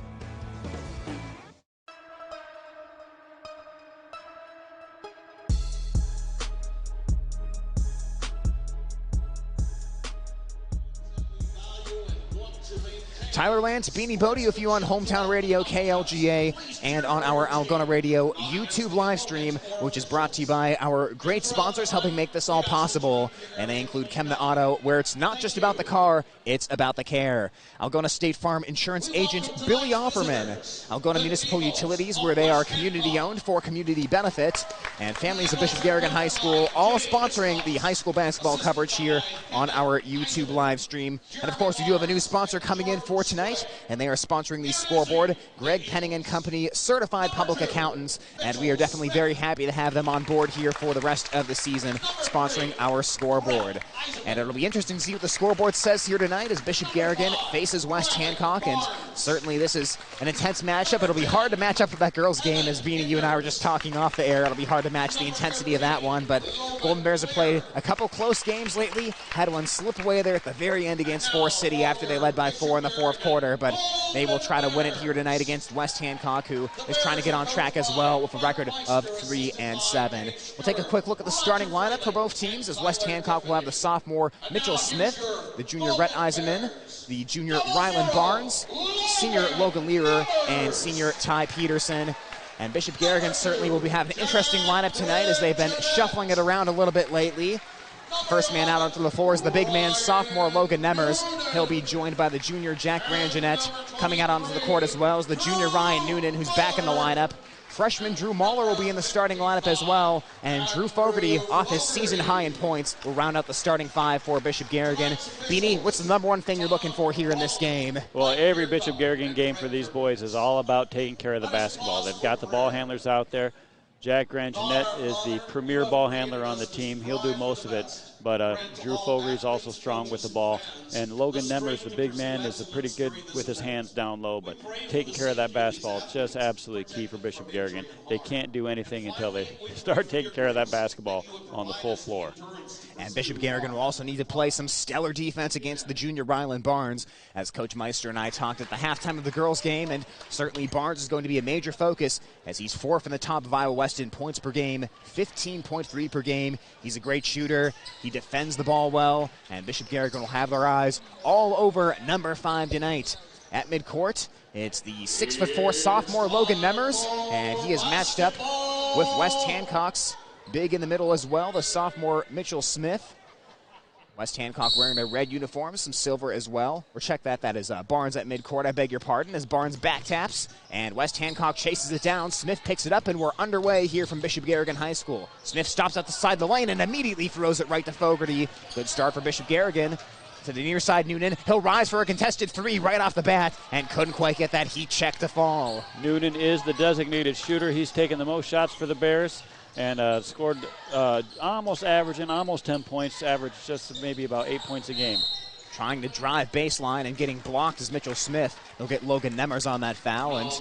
Tyler Lance, Beanie Bodie with you on Hometown Radio KLGA and on our Algona Radio YouTube live stream, which is brought to you by our great sponsors helping make this all possible. And they include Chemna Auto, where it's not just about the car, it's about the care. Algona State Farm Insurance Agent Billy Offerman. Algona Municipal Utilities, where they are community-owned for community benefit. And families of Bishop Garrigan High School, all sponsoring the high school basketball coverage here on our YouTube live stream. And, of course, we do have a new sponsor coming in for tonight, and they are sponsoring the scoreboard. Greg Penning and Company, certified public accountants, and we are definitely very happy to have them on board here for the rest of the season, sponsoring our scoreboard. And it'll be interesting to see what the scoreboard says here tonight as Bishop Garrigan faces West Hancock, and certainly this is an intense matchup. It'll be hard to match up with that girls' game, as Beanie, you and I were just talking off the air. It'll be hard to match the intensity of that one, but Golden Bears have played a couple close games lately, had one slip away there at the very end against Forest City after they led by 4 in the fourth quarter, but they will try to win it here tonight against West Hancock, who is trying to get on track as well with a record of 3-7. We'll take a quick look at the starting lineup for both teams, as West Hancock will have the sophomore Mitchell Smith, the junior Rhett Eisenman, the junior Ryland Barnes, senior Logan Learer, and senior Ty Peterson. And Bishop Garrigan certainly will be having an interesting lineup tonight as they've been shuffling it around a little bit lately. First man out onto the floor is the big man, sophomore Logan Nemmers. He'll be joined by the junior Jack Grangenet. Coming out onto the court as well as the junior Ryan Noonan, who's back in the lineup. Freshman Drew Mahler will be in the starting lineup as well, and Drew Fogarty, off his season high in points, will round out the starting five for Bishop Garrigan. Beanie, what's the number one thing you're looking for here in this game? Well, every Bishop Garrigan game for these boys is all about taking care of the basketball. They've got the ball handlers out there. Jack Grangenet is the premier ball handler on the team. He'll do most of it, but Drew Fogarty is also strong with the ball. And Logan Nemmers, the big man, is pretty good with his hands down low, but taking care of that basketball is just absolutely key for Bishop Garrigan. They can't do anything until they start taking care of that basketball on the full floor. And Bishop Garrigan will also need to play some stellar defense against the junior Ryland Barnes, as Coach Meister and I talked at the halftime of the girls' game, and certainly Barnes is going to be a major focus as he's fourth in the top of Iowa West in points per game, 15.3 per game. He's a great shooter. He defends the ball well, and Bishop Garrigan will have their eyes all over number 5 tonight. At midcourt, it's the 6'4" sophomore Logan Nemmers, and he is matched up with West Hancock's big in the middle as well, the sophomore Mitchell Smith. West Hancock wearing their red uniforms, some silver as well. Or check that, that is Barnes at midcourt, I beg your pardon, as Barnes back taps, and West Hancock chases it down. Smith picks it up, and we're underway here from Bishop Garrigan High School. Smith stops at the side of the lane and immediately throws it right to Fogarty. Good start for Bishop Garrigan. To the near side, Noonan. He'll rise for a contested three right off the bat and couldn't quite get that heat check to fall. Noonan is the designated shooter. He's taken the most shots for the Bears and scored almost 10 points, average just maybe about 8 points a game. Trying to drive baseline and getting blocked is Mitchell Smith. He'll get Logan Nemmers on that foul. And,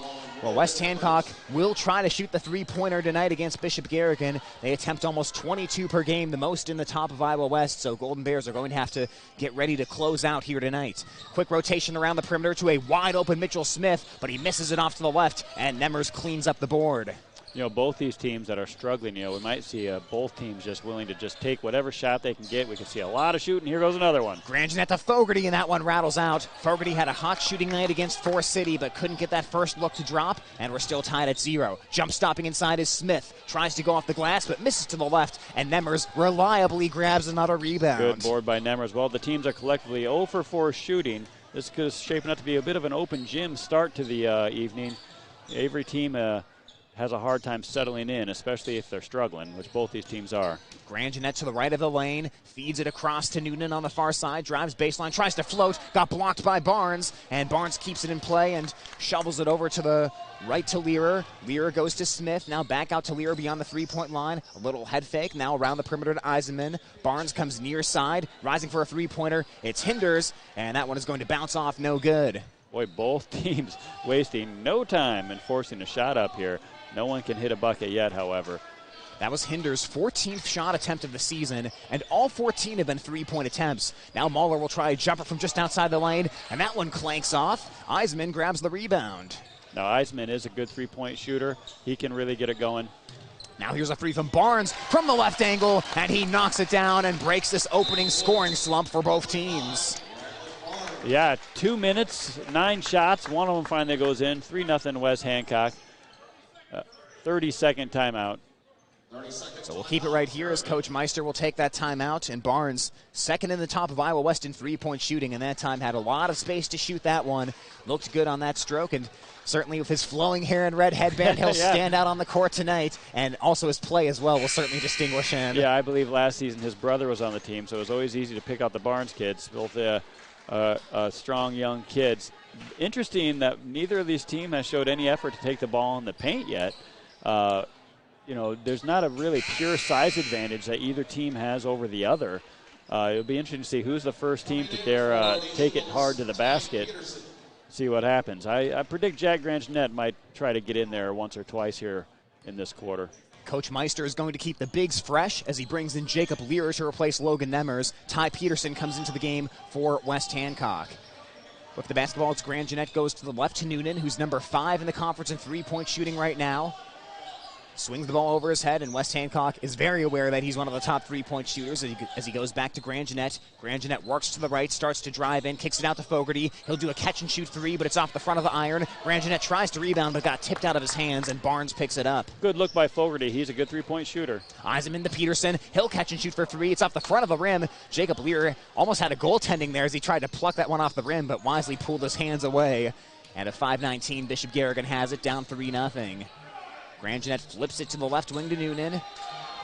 well, West Hancock will try to shoot the three-pointer tonight against Bishop Garrigan. They attempt almost 22 per game, the most in the top of Iowa West, so Golden Bears are going to have to get ready to close out here tonight. Quick rotation around the perimeter to a wide-open Mitchell Smith, but he misses it off to the left, and Nemmers cleans up the board. You know, both these teams that are struggling, we might see both teams just willing to just take whatever shot they can get. We can see a lot of shooting. Here goes another one. Grandjeanette to Fogarty, and that one rattles out. Fogarty had a hot shooting night against Forest City, but couldn't get that first look to drop, and we're still tied at 0. Jump stopping inside is Smith. Tries to go off the glass, but misses to the left, and Nemmers reliably grabs another rebound. Good board by Nemmers. Well, the teams are collectively 0 for 4 shooting. This is shaping up to be a bit of an open gym start to the evening. Every team has a hard time settling in, especially if they're struggling, which both these teams are. Grandjeanette to the right of the lane, feeds it across to Noonan on the far side, drives baseline, tries to float, got blocked by Barnes, and Barnes keeps it in play and shovels it over to the right to Learer. Learer goes to Smith, now back out to Learer beyond the three-point line. A little head fake, now around the perimeter to Eisenman. Barnes comes near side, rising for a three-pointer. It's Hinders, and that one is going to bounce off, no good. Boy, both teams wasting no time in forcing a shot up here. No one can hit a bucket yet, however. That was Hinders' 14th shot attempt of the season, and all 14 have been three-point attempts. Now Mahler will try a jumper from just outside the lane, and that one clanks off. Eisenman grabs the rebound. Now, Eisenman is a good three-point shooter. He can really get it going. Now here's a three from Barnes from the left angle, and he knocks it down and breaks this opening scoring slump for both teams. Yeah, 2 minutes, 9 shots. One of them finally goes in. 3-0 West Hancock. 30-second timeout. So we'll keep it right here as Coach Meister will take that timeout. And Barnes, second in the top of Iowa West in three-point shooting, and that time had a lot of space to shoot that one. Looked good on that stroke, and certainly with his flowing hair and red headband, he'll stand out on the court tonight. And also his play as well will certainly distinguish him. Yeah, I believe last season his brother was on the team, so it was always easy to pick out the Barnes kids, both strong young kids. Interesting that neither of these teams has showed any effort to take the ball in the paint yet. There's not a really pure size advantage that either team has over the other. It'll be interesting to see who's the first team to dare take it hard to the basket, see what happens. I predict Jack Grandjeanette might try to get in there once or twice here in this quarter. Coach Meister is going to keep the bigs fresh as he brings in Jacob Lear to replace Logan Nemmers. Ty Peterson comes into the game for West Hancock. With the basketball, it's Grandjeanette goes to the left to Noonan, who's number 5 in the conference in three-point shooting right now. Swings the ball over his head, and West Hancock is very aware that he's one of the top three-point shooters as he goes back to Grandjeanette. Grandjeanette works to the right, starts to drive in, kicks it out to Fogarty. He'll do a catch-and-shoot three, but it's off the front of the iron. Grandjeanette tries to rebound, but got tipped out of his hands, and Barnes picks it up. Good look by Fogarty. He's a good three-point shooter. Eisenman to Peterson. He'll catch and shoot for three. It's off the front of the rim. Jacob Lear almost had a goaltending there as he tried to pluck that one off the rim, but wisely pulled his hands away. And a 5-19, Bishop Garrigan has it, down 3-0. Grandjeanette flips it to the left wing to Noonan.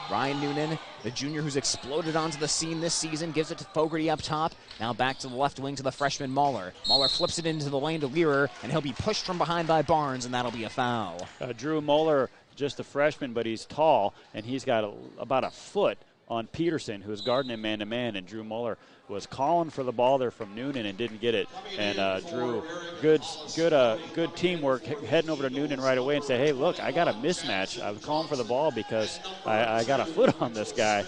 Ryan Noonan, the junior who's exploded onto the scene this season, gives it to Fogarty up top. Now back to the left wing to the freshman Mahler. Mahler flips it into the lane to Learer, and he'll be pushed from behind by Barnes, and that'll be a foul. Drew Mahler, just a freshman, but he's tall, and he's got about a foot on Peterson, who's guarding him man-to-man, and Drew Mahler was calling for the ball there from Noonan and didn't get it. And Drew, good teamwork, heading over to Noonan right away and say, hey, look, I got a mismatch. I was calling for the ball because I got a foot on this guy,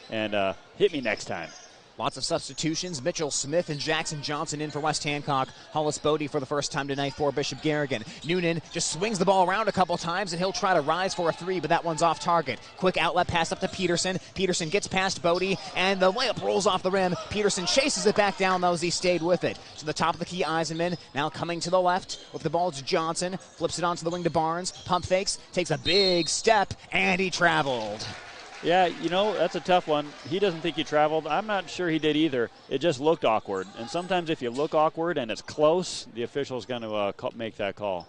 and hit me next time. Lots of substitutions. Mitchell Smith and Jackson Johnson in for West Hancock. Hollis Bodie for the first time tonight for Bishop Garrigan. Noonan just swings the ball around a couple times, and he'll try to rise for a three, but that one's off target. Quick outlet pass up to Peterson. Peterson gets past Bodie, and the layup rolls off the rim. Peterson chases it back down, though, as he stayed with it. To the top of the key, Eisenman. Now coming to the left with the ball to Johnson. Flips it onto the wing to Barnes. Pump fakes. Takes a big step, and he traveled. Yeah, that's a tough one. He doesn't think he traveled. I'm not sure he did either. It just looked awkward. And sometimes if you look awkward and it's close, the official's going to make that call.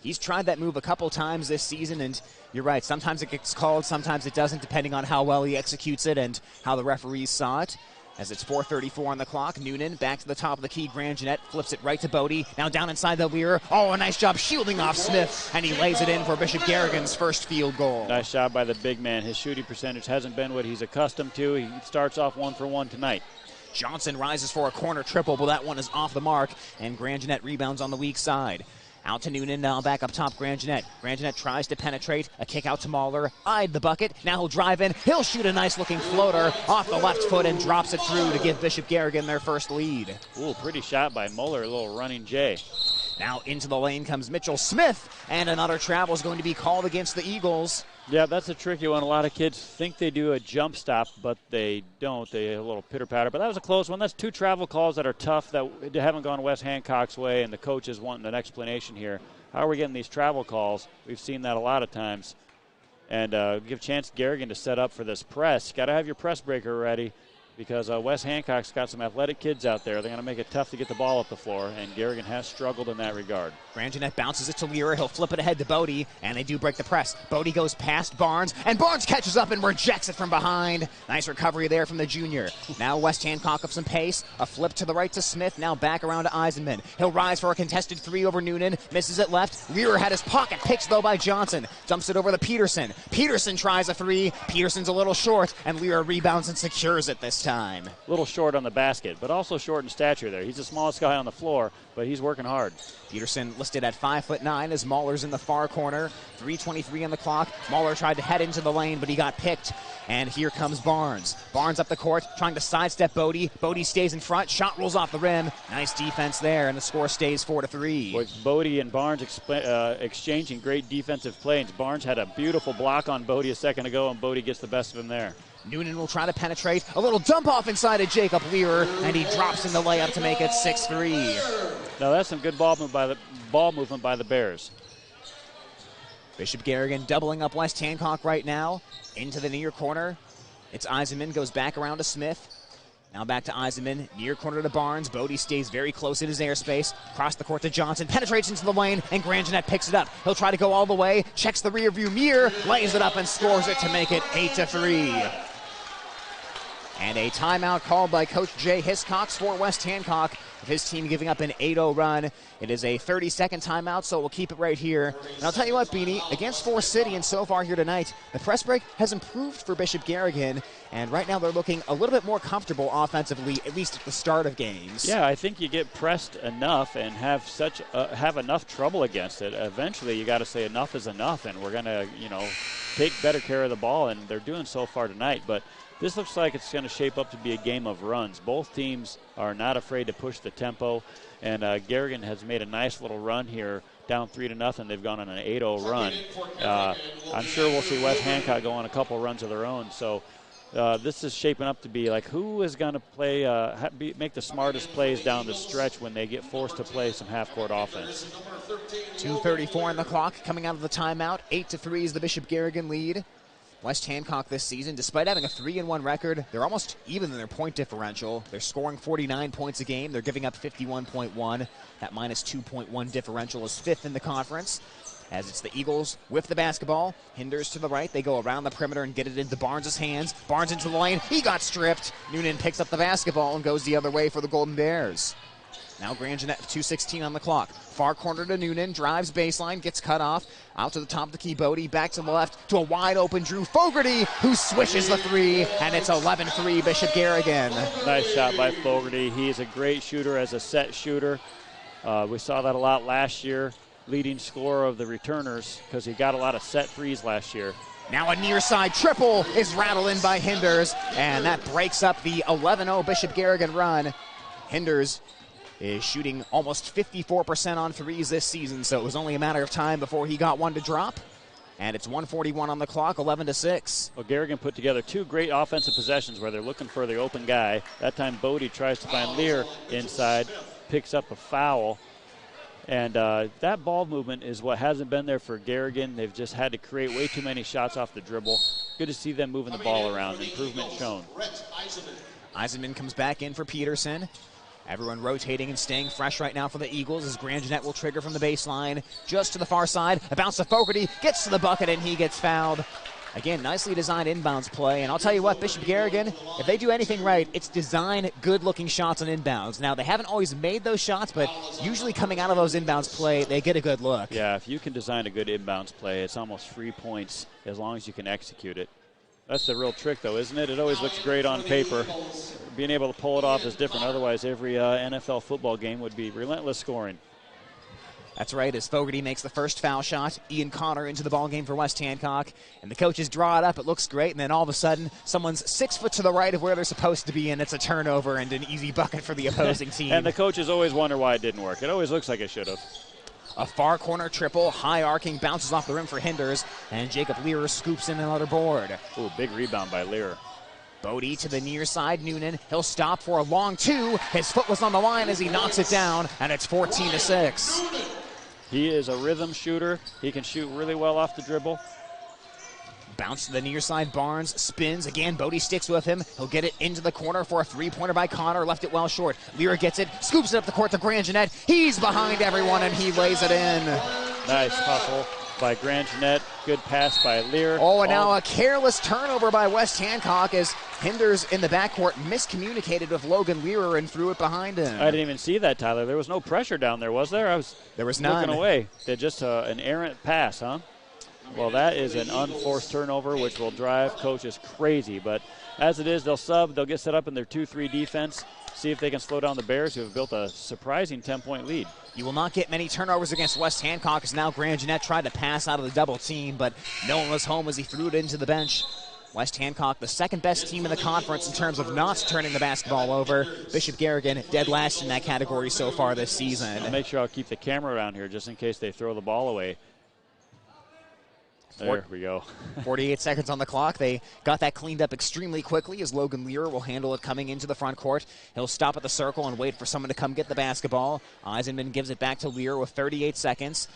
He's tried that move a couple times this season, and you're right. Sometimes it gets called, sometimes it doesn't, depending on how well he executes it and how the referees saw it. As it's 4:34 on the clock, Noonan back to the top of the key. Grand Jeanette flips it right to Bodie. Now down inside the Lear. Oh, a nice job shielding off Smith, and he lays it in for Bishop Garrigan's first field goal. Nice job by the big man. His shooting percentage hasn't been what he's accustomed to. He starts off 1 for 1 tonight. Johnson rises for a corner triple, but that one is off the mark, and Grand Jeanette rebounds on the weak side. Out to Noonan, now back up top, Grand Jeanette. Grand Jeanette tries to penetrate, a kick out to Mahler, eyed the bucket, now he'll drive in, he'll shoot a nice-looking floater off the left foot and drops it through to give Bishop Garrigan their first lead. Ooh, pretty shot by Muller, a little running J. Now into the lane comes Mitchell Smith, and another travel is going to be called against the Eagles. Yeah, that's a tricky one. A lot of kids think they do a jump stop, but they don't. They have a little pitter-patter. But that was a close one. That's 2 travel calls that are tough that haven't gone West Hancock's way, and the coach is wanting an explanation here. How are we getting these travel calls? We've seen that a lot of times. And give chance Garrigan to set up for this press. Got to have your press breaker ready because West Hancock's got some athletic kids out there. They're going to make it tough to get the ball up the floor, and Garrigan has struggled in that regard. Grand Jeanette bounces it to Lear. He'll flip it ahead to Bodie, and they do break the press. Bodie goes past Barnes, and Barnes catches up and rejects it from behind. Nice recovery there from the junior. Now West Hancock with some pace. A flip to the right to Smith, now back around to Eisenman. He'll rise for a contested 3 over Noonan. Misses it left. Lear had his pocket picked, though, by Johnson. Dumps it over to Peterson. Peterson tries a 3. Peterson's a little short, and Lear rebounds and secures it this time. A little short on the basket, but also short in stature there. He's the smallest guy on the floor, but he's working hard. Peterson listed at 5'9" as Mahler's in the far corner. 3:23 on the clock. Mahler tried to head into the lane, but he got picked. And here comes Barnes. Barnes up the court, trying to sidestep Bodie. Bodie stays in front. Shot rolls off the rim. Nice defense there, and the score stays 4-3. With Bodie and Barnes exchanging great defensive plays. Barnes had a beautiful block on Bodie a second ago, and Bodie gets the best of him there. Noonan will try to penetrate. A little dump off inside of Jacob Lear, and he drops in the layup to make it 6-3. Now that's some good ball movement by the Bears. Bishop Garrigan doubling up West Hancock right now. Into the near corner. It's Eisenman, goes back around to Smith. Now back to Eisenman, near corner to Barnes. Bodie stays very close in his airspace. Cross the court to Johnson, penetrates into the lane, and Grand Jeanette picks it up. He'll try to go all the way, checks the rear view mirror, lays it up and scores it to make it 8-3. And a timeout called by Coach Jay Hiscox for West Hancock, with his team giving up an 8-0 run. It is a 30-second timeout, so we'll keep it right here. And I'll tell you what, Beanie, against Forest City and so far here tonight, the press break has improved for Bishop Garrigan, and right now they're looking a little bit more comfortable offensively, at least at the start of games. Yeah, I think you get pressed enough and have enough trouble against it. Eventually, you got to say enough is enough, and we're going to, take better care of the ball, and they're doing so far tonight. But this looks like it's going to shape up to be a game of runs. Both teams are not afraid to push the tempo, and Garrigan has made a nice little run here, down 3-0. They've gone on an 8-0 run. I'm sure we'll see West Hancock go on a couple runs of their own. So this is shaping up to be like who is going to play, make the smartest plays down the stretch when they get forced to play some half-court offense. 2:34 on the clock coming out of the timeout. 8-3 is the Bishop Garrigan lead. West Hancock this season, despite having a 3-1 record, they're almost even in their point differential. They're scoring 49 points a game. They're giving up 51.1. That minus 2.1 differential is 5th in the conference. As it's the Eagles with the basketball. Hinders to the right. They go around the perimeter and get it into Barnes' hands. Barnes into the lane. He got stripped. Noonan picks up the basketball and goes the other way for the Golden Bears. Now Grand Jeanette, 2:16 on the clock. Far corner to Noonan, drives baseline, gets cut off. Out to the top of the key, Bodie, back to the left to a wide open Drew Fogarty, who swishes the 3, and it's 11-3 Bishop Garrigan. Nice shot by Fogarty. He's a great shooter as a set shooter. We saw that a lot last year, leading scorer of the returners, because he got a lot of set threes last year. Now a near side triple is rattled in by Hinders, and that breaks up the 11-0 Bishop Garrigan run. Hinders is shooting almost 54% on threes this season, so it was only a matter of time before he got one to drop. And it's 1:41 on the clock, 11-6. Well, Garrigan put together 2 great offensive possessions where they're looking for the open guy. That time Bodie tries to find Lear inside, picks up a foul. And that ball movement is what hasn't been there for Garrigan. They've just had to create way too many shots off the dribble. Good to see them moving the ball around. Improvement shown. Eisenman comes back in for Peterson. Everyone rotating and staying fresh right now for the Eagles as Grand Jeanette will trigger from the baseline. Just to the far side, a bounce to Fogarty, gets to the bucket, and he gets fouled. Again, nicely designed inbounds play, and I'll tell you what, Bishop Garrigan, if they do anything right, it's design good-looking shots on inbounds. Now, they haven't always made those shots, but usually coming out of those inbounds play, they get a good look. Yeah, if you can design a good inbounds play, it's almost free points as long as you can execute it. That's the real trick, though, isn't it? It always looks great on paper. Being able to pull it off is different. Otherwise, every NFL football game would be relentless scoring. That's right, as Fogarty makes the first foul shot, Ian Connor into the ballgame for West Hancock, and the coaches draw it up, it looks great, and then all of a sudden, someone's 6 foot to the right of where they're supposed to be, and it's a turnover and an easy bucket for the opposing team. And the coaches always wonder why it didn't work. It always looks like it should have. A far corner triple, high arcing, bounces off the rim for Hinders, and Jacob Lear scoops in another board. Ooh, big rebound by Lear. Bodie to the near side, Noonan, he'll stop for a long two, his foot was on the line as he knocks it down, and it's 14-6. He is a rhythm shooter. He can shoot really well off the dribble. Bounce to the near side, Barnes spins. Again, Bodie sticks with him. He'll get it into the corner for a three-pointer by Connor. Left it well short. Lear gets it, scoops it up the court to Grand Jeanette. He's behind everyone, and he lays it in. Nice hustle by Grand Jeanette. Good pass by Lear. Oh, and now a careless turnover by West Hancock as Hinders in the backcourt miscommunicated with Logan Lear and threw it behind him. I didn't even see that, Tyler. There was no pressure down there, was there? There was none. Looking away. They're just an errant pass, huh? Well, that is an unforced turnover, which will drive coaches crazy. But as it is, they'll sub. They'll get set up in their 2-3 defense, see if they can slow down the Bears, who have built a surprising 10-point lead. You will not get many turnovers against West Hancock, as now Grand Jeanette tried to pass out of the double team, but no one was home as he threw it into the bench. West Hancock, the second best team in the conference in terms of not turning the basketball over. Bishop Garrigan, dead last in that category so far this season. I'll make sure I'll keep the camera around here just in case they throw the ball away. There we go. 48 seconds on the clock. They got that cleaned up extremely quickly as Logan Lear will handle it coming into the front court. He'll stop at the circle and wait for someone to come get the basketball. Eisenman gives it back to Lear with 38 seconds.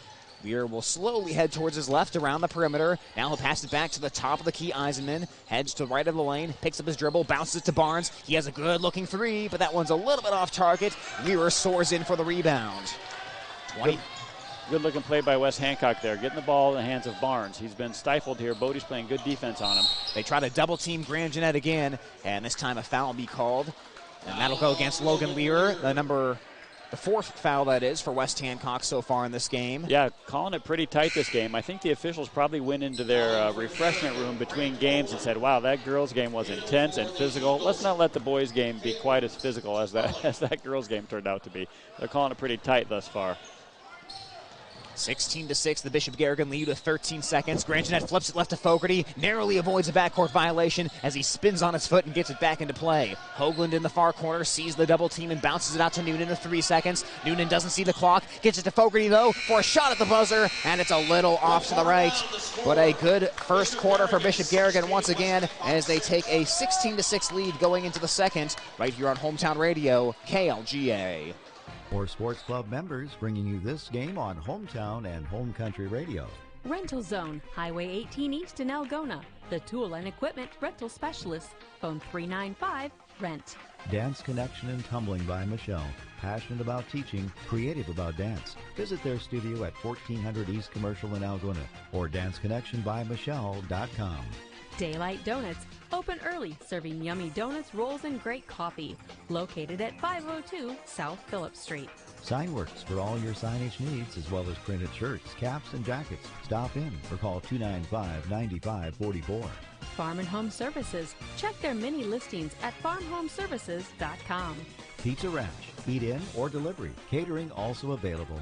Lear will slowly head towards his left around the perimeter. Now he'll pass it back to the top of the key. Eisenman heads to the right of the lane, picks up his dribble, bounces it to Barnes. He has a good-looking three, but that one's a little bit off target. Lear soars in for the rebound. 20. Good-looking play by West Hancock there, getting the ball in the hands of Barnes. He's been stifled here. Bodie's playing good defense on him. They try to double-team Grand Jeanette again, and this time a foul will be called. And that'll go against Logan Lear, the fourth foul, that is, for West Hancock so far in this game. Yeah, calling it pretty tight this game. I think the officials probably went into their refreshment room between games and said, wow, that girls' game was intense and physical. Let's not let the boys' game be quite as physical as that girls' game turned out to be. They're calling it pretty tight thus far. 16-6, the Bishop Garrigan lead with 13 seconds. Grand Jeanette flips it left to Fogarty, narrowly avoids a backcourt violation as he spins on his foot and gets it back into play. Hoagland in the far corner sees the double team and bounces it out to Noonan with 3 seconds. Noonan doesn't see the clock, gets it to Fogarty though for a shot at the buzzer, and it's a little off to the right. But a good first quarter for Bishop Garrigan once again as they take a 16-6 lead going into the second, right here on Hometown Radio, KLGA. For Sports Club members, bringing you this game on Hometown and Home Country Radio. Rental Zone, Highway 18 East in Algona. The tool and equipment rental specialist. Phone 395-RENT. Dance Connection and Tumbling by Michelle. Passionate about teaching, creative about dance. Visit their studio at 1400 East Commercial in Algona or danceconnectionbymichelle.com. Daylight Donuts, open early, serving yummy donuts, rolls, and great coffee. Located at 502 South Phillips Street. Signworks for all your signage needs, as well as printed shirts, caps, and jackets. Stop in or call 295-9544. Farm and Home Services. Check their mini listings at farmhomeservices.com. Pizza Ranch. Eat in or delivery. Catering also available.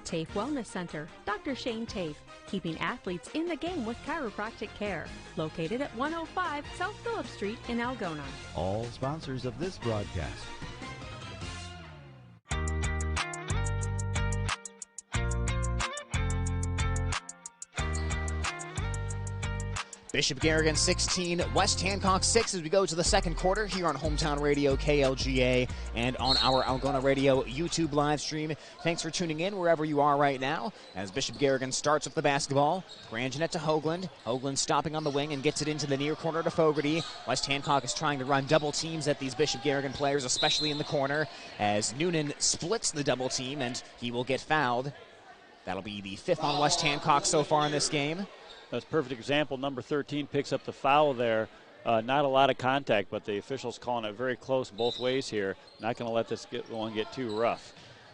TAFE Wellness Center. Dr. Shane TAFE. Keeping athletes in the game with chiropractic care. Located at 105 South Phillips Street in Algona. All sponsors of this broadcast. Bishop Garrigan 16, West Hancock 6 as we go to the second quarter here on Hometown Radio KLGA and on our Algona Radio YouTube live stream. Thanks for tuning in wherever you are right now as Bishop Garrigan starts with the basketball. Grand Jeanette to Hoagland. Hoagland stopping on the wing and gets it into the near corner to Fogarty. West Hancock is trying to run double teams at these Bishop Garrigan players, especially in the corner, as Noonan splits the double team and he will get fouled. That'll be the fifth on West Hancock so far in this game. That's a perfect example. Number 13 picks up the foul there. Not a lot of contact, but the officials calling it very close both ways here. Not going to let this one get too rough.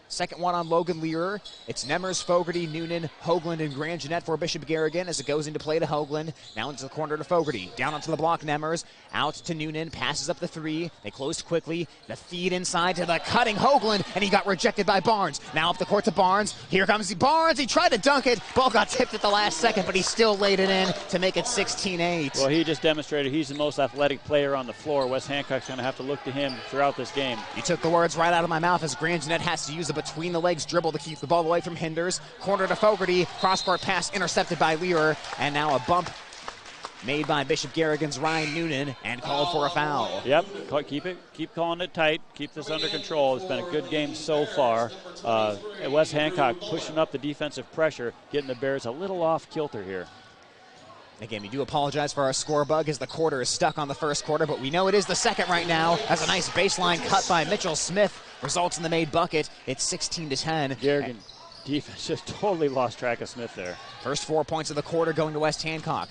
Second one on Logan Lear. It's Nemers, Fogarty, Noonan, Hoagland, and Grand Jeanette for Bishop Garrigan as it goes into play to Hoagland. Now into the corner to Fogarty. Down onto the block, Nemers. Out to Noonan. Passes up the three. They closed quickly. The feed inside to the cutting Hoagland, and he got rejected by Barnes. Now up the court to Barnes. Here comes Barnes. He tried to dunk it. Ball got tipped at the last second, but he still laid it in to make it 16-8. Well, he just demonstrated he's the most athletic player on the floor. Wes Hancock's going to have to look to him throughout this game. You took the words right out of my mouth as Grand Jeanette has to use the between-the-legs dribble to keep the ball away from Hinders. Corner to Fogarty. Cross-court pass intercepted by Lear. And now a bump made by Bishop Garrigan's Ryan Noonan and called for a foul. Yep, keep calling it tight. Keep this under control. It's been a good game so far. Wes Hancock pushing up the defensive pressure, getting the Bears a little off kilter here. Again, we do apologize for our score bug as the quarter is stuck on the first quarter, but we know it is the second right now as a nice baseline cut by Mitchell Smith results in the made bucket. It's 16-10. Garrigan defense just totally lost track of Smith there. First 4 points of the quarter going to West Hancock.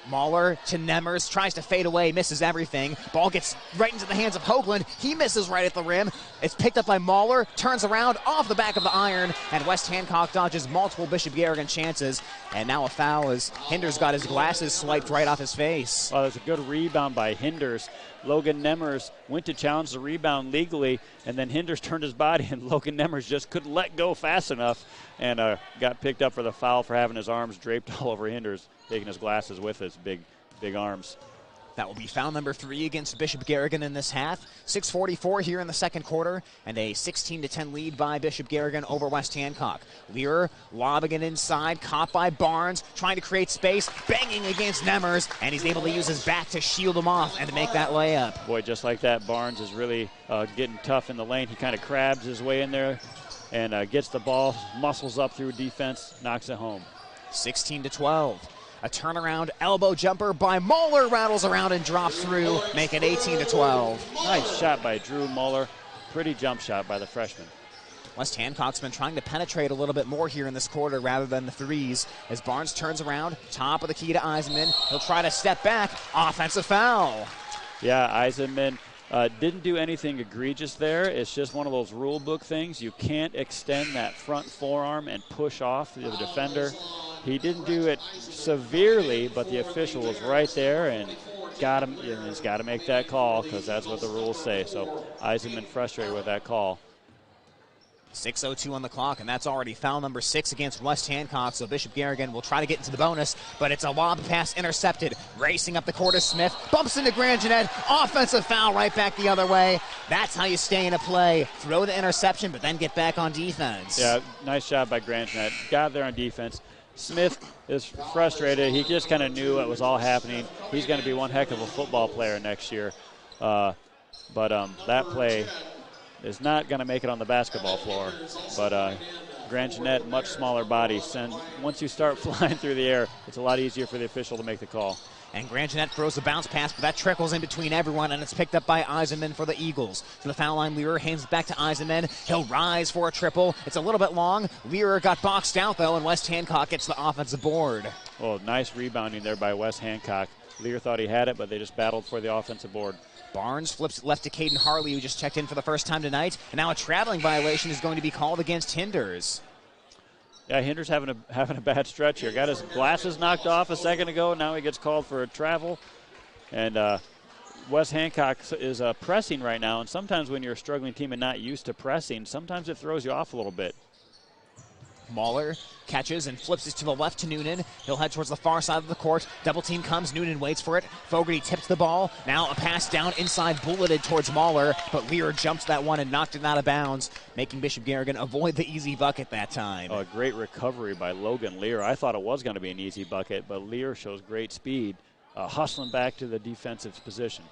Mahler to Nemers, tries to fade away, misses everything. Ball gets right into the hands of Hoagland. He misses right at the rim. It's picked up by Mahler, turns around off the back of the iron, and West Hancock dodges multiple Bishop Garrigan chances. And now a foul as Hinders got his glasses swiped right off his face. Oh, there's a good rebound by Hinders. Logan Nemers went to challenge the rebound legally, and then Hinders turned his body, and Logan Nemers just couldn't let go fast enough and got picked up for the foul for having his arms draped all over Hinders, taking his glasses with his big arms. That will be foul number 3 against Bishop Garrigan in this half. 6:44 here in the second quarter, and a 16-10 lead by Bishop Garrigan over West Hancock. Lear lobbing it inside, caught by Barnes, trying to create space, banging against Nemers, and he's able to use his back to shield him off and to make that layup. Boy, just like that, Barnes is really getting tough in the lane. He kind of crabs his way in there and gets the ball, muscles up through defense, knocks it home. 16-12. A turnaround elbow jumper by Mahler rattles around and drops through, make it 18-12. Nice shot by Drew Mahler. Pretty jump shot by the freshman. West Hancock's been trying to penetrate a little bit more here in this quarter rather than the threes. As Barnes turns around, top of the key to Eisenman. He'll try to step back. Offensive foul. Yeah, Eisenman didn't do anything egregious there. It's just one of those rule book things. You can't extend that front forearm and push off the defender. He didn't do it severely, but the official was right there and got him. And he's got to make that call because that's what the rules say. So Eisenman frustrated with that call. 6:02 on the clock, and that's already foul number 6 against West Hancock. So Bishop Garrigan will try to get into the bonus, but it's a lob pass intercepted. Racing up the court is Smith, bumps into Grand Jeanette, offensive foul right back the other way. That's how you stay in a play. Throw the interception, but then get back on defense. Yeah, nice job by Grand Jeanette. Got there on defense. Smith is frustrated. He just kind of knew what was all happening. He's going to be one heck of a football player next year. But that play is not going to make it on the basketball floor. But Grand Jeanette, much smaller body. Once you start flying through the air, it's a lot easier for the official to make the call. And Grand Jeanette throws a bounce pass, but that trickles in between everyone, and it's picked up by Eisenman for the Eagles. To the foul line, Lear hands it back to Eisenman. He'll rise for a triple. It's a little bit long. Lear got boxed out, though, and West Hancock gets the offensive board. Oh, nice rebounding there by West Hancock. Lear thought he had it, but they just battled for the offensive board. Barnes flips it left to Caden Harley, who just checked in for the first time tonight. And now a traveling violation is going to be called against Hinders. Yeah, Hinders having a bad stretch here. Got his glasses knocked off a second ago. Now he gets called for a travel. And Wes Hancock is pressing right now. And sometimes when you're a struggling team and not used to pressing, sometimes it throws you off a little bit. Mahler catches and flips it to the left to Noonan. He'll head towards the far side of the court. Double team comes. Noonan waits for it. Fogarty tips the ball. Now a pass down inside, bulleted towards Mahler, but Lear jumps that one and knocked it out of bounds, making Bishop Garrigan avoid the easy bucket that time. Oh, a great recovery by Logan Lear. I thought it was going to be an easy bucket, but Lear shows great speed, hustling back to the defensive position.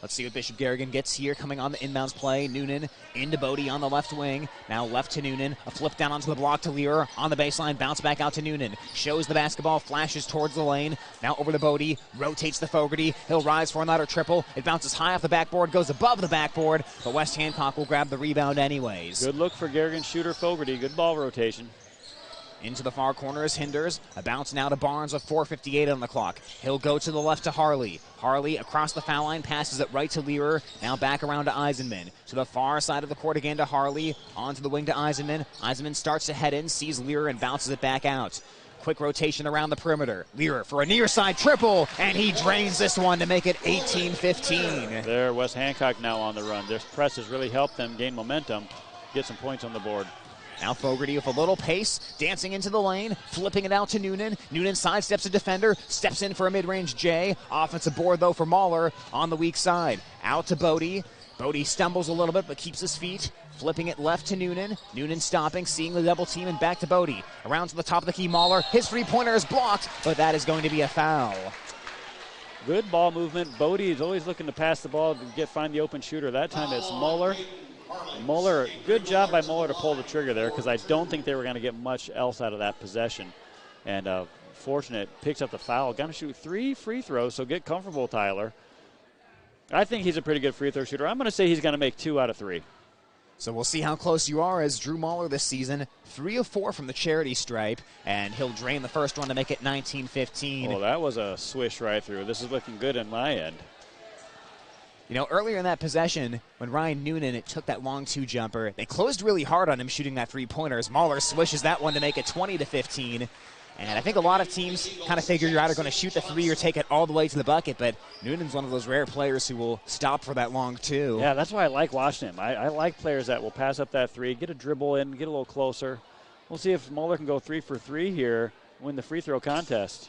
Let's see what Bishop Garrigan gets here coming on the inbounds play. Noonan into Bodie on the left wing. Now left to Noonan. A flip down onto the block to Lear. On the baseline, bounce back out to Noonan. Shows the basketball, flashes towards the lane. Now over to Bodie. Rotates the Fogarty. He'll rise for another triple. It bounces high off the backboard, goes above the backboard, but West Hancock will grab the rebound anyways. Good look for Garrigan shooter Fogarty. Good ball rotation. Into the far corner is Hinders. A bounce now to Barnes with 4:58 on the clock. He'll go to the left to Harley. Harley across the foul line, passes it right to Learer. Now back around to Eisenman. To the far side of the court again to Harley. Onto the wing to Eisenman. Eisenman starts to head in, sees Learer, and bounces it back out. Quick rotation around the perimeter. Learer for a near side triple, and he drains this one to make it 18-15. There, West Hancock now on the run. This press has really helped them gain momentum, get some points on the board. Now Fogarty with a little pace, dancing into the lane, flipping it out to Noonan. Noonan sidesteps a defender, steps in for a mid-range J. Offensive board, though, for Mahler on the weak side. Out to Bodie. Bodie stumbles a little bit, but keeps his feet. Flipping it left to Noonan. Noonan stopping, seeing the double team, and back to Bodie. Around to the top of the key, Mahler. His three-pointer is blocked, but that is going to be a foul. Good ball movement. Bodie is always looking to pass the ball to find the open shooter. That time it's Muller. Muller, good job by Muller to pull the trigger there, because I don't think they were going to get much else out of that possession. And fortunate, picks up the foul. Going to shoot 3 free throws, so get comfortable, Tyler. I think he's a pretty good free throw shooter. I'm going to say he's going to make 2 out of 3. So we'll see how close you are, as Drew Mahler this season, 3 of 4 from the charity stripe, and he'll drain the first one to make it 19-15. Oh, that was a swish right through. This is looking good on my end. You know, earlier in that possession, when Ryan Noonan took that long 2-jumper, they closed really hard on him shooting that three-pointer, as Mahler swishes that one to make it 20-15. And I think a lot of teams kind of figure you're either going to shoot the 3 or take it all the way to the bucket, but Noonan's one of those rare players who will stop for that long 2. Yeah, that's why I like watching him. I like players that will pass up that 3, get a dribble in, get a little closer. We'll see if Mahler can go 3 for 3 here, win the free throw contest.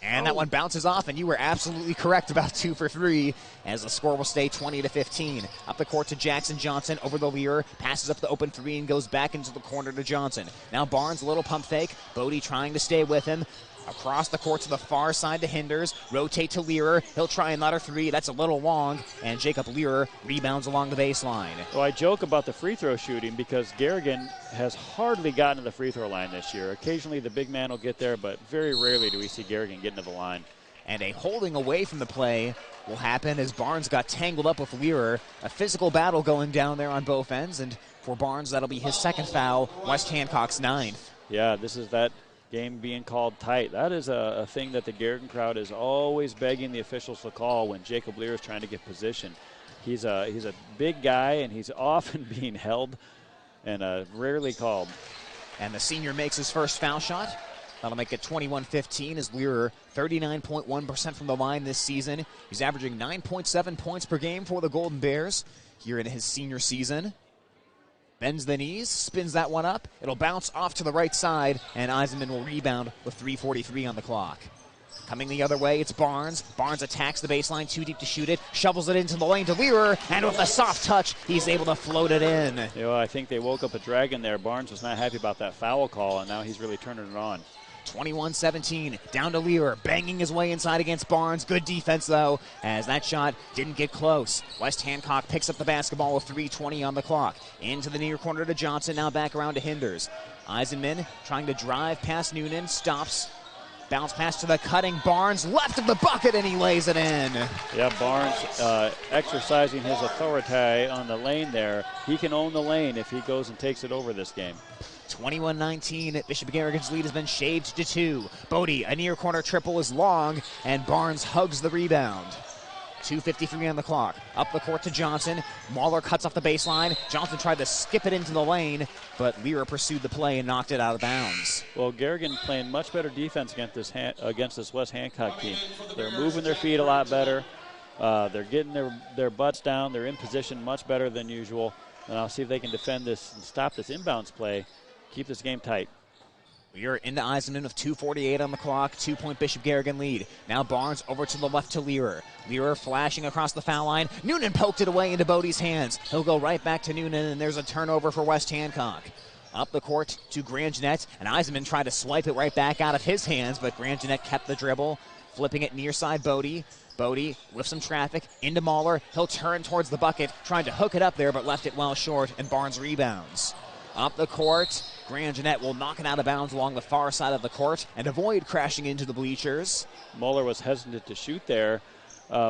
And that one bounces off, and you were absolutely correct about 2 for 3, as the score will stay 20-15. Up the court to Jackson Johnson, over the Lear, passes up the open 3 and goes back into the corner to Johnson. Now Barnes, a little pump fake. Bodie trying to stay with him. Across the court to the far side to Hinders. Rotate to Learer. He'll try another 3. That's a little long. And Jacob Learer rebounds along the baseline. Well, I joke about the free throw shooting because Garrigan has hardly gotten to the free throw line this year. Occasionally the big man will get there, but very rarely do we see Garrigan getting to the line. And a holding away from the play will happen as Barnes got tangled up with Learer. A physical battle going down there on both ends. And for Barnes, that'll be his second foul. West Hancock's 9th. Yeah, this is that game being called tight. That is a thing that the Garrigan crowd is always begging the officials to call when Jacob Lear is trying to get position. He's a big guy, and he's often being held and rarely called. And the senior makes his first foul shot. That'll make it 21-15 as Lear 39.1% from the line this season. He's averaging 9.7 points per game for the Golden Bears here in his senior season. Bends the knees, spins that one up. It'll bounce off to the right side, and Eisenman will rebound with 3:43 on the clock. Coming the other way, it's Barnes. Barnes attacks the baseline, too deep to shoot it, shovels it into the lane to Learer, and with a soft touch, he's able to float it in. You know, I think they woke up a dragon there. Barnes was not happy about that foul call, and now he's really turning it on. 21-17, down to Learer, banging his way inside against Barnes. Good defense, though, as that shot didn't get close. West Hancock picks up the basketball with 3:20 on the clock. Into the near corner to Johnson, now back around to Hinders. Eisenman trying to drive past Noonan, stops. Bounce pass to the cutting Barnes, left of the bucket, and he lays it in. Yeah, Barnes exercising his authority on the lane there. He can own the lane if he goes and takes it over this game. 21-19, Bishop Garrigan's lead has been shaved to 2. Bodie, a near corner triple is long, and Barnes hugs the rebound. 2:53 on the clock. Up the court to Johnson. Mahler cuts off the baseline. Johnson tried to skip it into the lane, but Learer pursued the play and knocked it out of bounds. Well, Garrigan playing much better defense against this West Hancock team. They're moving their feet a lot better. They're getting their butts down. They're in position much better than usual. And I'll see if they can defend this and stop this inbounds play. Keep this game tight. We are into Eisenman with 2:48 on the clock. 2-point Bishop Garrigan lead. Now Barnes over to the left to Learer. Learer flashing across the foul line. Noonan poked it away into Bodie's hands. He'll go right back to Noonan, and there's a turnover for West Hancock. Up the court to Grandjeanette, and Eisenman tried to swipe it right back out of his hands, but Grandjeanette kept the dribble, flipping it near side Bodie. Bodie with some traffic into Mahler. He'll turn towards the bucket, trying to hook it up there, but left it well short, and Barnes rebounds. Up the court, Grandjeanette will knock it out of bounds along the far side of the court and avoid crashing into the bleachers. Muller was hesitant to shoot there,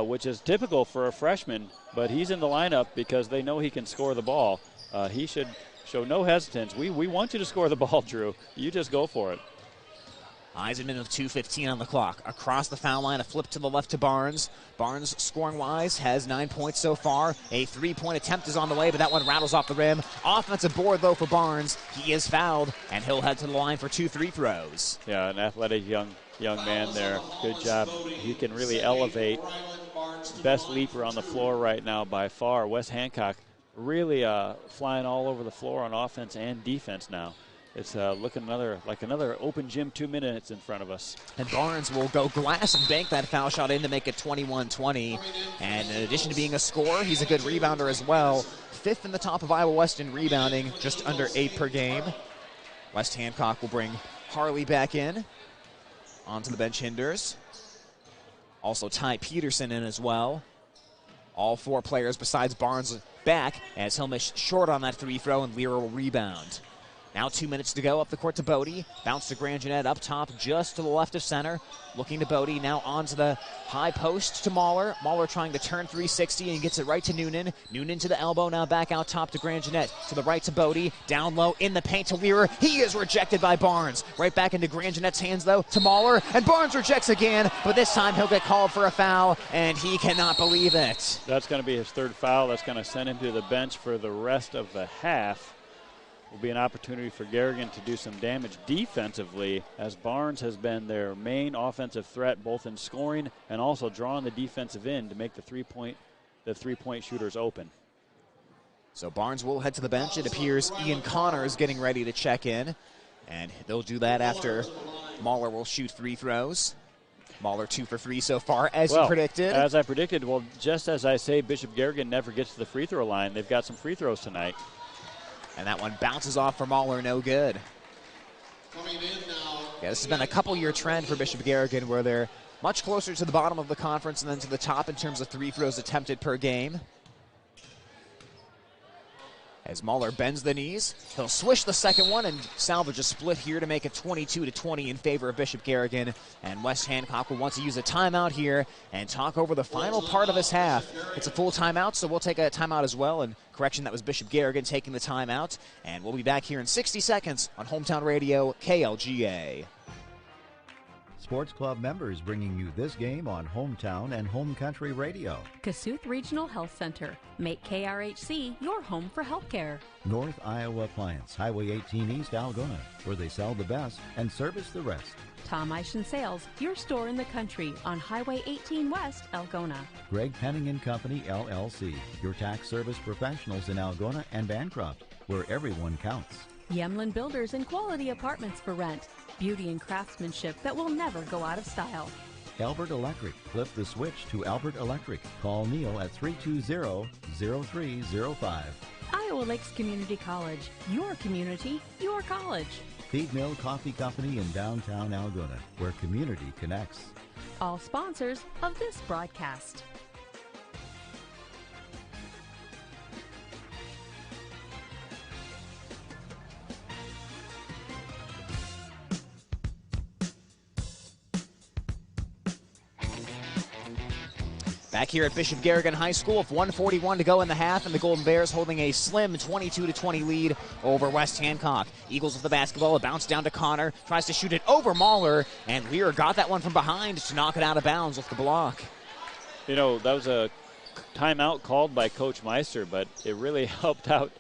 which is typical for a freshman, but he's in the lineup because they know he can score the ball. He should show no hesitance. We want you to score the ball, Drew. You just go for it. Eisenman with 2:15 on the clock. Across the foul line, a flip to the left to Barnes. Barnes, scoring-wise, has 9 points so far. A three-point attempt is on the way, but that one rattles off the rim. Offensive board, though, for Barnes. He is fouled, and he'll head to the line for 2 free throws. Yeah, an athletic young man there. Good job. He can really elevate. Best leaper on the floor right now by far. Wes Hancock really flying all over the floor on offense and defense now. It's looking like another open gym 2 minutes in front of us. And Barnes will go glass and bank that foul shot in to make it 21-20. And in addition to being a scorer, he's a good rebounder as well. 5th in the top of Iowa West in rebounding, just under 8 per game. West Hancock will bring Harley back in. Onto the bench, Hinders. Also Ty Peterson in as well. All 4 players besides Barnes back as he'll miss short on that free throw, and Lear will rebound. Now 2 minutes to go. Up the court to Bodie. Bounce to Grandjeanette up top just to the left of center. Looking to Bodie. Now onto the high post to Mahler. Mahler trying to turn 360 and gets it right to Noonan. Noonan to the elbow. Now back out top to Grandjeanette. To the right to Bodie. Down low in the paint to Lear. He is rejected by Barnes. Right back into Grandjeanette's hands though to Mahler. And Barnes rejects again. But this time he'll get called for a foul. And he cannot believe it. That's going to be his 3rd foul. That's going to send him to the bench for the rest of the half. Will be an opportunity for Garrigan to do some damage defensively, as Barnes has been their main offensive threat both in scoring and also drawing the defensive end to make the three-point shooters open. So Barnes will head to the bench. It appears Ian Connor is getting ready to check in, and they'll do that after Mahler will shoot free throws. Mahler 2 for 3 so far, as you predicted. As I predicted, well, just as I say, Bishop Garrigan never gets to the free throw line. They've got some free throws tonight. And that one bounces off for Mahler, no good. Yeah, this has been a couple-year trend for Bishop Garrigan where they're much closer to the bottom of the conference and then to the top in terms of free throws attempted per game. As Mahler bends the knees, he'll swish the second one and salvage a split here to make it 22-20 in favor of Bishop Garrigan. And West Hancock will want to use a timeout here and talk over the final part of this half. It's a full timeout, so we'll take a timeout as well. And correction, that was Bishop Garrigan taking the timeout. And we'll be back here in 60 seconds on Hometown Radio, KLGA. Sports Club members bringing you this game on Hometown and Home Country Radio. Kasuth Regional Health Center. Make KRHC your home for healthcare. North Iowa Appliance, Highway 18 East, Algona, where they sell the best and service the rest. Tom Eischen Sales, your store in the country on Highway 18 West, Algona. Greg Penning and Company, LLC, your tax service professionals in Algona and Bancroft, where everyone counts. Yemlin Builders and Quality Apartments for rent. Beauty and craftsmanship that will never go out of style. Albert Electric. Flip the switch to Albert Electric. Call Neil at 320-0305. Iowa Lakes Community College. Your community, your college. Feed Mill Coffee Company in downtown Algona, where community connects. All sponsors of this broadcast. Back here at Bishop Garrigan High School, with 1:41 to go in the half, and the Golden Bears holding a slim 22-20 lead over West Hancock. Eagles with the basketball, a bounce down to Connor, tries to shoot it over Mahler, and Lear got that one from behind to knock it out of bounds with the block. You know, that was a timeout called by Coach Meister, but it really helped out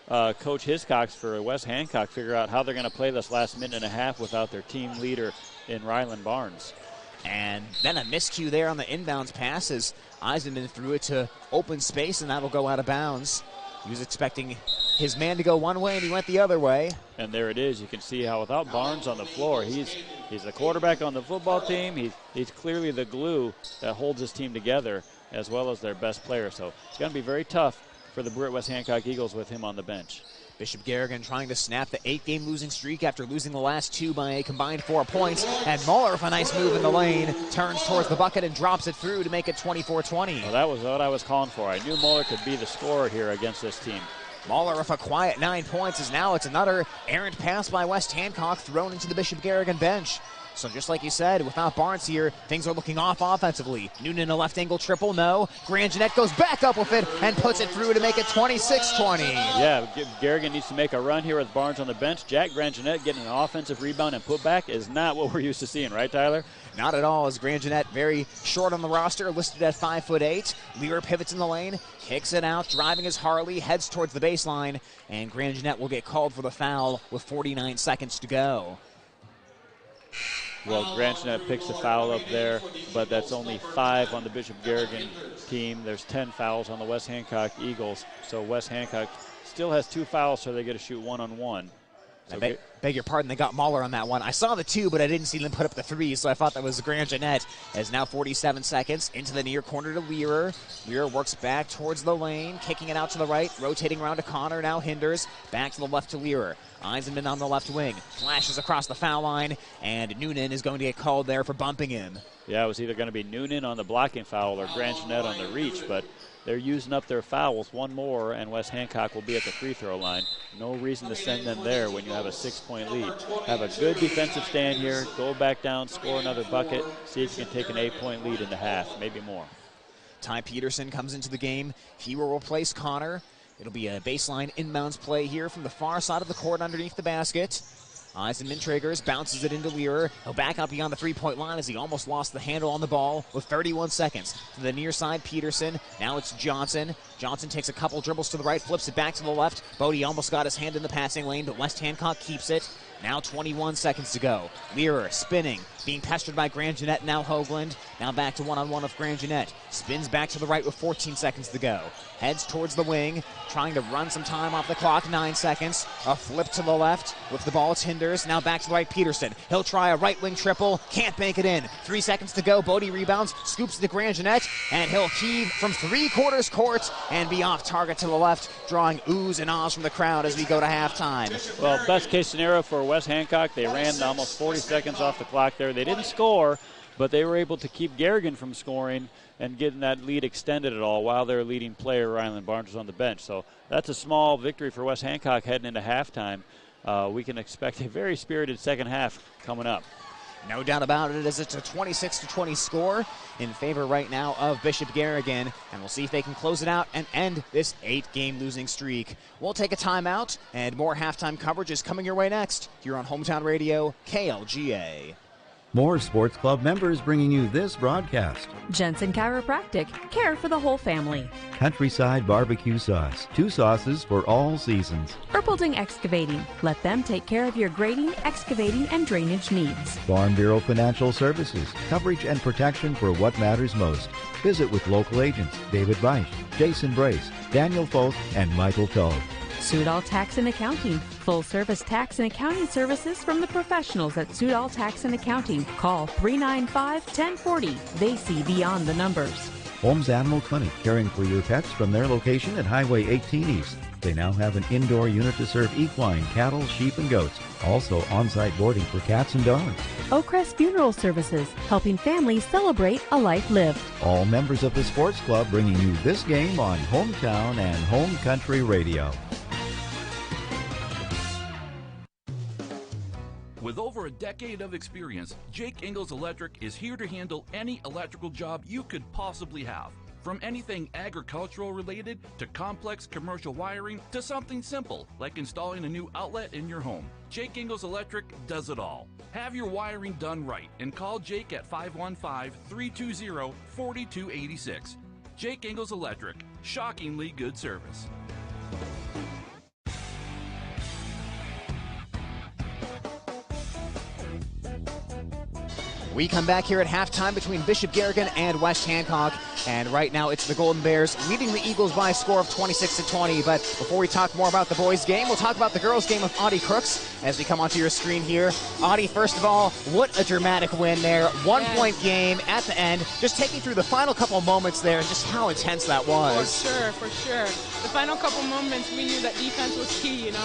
Coach Hiscox for West Hancock figure out how they're going to play this last minute and a half without their team leader in Ryland Barnes. And then a miscue there on the inbounds pass as Eisenman threw it to open space, and that'll go out of bounds. He was expecting his man to go one way, and he went the other way. And there it is. You can see how without Barnes on the floor, he's the quarterback on the football team. He's clearly the glue that holds his team together, as well as their best player. So it's going to be very tough for the West Hancock Eagles with him on the bench. Bishop Garrigan trying to snap the 8-game losing streak after losing the last 2 by a combined 4 points. And Mahler with a nice move in the lane, turns towards the bucket and drops it through to make it 24-20. Well, that was what I was calling for. I knew Mahler could be the scorer here against this team. Mahler with a quiet 9 points as now it's another errant pass by West Hancock thrown into the Bishop Garrigan bench. So just like you said, without Barnes here, things are looking off offensively. Noonan a left angle triple, no. Grand Jeanette goes back up with it and puts it through to make it 26-20. Yeah, Garrigan needs to make a run here with Barnes on the bench. Jack Grand Jeanette getting an offensive rebound and put back is not what we're used to seeing, right, Tyler? Not at all, as Grand Jeanette very short on the roster, listed at 5'8". Lear pivots in the lane, kicks it out, driving his Harley, heads towards the baseline, and Grand Jeanette will get called for the foul with 49 seconds to go. Well, Grand Jeanette picks a foul up there, but that's only 5 on the Bishop Garrigan team. There's 10 fouls on the West Hancock Eagles, so West Hancock still has 2 fouls, so they get to shoot one-on-one. So I beg your pardon, they got Mahler on that one. I saw the 2, but I didn't see them put up the 3, so I thought that was Grand Jeanette. As now 47 seconds into the near corner to Learer. Learer works back towards the lane, kicking it out to the right, rotating around to Connor, now hinders, back to the left to Learer. Eisenman on the left wing, flashes across the foul line, and Noonan is going to get called there for bumping him. Yeah, it was either going to be Noonan on the blocking foul or Grand Jeanette on the reach, but they're using up their fouls. One more, and West Hancock will be at the free throw line. No reason to send them there when you have a 6-point lead. Have a good defensive stand here, go back down, score another bucket, see if you can take an 8-point lead in the half, maybe more. Ty Peterson comes into the game. He will replace Connor. It'll be a baseline inbounds play here from the far side of the court underneath the basket. Eisenman triggers, bounces it into Learer. He'll back out beyond the 3-point line as he almost lost the handle on the ball with 31 seconds. To the near side, Peterson. Now it's Johnson. Johnson takes a couple dribbles to the right, flips it back to the left. Bodie almost got his hand in the passing lane, but West Hancock keeps it. Now 21 seconds to go. Learer spinning, being pestered by Grand Jeanette, now Hoagland. Now back to one-on-one with Grand Jeanette. Spins back to the right with 14 seconds to go. Heads towards the wing, trying to run some time off the clock, 9 seconds. A flip to the left with the ball, it's hinders. Now back to the right, Peterson. He'll try a right wing triple, can't bank it in. 3 seconds to go, Bodie rebounds, scoops to Grand Jeanette, and he'll heave from 3/4 court and be off target to the left, drawing oohs and ahs from the crowd as we go to halftime. Well, best case scenario for West Hancock, they ran almost 40 seconds off the clock there. They didn't score, but they were able to keep Garrigan from scoring and getting that lead extended at all while their leading player, Ryland Barnes, was on the bench. So that's a small victory for West Hancock heading into halftime. We can expect a very spirited second half coming up. No doubt about it, as it's a 26-20 score in favor right now of Bishop Garrigan, and we'll see if they can close it out and end this 8-game losing streak. We'll take a timeout, and more halftime coverage is coming your way next here on Hometown Radio, KLGA. More Sports Club members bringing you this broadcast. Jensen Chiropractic, care for the whole family. Countryside Barbecue Sauce, 2 sauces for all seasons. Erpelding Excavating, let them take care of your grading, excavating, and drainage needs. Farm Bureau Financial Services, coverage and protection for what matters most. Visit with local agents David Beisch, Jason Brace, Daniel Folk, and Michael Todd. Sudol Tax and Accounting, full-service tax and accounting services from the professionals at Sudol Tax and Accounting. Call 395-1040. They see beyond the numbers. Holmes Animal Clinic, caring for your pets from their location at Highway 18 East. They now have an indoor unit to serve equine, cattle, sheep, and goats. Also on-site boarding for cats and dogs. Oakcrest Funeral Services, helping families celebrate a life lived. All members of the Sports Club bringing you this game on Hometown and Home Country Radio. With over a decade of experience, Jake Ingalls Electric is here to handle any electrical job you could possibly have. From anything agricultural related to complex commercial wiring to something simple like installing a new outlet in your home. Jake Ingalls Electric does it all. Have your wiring done right and call Jake at 515-320-4286. Jake Ingalls Electric, shockingly good service. We come back here at halftime between Bishop Garrigan and West Hancock, and right now it's the Golden Bears leading the Eagles by a score of 26-20. But before we talk more about the boys' game, we'll talk about the girls' game of Audie Crooks as we come onto your screen here. Audie, first of all, what a dramatic win there. 1-point game at the end. Just take me through the final couple moments there and just how intense that was. For sure. The final couple moments, we knew that defense was key, and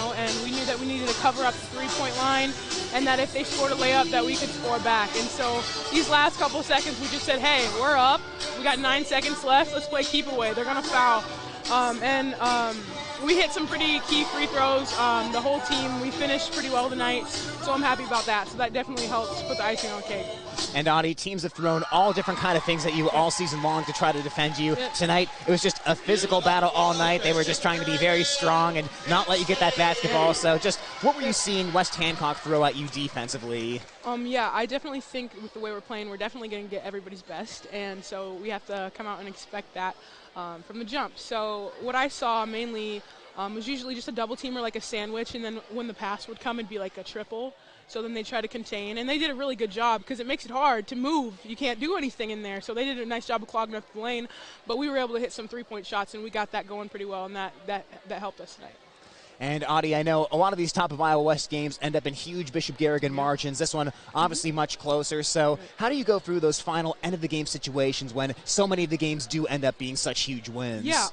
we knew that we needed to cover up the three-point line, and that if they scored a layup, that we could score back. And so these last couple seconds, we just said, hey, we're up. We got 9 seconds left. Let's play keep away. They're going to foul. We hit some pretty key free throws. The whole team, we finished pretty well tonight. So So I'm happy about that. So that definitely helps put the icing on the cake. And Audie, teams have thrown all different kind of things at you all season long to try to defend you. Tonight, it was just a physical battle all night. They were just trying to be very strong and not let you get that basketball. So just what were you seeing West Hancock throw at you defensively? Yeah, I definitely think with the way we're playing, we're definitely going to get everybody's best. And so we have to come out and expect that from the jump. So what I saw mainly was usually just a double team or like a sandwich, and then when the pass would come, it'd be like a triple. So then they try to contain, and they did a really good job because it makes it hard to move. You can't do anything in there. So they did a nice job of clogging up the lane, but we were able to hit some three-point shots, and we got that going pretty well, and that helped us tonight. And, Audie, I know a lot of these top of Iowa West games end up in huge Bishop Garrigan margins. This one obviously much closer. So how do you go through those final end-of-the-game situations when so many of the games do end up being such huge wins? Yeah,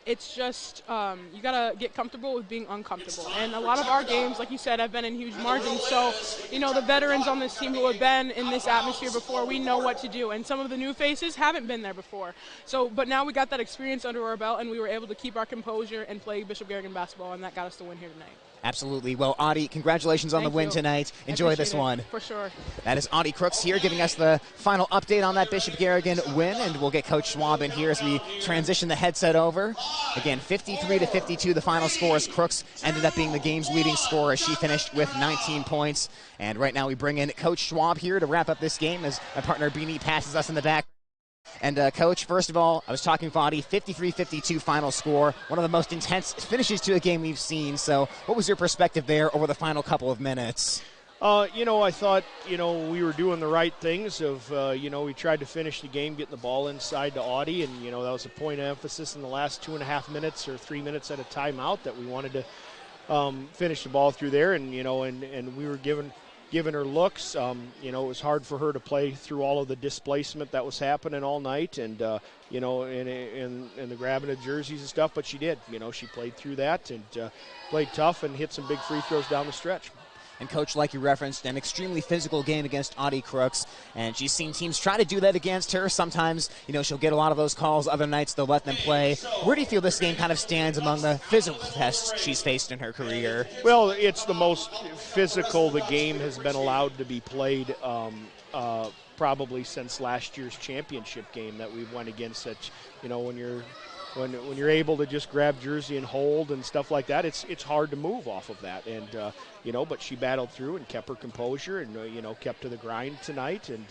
it's just you got to get comfortable with being uncomfortable. And a lot of our games, like you said, have been in huge margins. So, the veterans on this team who have been in this atmosphere before, we know what to do. And some of the new faces haven't been there before. So, but now we got that experience under our belt, and we were able to keep our composure and play Bishop Garrigan basketball, and that got us to win here tonight. Absolutely. Well, Audie, congratulations on the win tonight. Enjoy this one. For sure. That is Audie Crooks here giving us the final update on that Bishop Garrigan win, and we'll get Coach Schwab in here as we transition the headset over. Again, 53-52 the final score as Crooks ended up being the game's leading scorer as she finished with 19 points. And right now we bring in Coach Schwab here to wrap up this game as my partner Beanie passes us in the back. And, Coach, first of all, I was talking with Audie, 53-52 final score, one of the most intense finishes to a game we've seen. So what was your perspective there over the final couple of minutes? I thought, we were doing the right things of, we tried to finish the game, getting the ball inside to Audie, and, that was a point of emphasis in the last 2.5 minutes or 3 minutes at a timeout that we wanted to finish the ball through there, and, and we were giving her looks. It was hard for her to play through all of the displacement that was happening all night, and in the grabbing of jerseys and stuff. But she did. She played through that and played tough and hit some big free throws down the stretch. And, Coach, like you referenced, an extremely physical game against Audie Crooks, and she's seen teams try to do that against her. Sometimes, she'll get a lot of those calls. Other nights, they'll let them play. Where do you feel this game kind of stands among the physical tests she's faced in her career? Well, it's the most physical the game has been allowed to be played probably since last year's championship game that we went against. Such, when you're able to just grab jersey and hold and stuff like that, it's hard to move off of that. And but she battled through and kept her composure and kept to the grind tonight and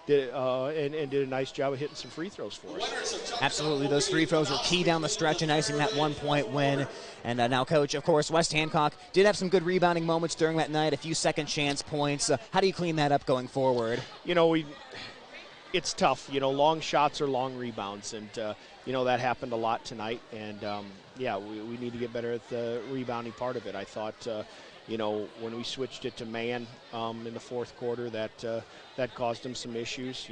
did a nice job of hitting some free throws for us. Absolutely, those free throws were key down the stretch and icing that 1-point win. And now, Coach, of course, West Hancock did have some good rebounding moments during that night, a few second chance points. How do you clean that up going forward? It's tough. Long shots are long rebounds, and that happened a lot tonight. And we need to get better at the rebounding part of it. I thought, when we switched it to man in the fourth quarter, that caused them some issues.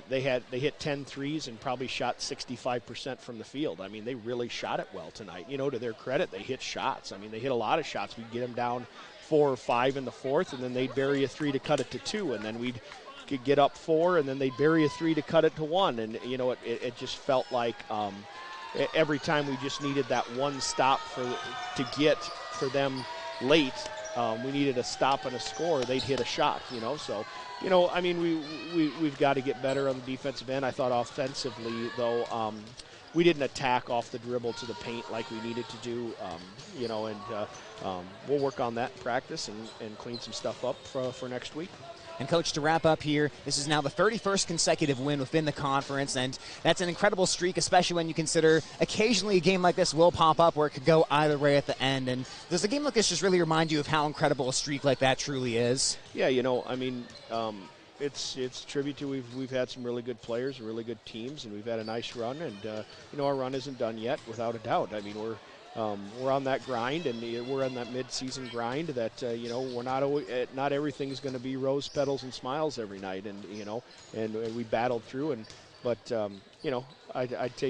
They hit 10 threes and probably shot 65% from the field. They really shot it well tonight. To their credit, they hit shots. They hit a lot of shots. We'd get them down 4 or 5 in the fourth, and then they'd bury a 3 to cut it to 2, and then we'd could get up 4, and then they'd bury a 3 to cut it to 1. And, it just felt like every time we just needed that one stop to get for them late, we needed a stop and a score, they'd hit a shot, So, we've got to get better on the defensive end. I thought offensively, though, we didn't attack off the dribble to the paint like we needed to do, we'll work on that in practice and clean some stuff up for next week. And, Coach, to wrap up here, this is now the 31st consecutive win within the conference, and that's an incredible streak, especially when you consider occasionally a game like this will pop up where it could go either way at the end. And does a game like this just really remind you of how incredible a streak like that truly is? Yeah, it's a tribute to we've had some really good players, really good teams, and we've had a nice run. And our run isn't done yet, without a doubt. We're on that grind, and we're on that mid-season grind that we're not everything's going to be rose petals and smiles every night, and we battled through. I'd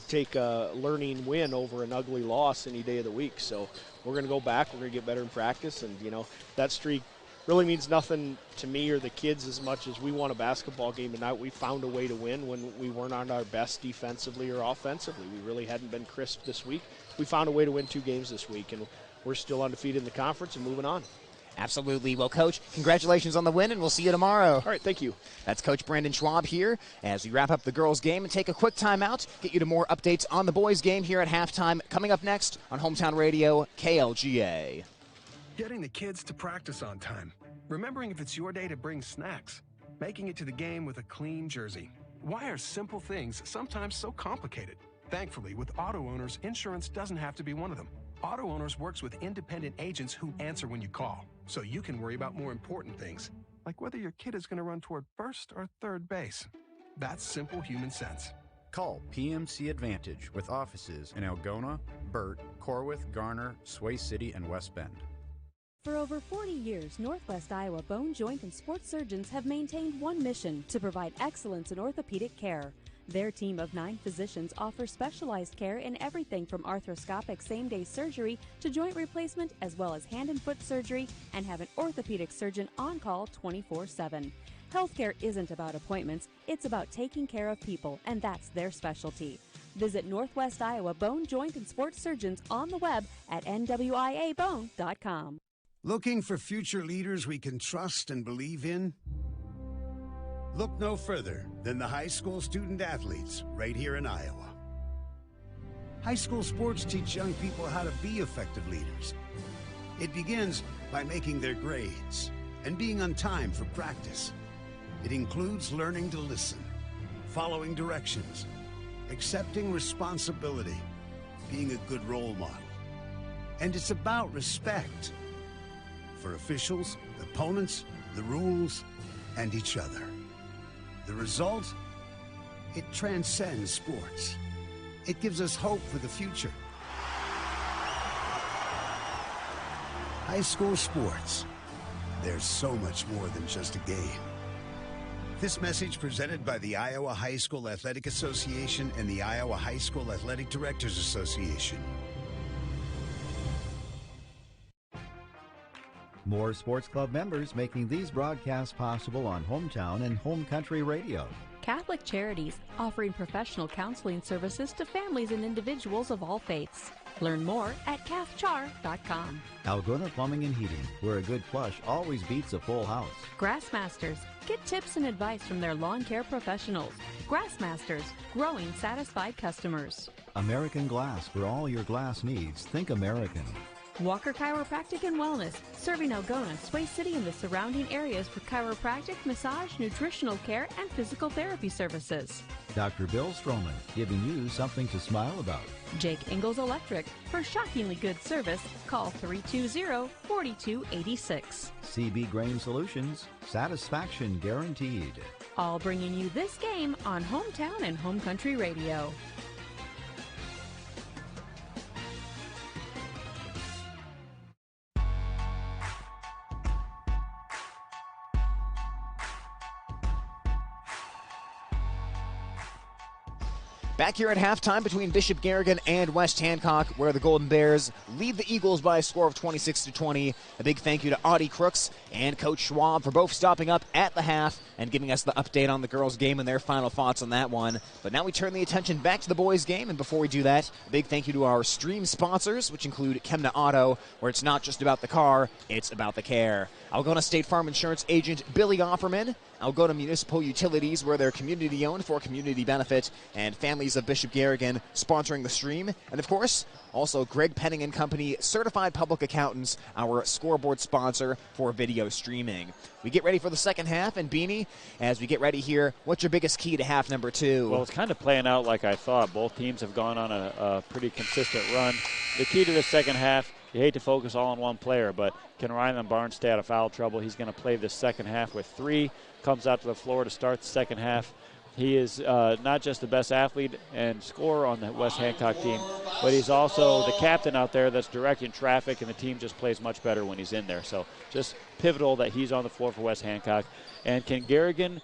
take a learning win over an ugly loss any day of the week. So we're going to go back. We're going to get better in practice, and that streak really means nothing to me or the kids as much as we won a basketball game tonight. We found a way to win when we weren't on our best defensively or offensively. We really hadn't been crisp this week. We found a way to win 2 games this week, and we're still undefeated in the conference and moving on. Absolutely. Well, Coach, congratulations on the win, and we'll see you tomorrow. All right, thank you. That's Coach Brandon Schwab here as we wrap up the girls' game and take a quick timeout, get you to more updates on the boys' game here at halftime. Coming up next on Hometown Radio, KLGA. Getting the kids to practice on time. Remembering if it's your day to bring snacks. Making it to the game with a clean jersey. Why are simple things sometimes so complicated? Thankfully, with auto owners, insurance doesn't have to be one of them. Auto Owners works with independent agents who answer when you call, so you can worry about more important things, like whether your kid is going to run toward first or third base. That's simple human sense. Call PMC Advantage with offices in Algona, Burt, Corwith, Garner, Sway City, and West Bend. For over 40 years, Northwest Iowa bone, joint, and sports surgeons have maintained one mission: to provide excellence in orthopedic care. Their team of 9 physicians offers specialized care in everything from arthroscopic same-day surgery to joint replacement, as well as hand and foot surgery, and have an orthopedic surgeon on call 24/7. Healthcare isn't about appointments, it's about taking care of people, and that's their specialty. Visit Northwest Iowa Bone, Joint, and Sports Surgeons on the web at nwiabone.com. Looking for future leaders we can trust and believe in? Look no further than the high school student athletes right here in Iowa. High school sports teach young people how to be effective leaders. It begins by making their grades and being on time for practice. It includes learning to listen, following directions, accepting responsibility, being a good role model. And it's about respect for officials, opponents, the rules, and each other. The result? It transcends sports. It gives us hope for the future. High school sports. There's so much more than just a game. This message presented by the Iowa High School Athletic Association and the Iowa High School Athletic Directors Association. More sports club members making these broadcasts possible on Hometown and Home Country Radio. Catholic Charities, offering professional counseling services to families and individuals of all faiths. Learn more at cathchar.com. Algona Plumbing and Heating, where a good flush always beats a full house. Grassmasters, get tips and advice from their lawn care professionals. Grassmasters, growing satisfied customers. American Glass, for all your glass needs, think American. Walker Chiropractic and Wellness, serving Algona, Sway City, and the surrounding areas with chiropractic, massage, nutritional care, and physical therapy services. Dr. Bill Stroman, giving you something to smile about. Jake Ingalls Electric, for shockingly good service, call 320-4286. CB Grain Solutions, satisfaction guaranteed. All bringing you this game on Hometown and Home Country Radio. Back here at halftime between Bishop Garrigan and West Hancock, where the Golden Bears lead the Eagles by a score of 26-20. A big thank you to Audie Crooks and Coach Schwab for both stopping up at the half and giving us the update on the girls' game and their final thoughts on that one. But now we turn the attention back to the boys' game, and before we do that, a big thank you to our stream sponsors, which include Chemna Auto, where it's not just about the car, it's about the care. Algona State Farm Insurance agent Billy Offerman, Algona Municipal Utilities, where they're community-owned for community benefit, and Families of Bishop Garrigan sponsoring the stream. And, of course, also Greg Penning and Company, Certified Public Accountants, our scoreboard sponsor for video streaming. We get ready for the second half, and Beanie, as we get ready here, what's your biggest key to half number 2? Well, it's kind of playing out like I thought. Both teams have gone on a pretty consistent run. The key to the second half, you hate to focus all on one player, but can Ryan Barnes stay out of foul trouble? He's going to play the second half with 3. Comes out to the floor to start the second half. He is not just the best athlete and scorer on the West Hancock team, but he's also the captain out there that's directing traffic, and the team just plays much better when he's in there. So just pivotal that he's on the floor for West Hancock. And can Garrigan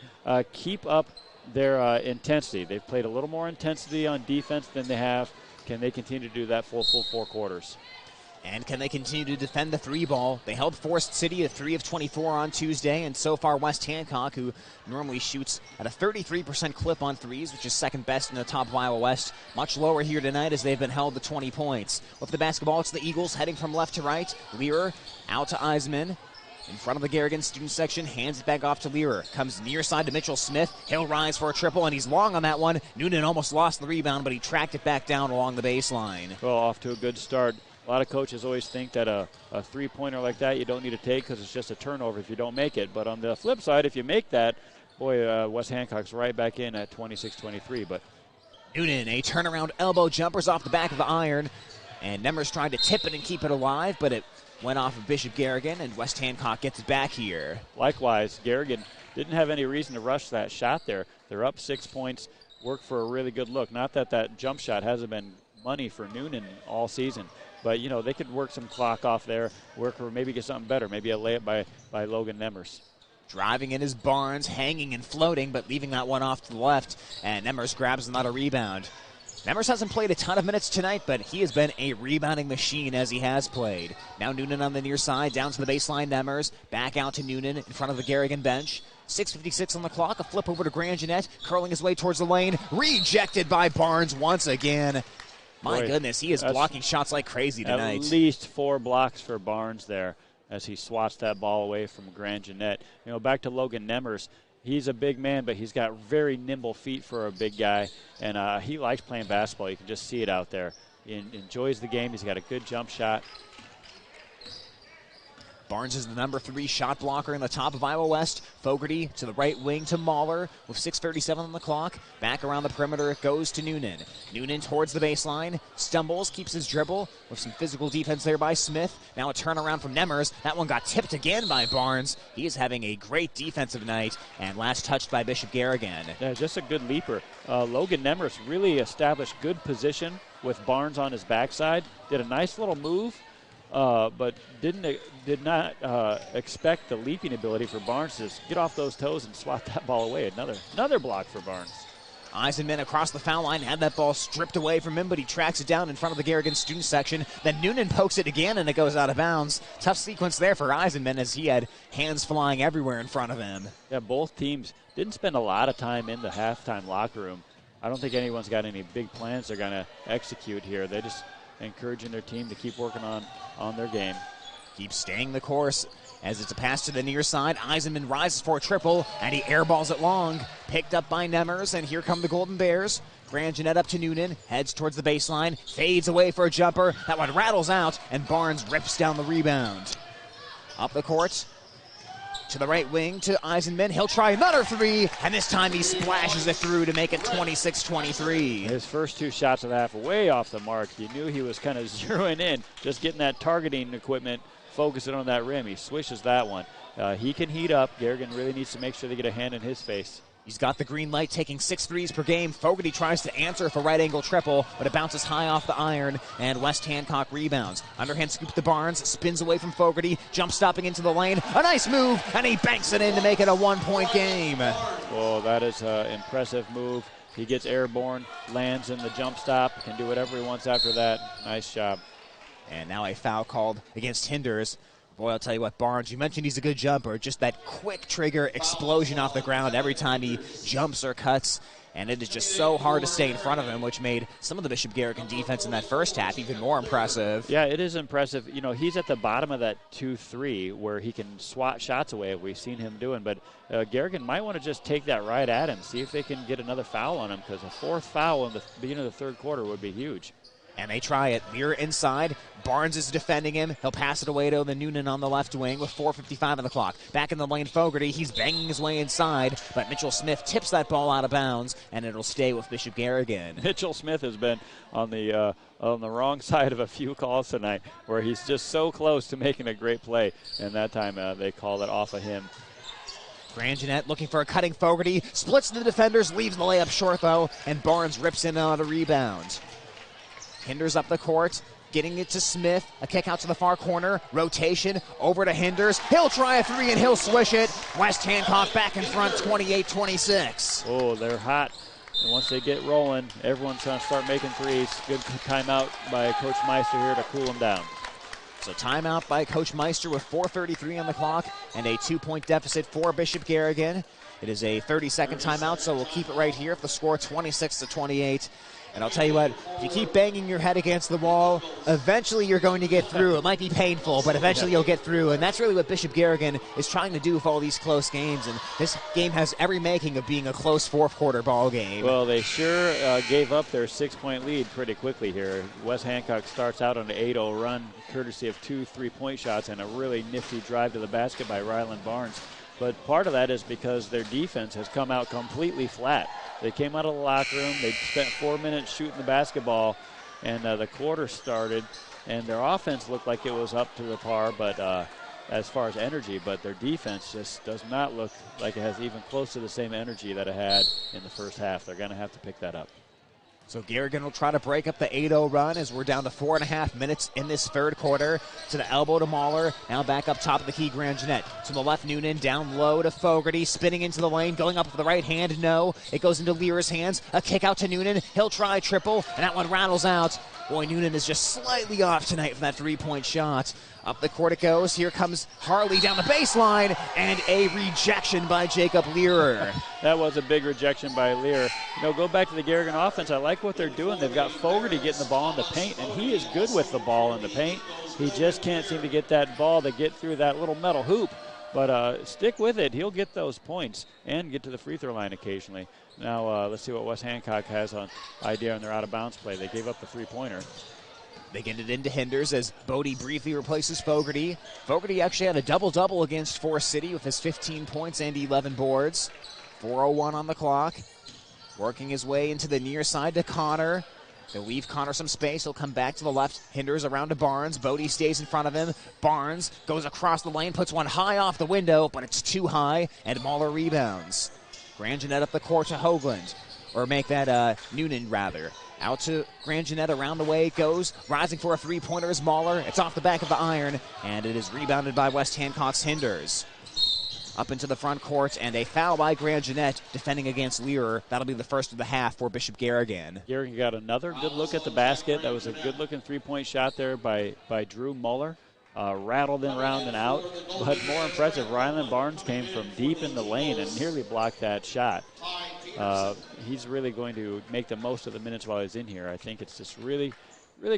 keep up their intensity? They've played a little more intensity on defense than they have. Can they continue to do that full 4 quarters? And can they continue to defend the three ball? They held Forest City to 3 of 24 on Tuesday, and so far West Hancock, who normally shoots at a 33% clip on threes, which is second best in the top of Iowa West, much lower here tonight as they've been held to 20 points. With the basketball, it's the Eagles heading from left to right. Learer out to Eisman. In front of the Garrigan student section, hands it back off to Learer. Comes near side to Mitchell Smith. He'll rise for a triple, and he's long on that one. Noonan almost lost the rebound, but he tracked it back down along the baseline. Well, off to a good start. A lot of coaches always think that a three-pointer like that you don't need to take because it's just a turnover if you don't make it. But on the flip side, if you make that, boy, West Hancock's right back in at 26-23. But Noonan, a turnaround elbow jumpers off the back of the iron. And Nemers tried to tip it and keep it alive, but it went off of Bishop Garrigan, and West Hancock gets it back here. Likewise, Garrigan didn't have any reason to rush that shot there. They're up 6 points, worked for a really good look. Not that that jump shot hasn't been money for Noonan all season. But, you know, they could work some clock off there, work or maybe get something better, maybe a layup by Logan Nemers. Driving in is Barnes, hanging and floating, but leaving that one off to the left, and Nemers grabs another rebound. Nemers hasn't played a ton of minutes tonight, but he has been a rebounding machine as he has played. Now Noonan on the near side, down to the baseline, Nemers, back out to Noonan in front of the Garrigan bench. 6:56 on the clock, a flip over to Grand Jeanette, curling his way towards the lane, rejected by Barnes once again. My goodness, he is blocking shots like crazy tonight. At least 4 blocks for Barnes there as he swats that ball away from Grand Jeanette. You know, back to Logan Nemers. He's a big man, but he's got very nimble feet for a big guy, and he likes playing basketball. You can just see it out there. He enjoys the game. He's got a good jump shot. Barnes is the number 3 shot blocker in the top of Iowa West. Fogarty to the right wing to Mahler with 6:37 on the clock. Back around the perimeter it goes to Noonan. Noonan towards the baseline, stumbles, keeps his dribble with some physical defense there by Smith. Now a turnaround from Nemers. That one got tipped again by Barnes. He is having a great defensive night, and last touched by Bishop Garrigan. Yeah, just a good leaper. Logan Nemers really established good position with Barnes on his backside. Did a nice little move. But did not expect the leaping ability for Barnes to get off those toes and swat that ball away. Another block for Barnes. Eisenman across the foul line had that ball stripped away from him, but he tracks it down in front of the Garrigan student section. Then Noonan pokes it again, and it goes out of bounds. Tough sequence there for Eisenman as he had hands flying everywhere in front of him. Yeah, both teams didn't spend a lot of time in the halftime locker room. I don't think anyone's got any big plans they're going to execute here. They just encouraging their team to keep working on their game. Keep staying the course as it's a pass to the near side. Eisenman rises for a triple, and he airballs it long. Picked up by Nemers, and here come the Golden Bears. Grand Jeanette up to Noonan, heads towards the baseline, fades away for a jumper. That one rattles out, and Barnes rips down the rebound. Up the court to the right wing to Eisenman. He'll try another 3, and this time he splashes it through to make it 26-23. His first 2 shots of the half were way off the mark. You knew he was kind of zeroing in, just getting that targeting equipment, focusing on that rim. He swishes that one. He can heat up. Garrigan really needs to make sure they get a hand in his face. He's got the green light, taking 6 threes per game. Fogarty tries to answer for right angle triple, but it bounces high off the iron, and West Hancock rebounds. Underhand scoop to Barnes, spins away from Fogarty, jump stopping into the lane. A nice move, and he banks it in to make it a 1-point game. Oh, that is an impressive move. He gets airborne, lands in the jump stop, can do whatever he wants after that. Nice job. And now a foul called against Hinders. Boy, I'll tell you what, Barnes, you mentioned he's a good jumper. Just that quick trigger explosion off the ground every time he jumps or cuts. And it is just so hard to stay in front of him, which made some of the Bishop Garrigan defense in that first half even more impressive. Yeah, it is impressive. You know, he's at the bottom of that 2-3 where he can swat shots away, we've seen him doing. But Garrigan might want to just take that right at him, see if they can get another foul on him, because a 4th foul in the beginning of the 3rd quarter would be huge. And they try it. Mirror inside. Barnes is defending him. He'll pass it away to the Noonan on the left wing with 4:55 on the clock. Back in the lane, Fogarty. He's banging his way inside, but Mitchell Smith tips that ball out of bounds, and it'll stay with Bishop Garrigan. Mitchell Smith has been on the wrong side of a few calls tonight, where he's just so close to making a great play, and that time they called it off of him. Grand Jeanette looking for a cutting Fogarty. Splits the defenders, leaves the layup short, though, and Barnes rips in on a rebound. Hinders up the court, getting it to Smith. A kick out to the far corner. Rotation over to Hinders. He'll try a 3 and he'll swish it. West Hancock back in front, 28-26. Oh, they're hot. And once they get rolling, everyone's going to start making threes. Good timeout by Coach Meister here to cool them down. So timeout by Coach Meister with 4:33 on the clock and a 2-point deficit for Bishop Garrigan. It is a 30-second timeout, so we'll keep it right here if the score 26-28. And I'll tell you what, if you keep banging your head against the wall, eventually you're going to get through. It might be painful, but eventually you'll get through. And that's really what Bishop Garrigan is trying to do with all these close games. And this game has every making of being a close fourth-quarter ball game. Well, they sure gave up their 6-point lead pretty quickly here. West Hancock starts out on an 8-0 run, courtesy of 2 3-point shots and a really nifty drive to the basket by Ryland Barnes. But part of that is because their defense has come out completely flat. They came out of the locker room. They spent 4 minutes shooting the basketball, and the quarter started, and their offense looked like it was up to the par, but as far as energy, but their defense just does not look like it has even close to the same energy that it had in the first half. They're going to have to pick that up. So Garrigan will try to break up the 8-0 run as we're down to 4.5 minutes in this third quarter. To the elbow to Mahler. Now back up top of the key, Grand Jeanette. To the left, Noonan. Down low to Fogarty. Spinning into the lane. Going up with the right hand. No. It goes into Lear's hands. A kick out to Noonan. He'll try triple. And that one rattles out. Boy, Noonan is just slightly off tonight from that 3-point shot. Up the court it goes. Here comes Harley down the baseline. And a rejection by Jacob Learer. That was a big rejection by Lear. You know, go back to the Garrigan offense. I like what they're doing. They've got Fogarty getting the ball in the paint, and he is good with the ball in the paint. He just can't seem to get that ball to get through that little metal hoop. But stick with it. He'll get those points and get to the free throw line occasionally. Now let's see what West Hancock has on idea on their out-of-bounds play. They gave up the three-pointer. They get it into Hinders as Bodie briefly replaces Fogarty. Fogarty actually had a double-double against Forest City with his 15 points and 11 boards. 4:01 on the clock. Working his way into the near side to Connor. They'll leave Connor some space. He'll come back to the left. Hinders around to Barnes. Bodie stays in front of him. Barnes goes across the lane, puts one high off the window, but it's too high, and Mahler rebounds. Grand Jeanette up the court to Hoagland. Or make that Noonan, rather. Out to Grand Jeanette, around the way it goes. Rising for a three-pointer is Mahler. It's off the back of the iron, and it is rebounded by West Hancock's Hinders. Up into the front court, and a foul by Grand Jeanette defending against Learer. That'll be the first of the half for Bishop Garrigan. Garrigan got another good look at the basket. That was a good-looking three-point shot there by Drew Muller. Rattled in around and out. But more impressive, Ryland Barnes came from deep in the lane and nearly blocked that shot. He's really going to make the most of the minutes while he's in here. I think it's just really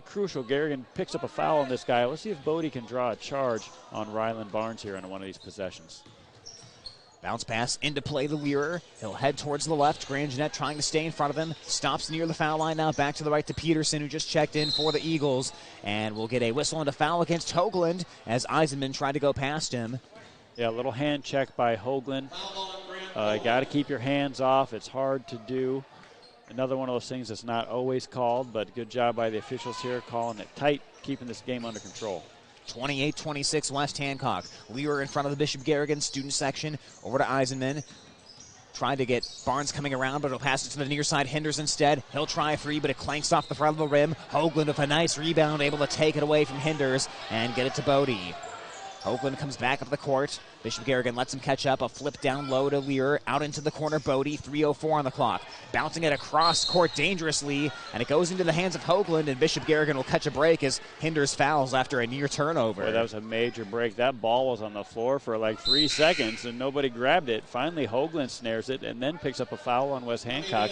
crucial. Garrigan picks up a foul on this guy. Let's see if Bodie can draw a charge on Ryland Barnes here on one of these possessions. Bounce pass into play to Learer. He'll head towards the left. Grand Jeanette trying to stay in front of him. Stops near the foul line now. Back to the right to Peterson, who just checked in for the Eagles. And we'll get a whistle and a foul against Hoagland as Eisenman tried to go past him. Yeah, a little hand check by Hoagland. Got to keep your hands off. It's hard to do. Another one of those things that's not always called, but good job by the officials here calling it tight, keeping this game under control. 28-26 West Hancock. Learer in front of the Bishop Garrigan student section. Over to Eisenman. Trying to get Barnes coming around, but he'll pass it to the near side. Hinders instead. He'll try a three, but it clanks off the front of the rim. Hoagland with a nice rebound, able to take it away from Hinders and get it to Bodie. Hoagland comes back up the court. Bishop Garrigan lets him catch up. A flip down low to Lear. Out into the corner, Bodie. 3:04 on the clock. Bouncing it across court dangerously, and it goes into the hands of Hoagland, and Bishop Garrigan will catch a break as Hinders fouls after a near turnover. Boy, that was a major break. That ball was on the floor for like 3 seconds, and nobody grabbed it. Finally, Hoagland snares it and then picks up a foul on West Hancock.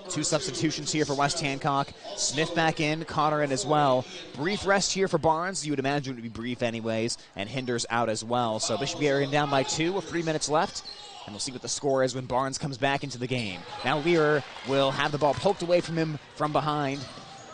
Two substitutions here for West Hancock. Smith back in, Connor in as well. Brief rest here for Barnes. You would imagine it would be brief anyways. And Hinders out as well. So Bishop Garrigan down by 2 with 3 minutes left. And we'll see what the score is when Barnes comes back into the game. Now Lear will have the ball poked away from him from behind.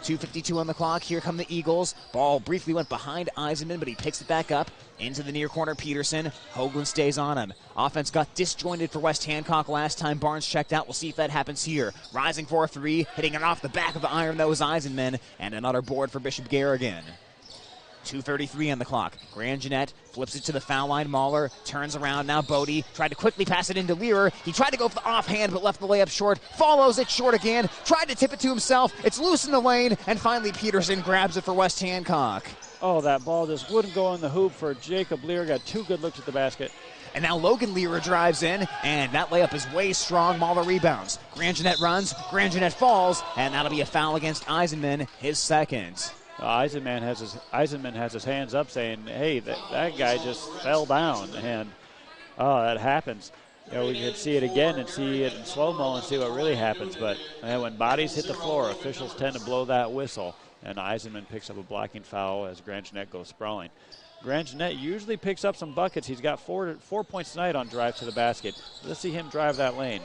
2:52 on the clock. Here come the Eagles. Ball briefly went behind Eisenman, but he picks it back up. Into the near corner, Peterson. Hoagland stays on him. Offense got disjointed for West Hancock last time Barnes checked out. We'll see if that happens here. Rising for a three. Hitting it off the back of the iron, that was Eisenman. And another board for Bishop Garrigan. 2:33 on the clock. Grand Jeanette flips it to the foul line. Mahler turns around. Now Bodie tried to quickly pass it into Learer. He tried to go for the offhand, but left the layup short. Follows it short again. Tried to tip it to himself. It's loose in the lane. And finally Peterson grabs it for West Hancock. Oh, that ball just wouldn't go in the hoop for Jacob Lear. Got 2 good looks at the basket. And now Logan Learer drives in, and that layup is way strong. Mahler rebounds. Grand Jeanette runs. Grand Jeanette falls, and that'll be a foul against Eisenman, his second. Eisenman has his hands up saying, hey, that guy just fell down. And, that happens. We can see it again and see it in slow-mo and see what really happens. But when bodies hit the floor, officials tend to blow that whistle. And Eisenman picks up a blocking foul as Grand Jeanette goes sprawling. Grand Jeanette usually picks up some buckets. He's got 4 points tonight on drive to the basket. Let's see him drive that lane.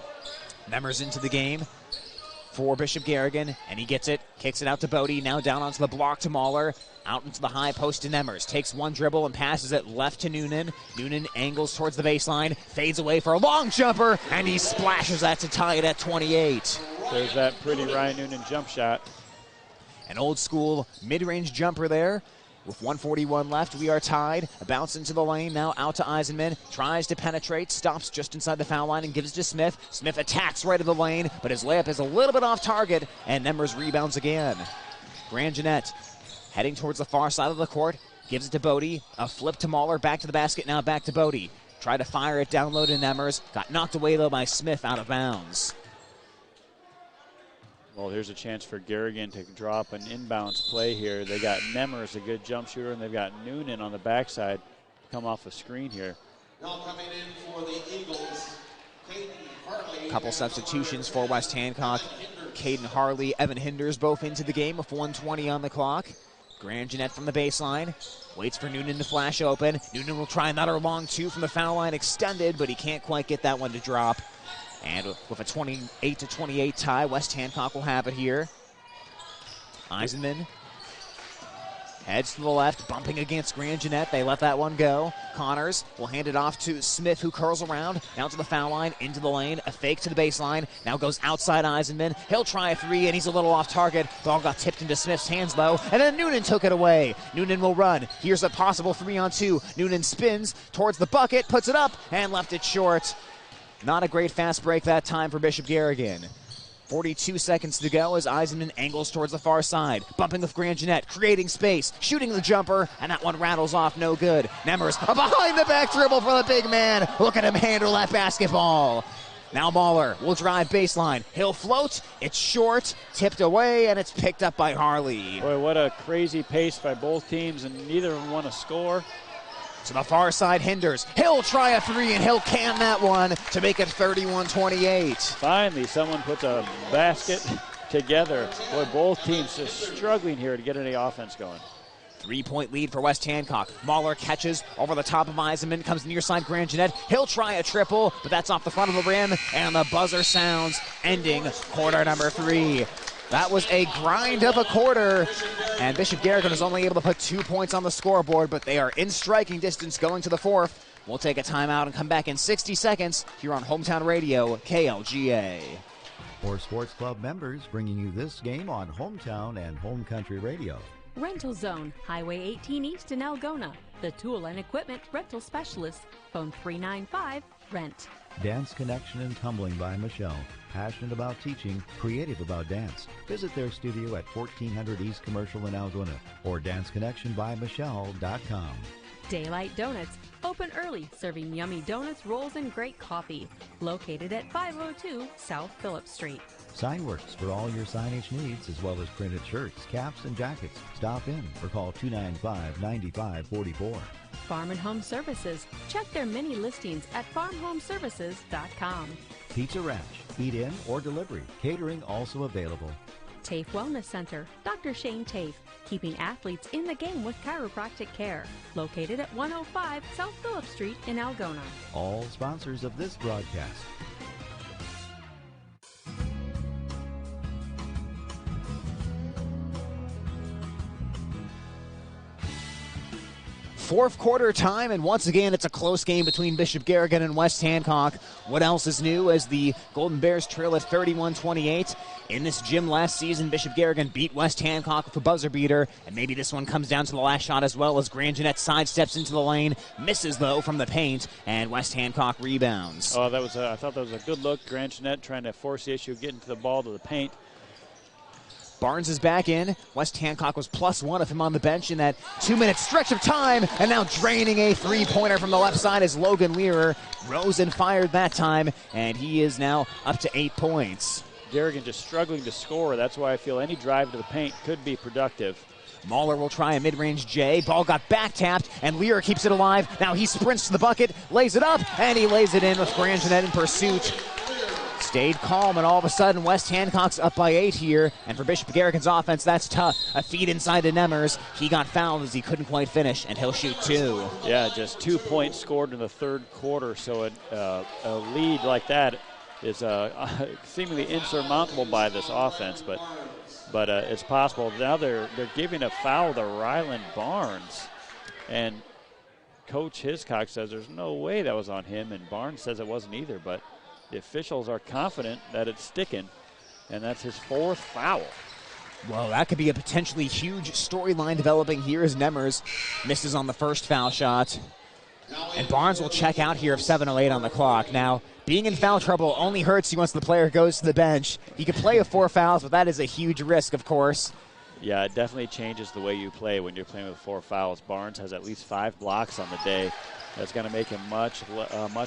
Nemers into the game for Bishop Garrigan, and he gets it, kicks it out to Bodie, now down onto the block to Mahler, out into the high post to Nemers, takes one dribble and passes it left to Noonan. Noonan angles towards the baseline, fades away for a long jumper, and he splashes that to tie it at 28. There's that pretty Ryan Noonan jump shot. An old school mid-range jumper there. With 1:41 left, we are tied. A bounce into the lane, now out to Eisenman. Tries to penetrate, stops just inside the foul line and gives it to Smith. Smith attacks right of the lane, but his layup is a little bit off target, and Nemers rebounds again. Grand Jeanette heading towards the far side of the court, gives it to Bodie. A flip to Mahler, back to the basket, now back to Bodie. Tried to fire it down low to Nemers. Got knocked away, though, by Smith out of bounds. Well, here's a chance for Garrigan to drop an inbounds play here. They got Nemers, a good jump shooter, and they've got Noonan on the backside come off a screen here. Now coming in for the Eagles, Caden Harley. Couple substitutions for West Hancock. Caden Harley, Evan Hinders both into the game with 1:20 on the clock. Grand Jeanette from the baseline. Waits for Noonan to flash open. Noonan will try another long two from the foul line extended, but he can't quite get that one to drop. And with a 28-28 tie, West Hancock will have it here. Eisenman heads to the left, bumping against Grand Jeanette. They let that one go. Connors will hand it off to Smith, who curls around, down to the foul line, into the lane, a fake to the baseline. Now goes outside Eisenman. He'll try a three, and he's a little off target. Ball got tipped into Smith's hands, though, and then Noonan took it away. Noonan will run. Here's a possible 3-on-2. Noonan spins towards the bucket, puts it up, and left it short. Not a great fast break that time for Bishop Garrigan. 42 seconds to go as Eisenman angles towards the far side. Bumping with Grand Jeanette, creating space, shooting the jumper, and that one rattles off, no good. Nemers, a behind-the-back dribble for the big man. Look at him handle that basketball. Now Mahler will drive baseline. He'll float. It's short, tipped away, and it's picked up by Harley. Boy, what a crazy pace by both teams, and neither of them want to score. To the far side, Hinders. He'll try a three, and he'll can that one to make it 31-28. Finally, someone puts a basket together. Boy, both teams just struggling here to get any offense going. 3-point lead for West Hancock. Mahler catches over the top of Eisenman, comes near side Grand Jeanette. He'll try a triple, but that's off the front of the rim, and the buzzer sounds, ending quarter number 3. That was a grind of a quarter, and Bishop Garrigan was only able to put 2 points on the scoreboard, but they are in striking distance going to the fourth. We'll take a timeout and come back in 60 seconds here on Hometown Radio, KLGA. For Sports Club members, bringing you this game on Hometown and Home Country Radio. Rental Zone, Highway 18 East in Algona. The tool and equipment rental specialist. Phone 395-RENT. Dance Connection and Tumbling by Michelle. Passionate about teaching, creative about dance. Visit their studio at 1400 East Commercial in Algona or danceconnectionbymichelle.com. Daylight Donuts, open early, serving yummy donuts, rolls, and great coffee. Located at 502 South Phillips Street. Signworks for all your signage needs, as well as printed shirts, caps, and jackets. Stop in or call 295-9544. Farm and Home Services. Check their many listings at farmhomeservices.com. Pizza Ranch. Eat in or delivery. Catering also available. TAFE Wellness Center. Dr. Shane TAFE. Keeping athletes in the game with chiropractic care. Located at 105 South Phillips Street in Algona. All sponsors of this broadcast. Fourth quarter time, and once again, it's a close game between Bishop Garrigan and West Hancock. What else is new as the Golden Bears trail at 31-28? In this gym last season, Bishop Garrigan beat West Hancock with a buzzer beater, and maybe this one comes down to the last shot as well as Grand Jeanette sidesteps into the lane, misses, though, from the paint, and West Hancock rebounds. Oh, I thought that was a good look. Grand Jeanette trying to force the issue of getting to the ball to the paint. Barnes is back in. West Hancock was +1 of him on the bench in that 2-minute stretch of time, and now draining a three-pointer from the left side is Logan Learer. Rose and fired that time, and he is now up to 8 points. Garrigan just struggling to score. That's why I feel any drive to the paint could be productive. Mauler will try a mid-range J. Ball got back-tapped, and Lear keeps it alive. Now he sprints to the bucket, lays it up, and he lays it in with Grangenet in pursuit. Stayed calm, and all of a sudden, West Hancock's up by 8 here. And for Bishop Garrigan's offense, that's tough. A feed inside to Nemmers. He got fouled as he couldn't quite finish, and he'll shoot 2. Yeah, just 2 points scored in the third quarter, so a lead like that is seemingly insurmountable by this offense, but it's possible. Now they're giving a foul to Ryland Barnes, and Coach Hiscock says there's no way that was on him, and Barnes says it wasn't either, but the officials are confident that it's sticking, and that's his 4th foul. Well, that could be a potentially huge storyline developing here as Nemmers misses on the first foul shot. And Barnes will check out here of 7:08 on the clock. Now, being in foul trouble only hurts you once the player goes to the bench. He could play with 4 fouls, but that is a huge risk, of course. Yeah, it definitely changes the way you play when you're playing with 4 fouls. Barnes has at least 5 blocks on the day. That's going to make him much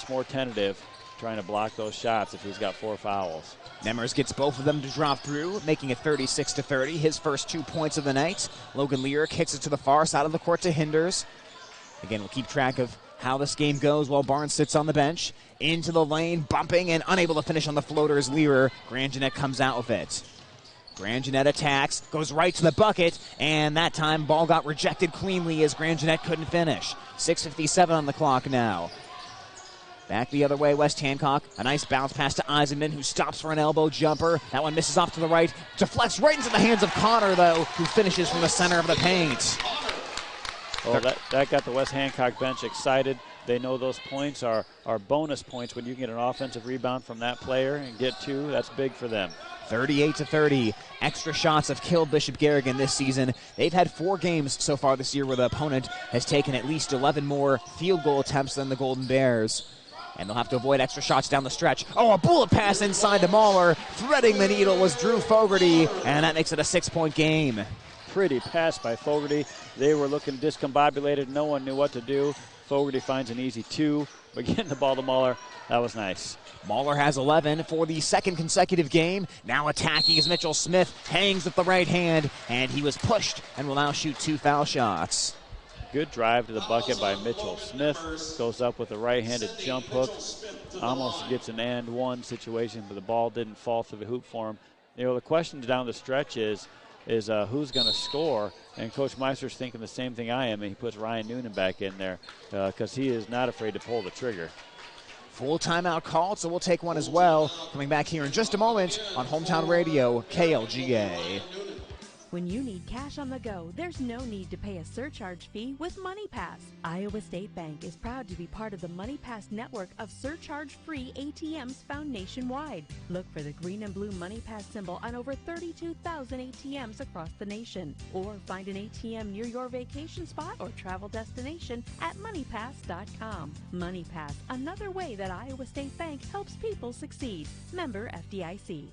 more tentative trying to block those shots if he's got 4 fouls. Nemmers gets both of them to drop through, making it 36-30. His first 2 points of the night. Logan Lear kicks it to the far side of the court to Hinders. Again, we'll keep track of how this game goes while Barnes sits on the bench. Into the lane, bumping and unable to finish on the floater is Lear. Grangenet comes out with it. Grangenet attacks, goes right to the bucket, and that time ball got rejected cleanly as Grangenet couldn't finish. 6:57 on the clock now. Back the other way, West Hancock. A nice bounce pass to Eisenman, who stops for an elbow jumper. That one misses off to the right. Deflects right into the hands of Connor, though, who finishes from the center of the paint. Well, that got the West Hancock bench excited. They know those points are bonus points when you get an offensive rebound from that player and get 2. That's big for them. 38-30. Extra shots have killed Bishop Garrigan this season. They've had 4 games so far this year where the opponent has taken at least 11 more field goal attempts than the Golden Bears. And they'll have to avoid extra shots down the stretch. Oh, a bullet pass inside to Mauler. Threading the needle was Drew Fogarty, and that makes it a 6-point game. Pretty pass by Fogarty. They were looking discombobulated. No one knew what to do. Fogarty finds an easy 2, but getting the ball to Mauler, that was nice. Mauler has 11 for the 2nd consecutive game. Now attacking is Mitchell Smith. Hangs with the right hand, and he was pushed and will now shoot 2 foul shots. Good drive to the bucket by Mitchell Smith. Goes up with a right-handed jump hook. Almost gets an and one situation, but the ball didn't fall through the hoop for him. You know, the question down the stretch is who's going to score? And Coach Meister's thinking the same thing I am, and he puts Ryan Noonan back in there because he is not afraid to pull the trigger. Full timeout called, so we'll take one as well. Coming back here in just a moment on Hometown Radio, KLGA. When you need cash on the go, there's no need to pay a surcharge fee with MoneyPass. Iowa State Bank is proud to be part of the MoneyPass network of surcharge-free ATMs found nationwide. Look for the green and blue MoneyPass symbol on over 32,000 ATMs across the nation. Or find an ATM near your vacation spot or travel destination at MoneyPass.com. MoneyPass, another way that Iowa State Bank helps people succeed. Member FDIC.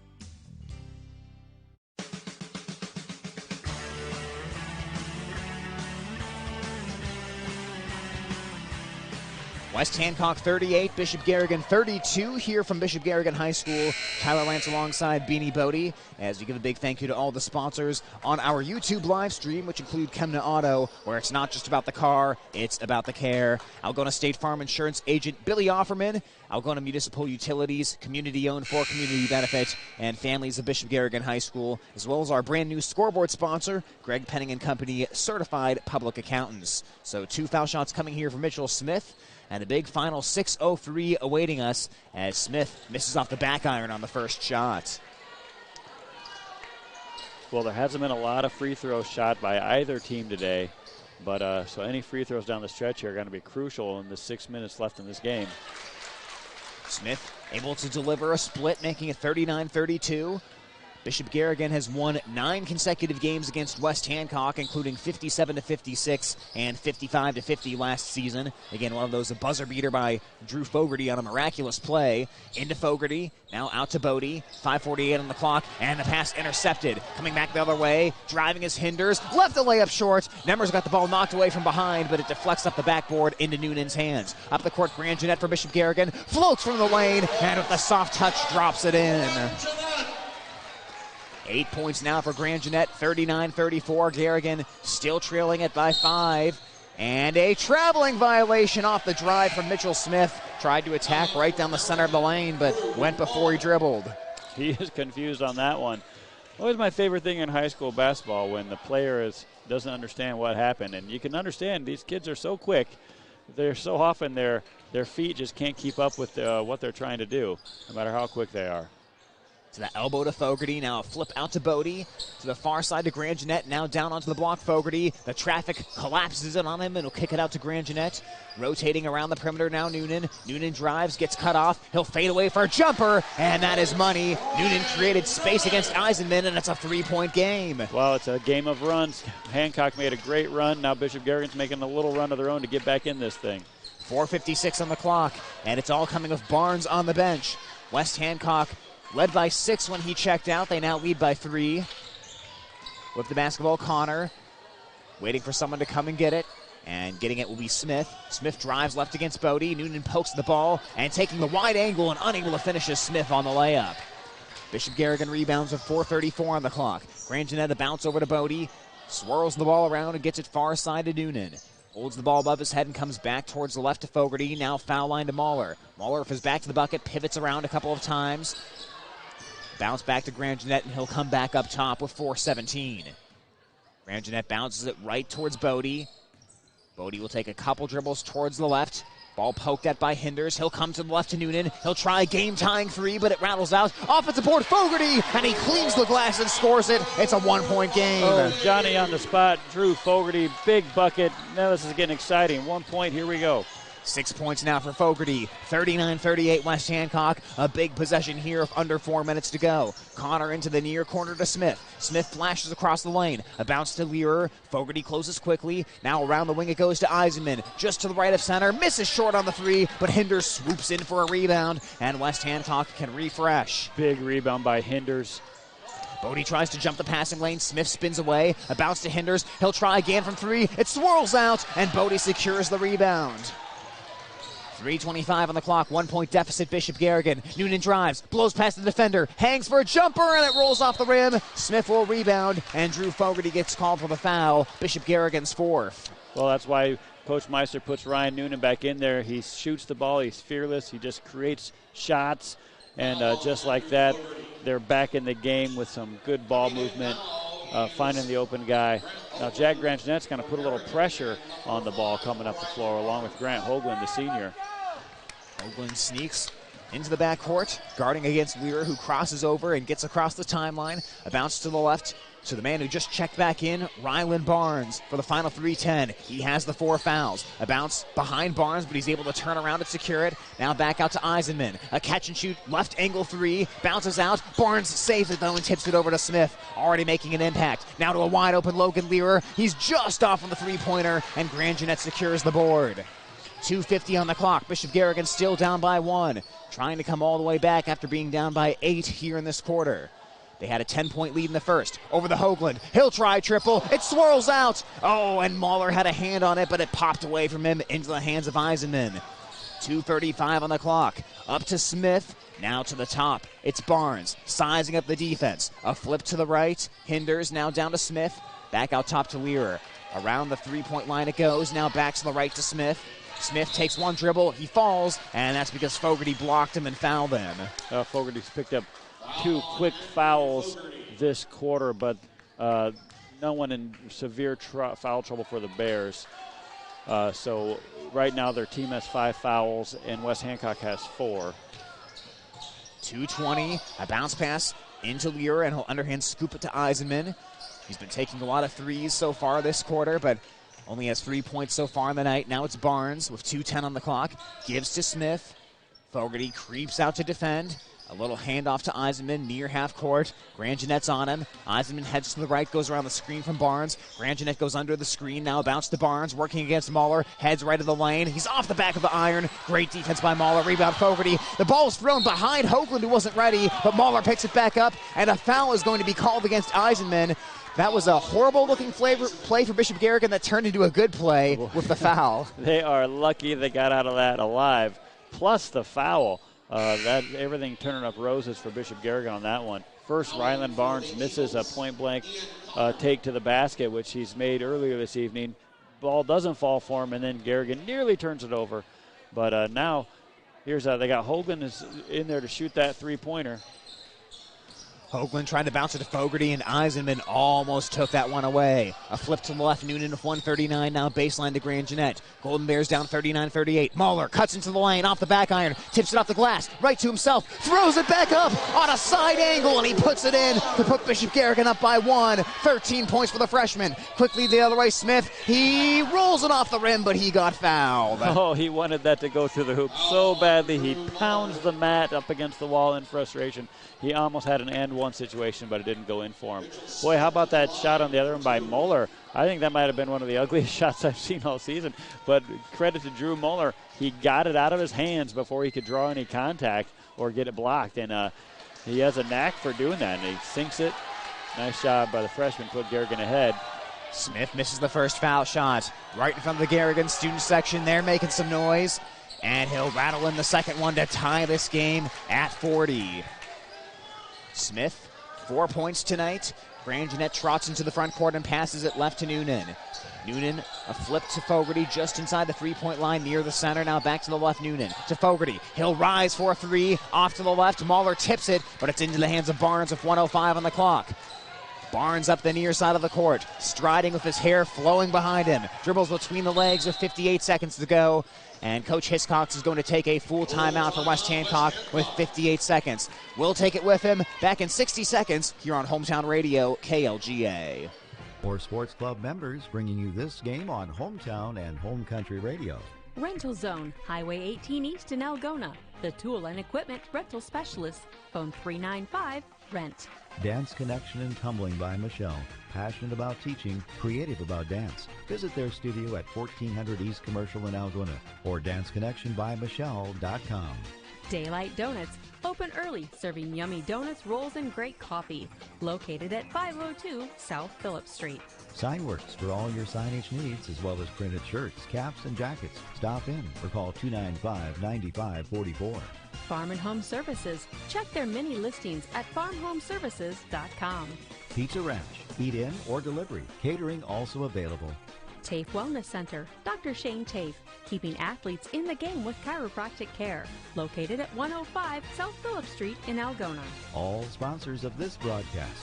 West Hancock 38, Bishop Garrigan 32 here from Bishop Garrigan High School. Tyler Lance alongside Beanie Bodie as we give a big thank you to all the sponsors on our YouTube live stream, which include Kemna Auto, where it's not just about the car, it's about the care. Algona State Farm Insurance Agent Billy Offerman, Algona Municipal Utilities, community-owned for community benefit, and families of Bishop Garrigan High School, as well as our brand new scoreboard sponsor, Greg Penning and Company, Certified Public Accountants. So 2 foul shots coming here for Mitchell Smith. And a big final 6:03 awaiting us as Smith misses off the back iron on the first shot. Well, there hasn't been a lot of free throws shot by either team today, but so any free throws down the stretch here are going to be crucial in the 6 minutes left in this game. Smith able to deliver a split, making it 39-32. Bishop Garrigan has won 9 consecutive games against West Hancock, including 57-56 and 55-50 last season. Again, one of those, a buzzer beater by Drew Fogarty on a miraculous play. Into Fogarty, now out to Bodie. 5:48 on the clock, and the pass intercepted. Coming back the other way, driving his Hinders, left the layup short. Nemmers got the ball knocked away from behind, but it deflects up the backboard into Noonan's hands. Up the court, Grangenet for Bishop Garrigan, floats from the lane, and with a soft touch, drops it in. 8 points now for Grand Jeanette, 39-34. Garrigan still trailing it by 5. And a traveling violation off the drive from Mitchell Smith. Tried to attack right down the center of the lane, but went before he dribbled. He is confused on that one. Always my favorite thing in high school basketball, when the player doesn't understand what happened. And you can understand these kids are so quick. They're so often their feet just can't keep up with what they're trying to do, no matter how quick they are. To the elbow to Fogarty. Now a flip out to Bodie. To the far side to Grand Jeanette. Now down onto the block, Fogarty. The traffic collapses in on him, and he'll kick it out to Grand Jeanette. Rotating around the perimeter now, Noonan. Noonan drives, gets cut off. He'll fade away for a jumper, and that is money. Noonan created space against Eisenman, and it's a 3-point game. Well, it's a game of runs. Hancock made a great run. Now Bishop Garrigan's making a little run of their own to get back in this thing. 4:56 on the clock, and it's all coming with Barnes on the bench. West Hancock led by 6 when he checked out. They now lead by 3. With the basketball, Connor waiting for someone to come and get it. And getting it will be Smith. Smith drives left against Bodie. Noonan pokes the ball and taking the wide angle and unable to finish is Smith on the layup. Bishop Garrigan rebounds with 4:34 on the clock. Grand Jeanette a bounce over to Bodie. Swirls the ball around and gets it far side to Noonan. Holds the ball above his head and comes back towards the left to Fogarty. Now foul line to Mahler. Mahler with his back to the bucket, pivots around a couple of times. Bounce back to Grand Jeanette, and he'll come back up top with 4:17. Grand Jeanette bounces it right towards Bodie. Bodie will take a couple dribbles towards the left. Ball poked at by Hinders. He'll come to the left to Noonan. He'll try a game-tying 3, but it rattles out. Offensive board, Fogarty, and he cleans the glass and scores it. It's a 1-point game. Oh, Johnny on the spot. Drew Fogarty, big bucket. Now this is getting exciting. 1 point, here we go. 6 points now for Fogarty. 39-38 West Hancock. A big possession here with under 4 minutes to go. Connor into the near corner to Smith. Smith flashes across the lane. A bounce to Learer. Fogarty closes quickly. Now around the wing it goes to Eisenman. Just to the right of center. Misses short on the 3, but Hinders swoops in for a rebound, and West Hancock can refresh. Big rebound by Hinders. Bodie tries to jump the passing lane. Smith spins away. A bounce to Hinders. He'll try again from 3. It swirls out, and Bodie secures the rebound. 3:25 on the clock, 1-point deficit, Bishop Garrigan. Noonan drives, blows past the defender, hangs for a jumper, and it rolls off the rim. Smith will rebound, and Drew Fogarty gets called for the foul. Bishop Garrigan's 4th. Well, that's why Coach Meister puts Ryan Noonan back in there. He shoots the ball, he's fearless, he just creates shots, and just like that, they're back in the game with some good ball movement. Finding the open guy. Now, Jack Grand Jeanette's going to put a little pressure on the ball coming up the floor, along with Grant Hoagland, the senior. Hoagland sneaks into the backcourt, guarding against Learer, who crosses over and gets across the timeline. A bounce to the left to the man who just checked back in, Rylan Barnes, for the final 3:10. He has the 4 fouls. A bounce behind Barnes, but he's able to turn around and secure it. Now back out to Eisenman. A catch and shoot, left angle 3, bounces out. Barnes saves it though and tips it over to Smith, already making an impact. Now to a wide open Logan Learer. He's just off on the 3-pointer, and Grand Jeanette secures the board. 2:50 on the clock. Bishop Garrigan still down by 1, trying to come all the way back after being down by 8 here in this quarter. They had a 10-point lead in the first. Over the Hoagland. He'll try triple. It swirls out. Oh, and Mahler had a hand on it, but it popped away from him into the hands of Eisenman. 2:35 on the clock. Up to Smith. Now to the top. It's Barnes sizing up the defense. A flip to the right. Hinders now down to Smith. Back out top to Learer. Around the 3-point line it goes. Now back to the right to Smith. Smith takes one dribble. He falls, and that's because Fogarty blocked him and fouled him. Fogarty's picked up 2 quick fouls this quarter, but no one in severe foul trouble for the Bears. So right now their team has 5 fouls, and West Hancock has 4. 2:20, a bounce pass into Lear, and he'll underhand scoop it to Eisenman. He's been taking a lot of threes so far this quarter, but only has 3 points so far in the night. Now it's Barnes with 2:10 on the clock. Gives to Smith. Fogarty creeps out to defend. A little handoff to Eisenman near half court. Grand Jeanette's on him. Eisenman heads to the right, goes around the screen from Barnes. Grand Jeanette goes under the screen. Now a bounce to Barnes, working against Mahler. Heads right of the lane. He's off the back of the iron. Great defense by Mahler. Rebound Fogarty. The ball is thrown behind Hoagland, who wasn't ready, but Mahler picks it back up, and a foul is going to be called against Eisenman. That was a horrible-looking play for Bishop Garrigan that turned into a good play with the foul. They are lucky they got out of that alive, plus the foul. That everything turning up roses for Bishop Garrigan on that one. First, Ryland Barnes misses a point-blank take to the basket, which he's made earlier this evening. Ball doesn't fall for him, and then Garrigan nearly turns it over. But now, here's they got Hogan is in there to shoot that three-pointer. Hoagland trying to bounce it to Fogarty, and Eisenman almost took that one away. A flip to the left, Noonan with 139, now baseline to Grand Jeanette. Golden Bears down 39-38. Mahler cuts into the lane, off the back iron, tips it off the glass, right to himself, throws it back up on a side angle, and he puts it in to put Bishop Garrigan up by 1. 13 points for the freshman. Quickly the other way, Smith, he rolls it off the rim, but he got fouled. Oh, he wanted that to go through the hoop so badly. He pounds the mat up against the wall in frustration. He almost had an and-one situation, but it didn't go in for him. Boy, how about that shot on the other end by Moeller? I think that might have been one of the ugliest shots I've seen all season. But credit to Drew Moeller. He got it out of his hands before he could draw any contact or get it blocked. And he has a knack for doing that, and he sinks it. Nice job by the freshman, put Garrigan ahead. Smith misses the first foul shot. Right in front of the Garrigan student section there, making some noise. And he'll rattle in the second one to tie this game at 40. Smith, 4 points tonight. Grand Jeanette trots into the front court and passes it left to Noonan. Noonan, a flip to Fogarty just inside the three-point line near the center. Now back to the left, Noonan to Fogarty. He'll rise for a three. Off to the left. Mahler tips it, but it's into the hands of Barnes with 1:05 on the clock. Barnes up the near side of the court, striding with his hair flowing behind him. Dribbles between the legs with 58 seconds to go. And Coach Hiscox is going to take a full timeout for West Hancock with 58 seconds. We'll take it with him back in 60 seconds here on Hometown Radio, KLGA. For Sports Club members, bringing you this game on Hometown and Home Country Radio. Rental Zone, Highway 18 East in Algona. The tool and equipment rental specialist. Phone 395-RENT. Dance Connection and Tumbling by Michelle. Passionate about teaching, creative about dance. Visit their studio at 1400 East Commercial in Algona or danceconnectionbymichelle.com. Daylight Donuts, open early, serving yummy donuts, rolls, and great coffee. Located at 502 South Phillips Street. Signworks for all your signage needs, as well as printed shirts, caps, and jackets. Stop in or call 295-9544. Farm and Home Services. Check their many listings at farmhomeservices.com. Pizza Ranch. Eat in or delivery. Catering also available. TAFE Wellness Center. Dr. Shane TAFE. Keeping athletes in the game with chiropractic care. Located at 105 South Phillips Street in Algona. All sponsors of this broadcast.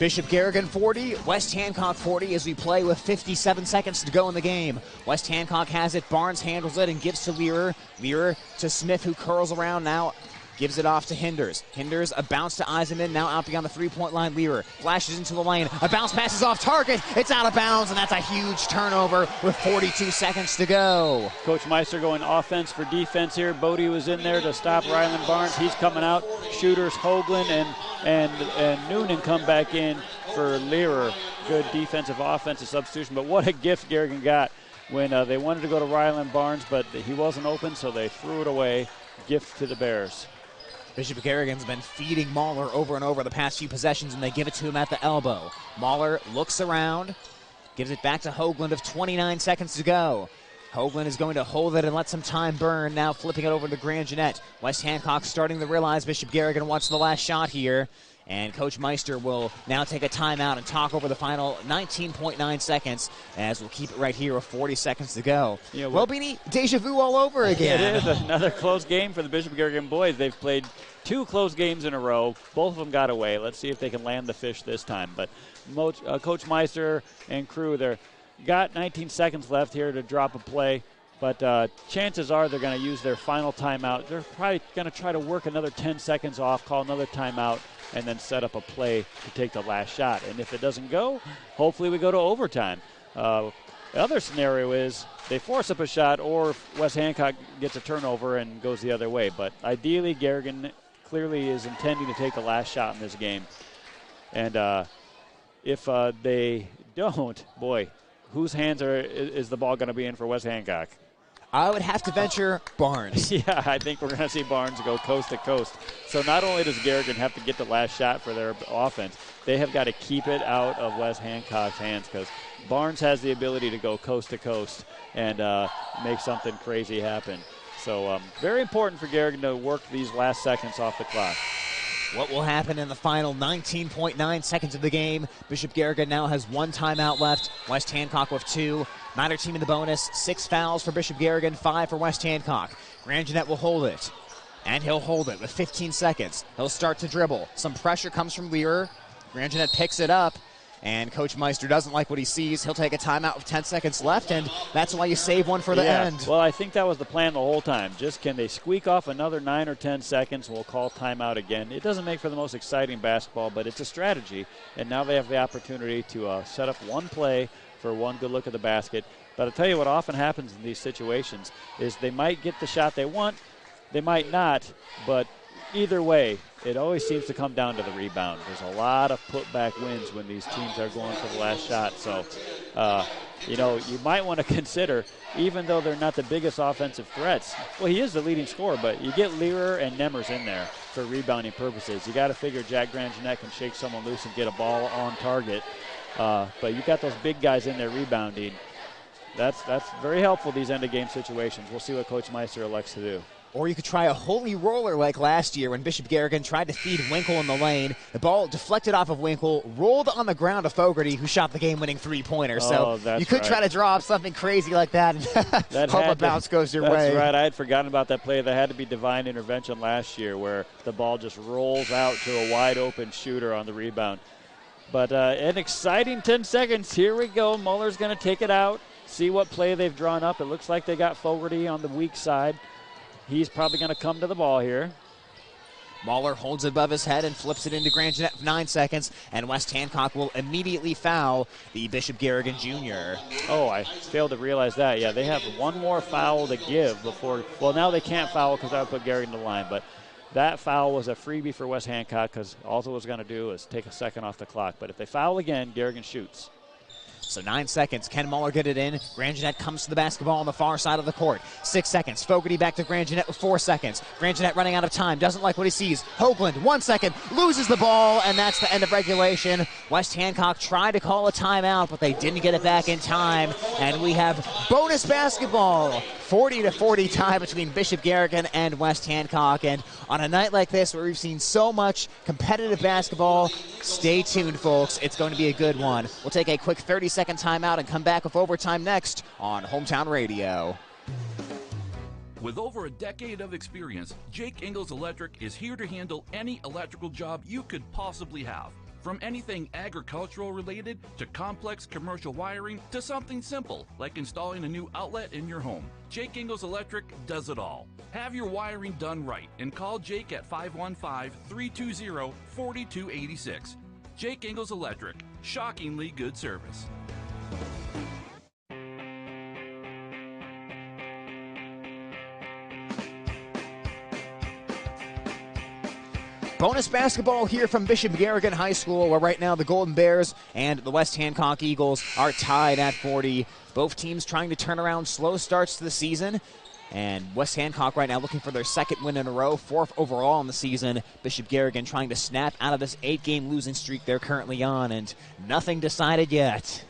Bishop Garrigan 40, West Hancock 40 as we play with 57 seconds to go in the game. West Hancock has it, Barnes handles it and gives to Learer. Learer to Smith, who curls around now, gives it off to Hinders. Hinders, a bounce to Eisenman, now out beyond the three-point line. Learer flashes into the lane, a bounce passes off target, it's out of bounds, and that's a huge turnover with 42 seconds to go. Coach Meister going offense for defense here. Bodie was in there to stop Ryland Barnes. He's coming out. Shooters Hoagland and Noonan come back in for Learer. Good defensive, offensive substitution, but what a gift Garrigan got when they wanted to go to Ryland Barnes, but he wasn't open, so they threw it away. Gift to the Bears. Bishop Garrigan's been feeding Mahler over and over the past few possessions, and they give it to him at the elbow. Mahler looks around, gives it back to Hoagland with 29 seconds to go. Hoagland is going to hold it and let some time burn, now flipping it over to Grand Jeanette. West Hancock starting to realize Bishop Garrigan wants the last shot here, and Coach Meister will now take a timeout and talk over the final 19.9 seconds, as we'll keep it right here with 40 seconds to go. Yeah, well, Beanie, deja vu all over again. It is another close game for the Bishop Garrigan boys. They've played 2 close games in a row. Both of them got away. Let's see if they can land the fish this time. But Coach Meister and crew, they're got 19 seconds left here to drop a play, but chances are they're going to use their final timeout. They're probably going to try to work another 10 seconds off, call another timeout, and then set up a play to take the last shot. And if it doesn't go, hopefully we go to overtime. The other scenario is they force up a shot, or West Hancock gets a turnover and goes the other way. But ideally, Garrigan clearly is intending to take the last shot in this game. And if they don't, boy, whose hands is the ball going to be in for West Hancock? I would have to venture Barnes. Yeah, I think we're going to see Barnes go coast to coast. So not only does Garrigan have to get the last shot for their offense, they have got to keep it out of Wes Hancock's hands because Barnes has the ability to go coast to coast and make something crazy happen. So very important for Garrigan to work these last seconds off the clock. What will happen in the final 19.9 seconds of the game? Bishop Garrigan now has 1 timeout left. West Hancock with 2. Neither team in the bonus. 6 fouls for Bishop Garrigan, 5 for West Hancock. Grand Jeanette will hold it. And he'll hold it with 15 seconds. He'll start to dribble. Some pressure comes from Learer. Grand Jeanette picks it up. And Coach Meister doesn't like what he sees. He'll take a timeout with 10 seconds left, and that's why you save one for the end. Well, I think that was the plan the whole time. Just can they squeak off another 9 or 10 seconds, and we'll call timeout again. It doesn't make for the most exciting basketball, but it's a strategy, and now they have the opportunity to set up one play for one good look at the basket. But I'll tell you what often happens in these situations is they might get the shot they want, they might not, but either way, it always seems to come down to the rebound. There's a lot of putback wins when these teams are going for the last shot. So, you might want to consider, even though they're not the biggest offensive threats, well, he is the leading scorer, but you get Learer and Nemmers in there for rebounding purposes. You got to figure Jack Grand Jeanette can shake someone loose and get a ball on target. But you got those big guys in there rebounding. That's very helpful, these end-of-game situations. We'll see what Coach Meister elects to do. Or you could try a holy roller like last year when Bishop Garrigan tried to feed Winkle in the lane. The ball deflected off of Winkle, rolled on the ground to Fogarty, who shot the game-winning three-pointer. So you could try to draw up something crazy like that and hope a bounce goes your way. That's right. I had forgotten about that play. There had to be divine intervention last year where the ball just rolls out to a wide-open shooter on the rebound. But an exciting 10 seconds. Here we go. Muller's going to take it out, see what play they've drawn up. It looks like they got Fogarty on the weak side. He's probably going to come to the ball here. Mahler holds it above his head and flips it into Grand Jeanette for 9 seconds, and West Hancock will immediately foul the Bishop Garrigan Jr. Oh, I failed to realize that. Yeah, they have one more foul to give before. Well, now they can't foul because I would put Garrigan to the line, but that foul was a freebie for West Hancock because all it was going to do is take a second off the clock. But if they foul again, Garrigan shoots. So 9 seconds. Can Mahler get it in? Grand Jeanette comes to the basketball on the far side of the court. 6 seconds. Fogarty back to Grand Jeanette with 4 seconds. Grand Jeanette running out of time. Doesn't like what he sees. Hoagland, 1 second. Loses the ball, and that's the end of regulation. West Hancock tried to call a timeout, but they didn't get it back in time. And we have bonus basketball. 40-40 tie between Bishop Garrigan and West Hancock. And on a night like this where we've seen so much competitive basketball, stay tuned, folks. It's going to be a good one. We'll take a quick 30-second timeout and come back with overtime next on Hometown Radio. With over a decade of experience, Jake Ingalls Electric is here to handle any electrical job you could possibly have. From anything agricultural related to complex commercial wiring to something simple like installing a new outlet in your home, Jake Ingalls Electric does it all. Have your wiring done right and call Jake at 515-320-4286. Jake Ingalls Electric, shockingly good service. Bonus basketball here from Bishop Garrigan High School, where right now the Golden Bears and the West Hancock Eagles are tied at 40. Both teams trying to turn around slow starts to the season. And West Hancock right now looking for their second win in a row, 4th overall in the season. Bishop Garrigan trying to snap out of this 8-game losing streak they're currently on, and nothing decided yet.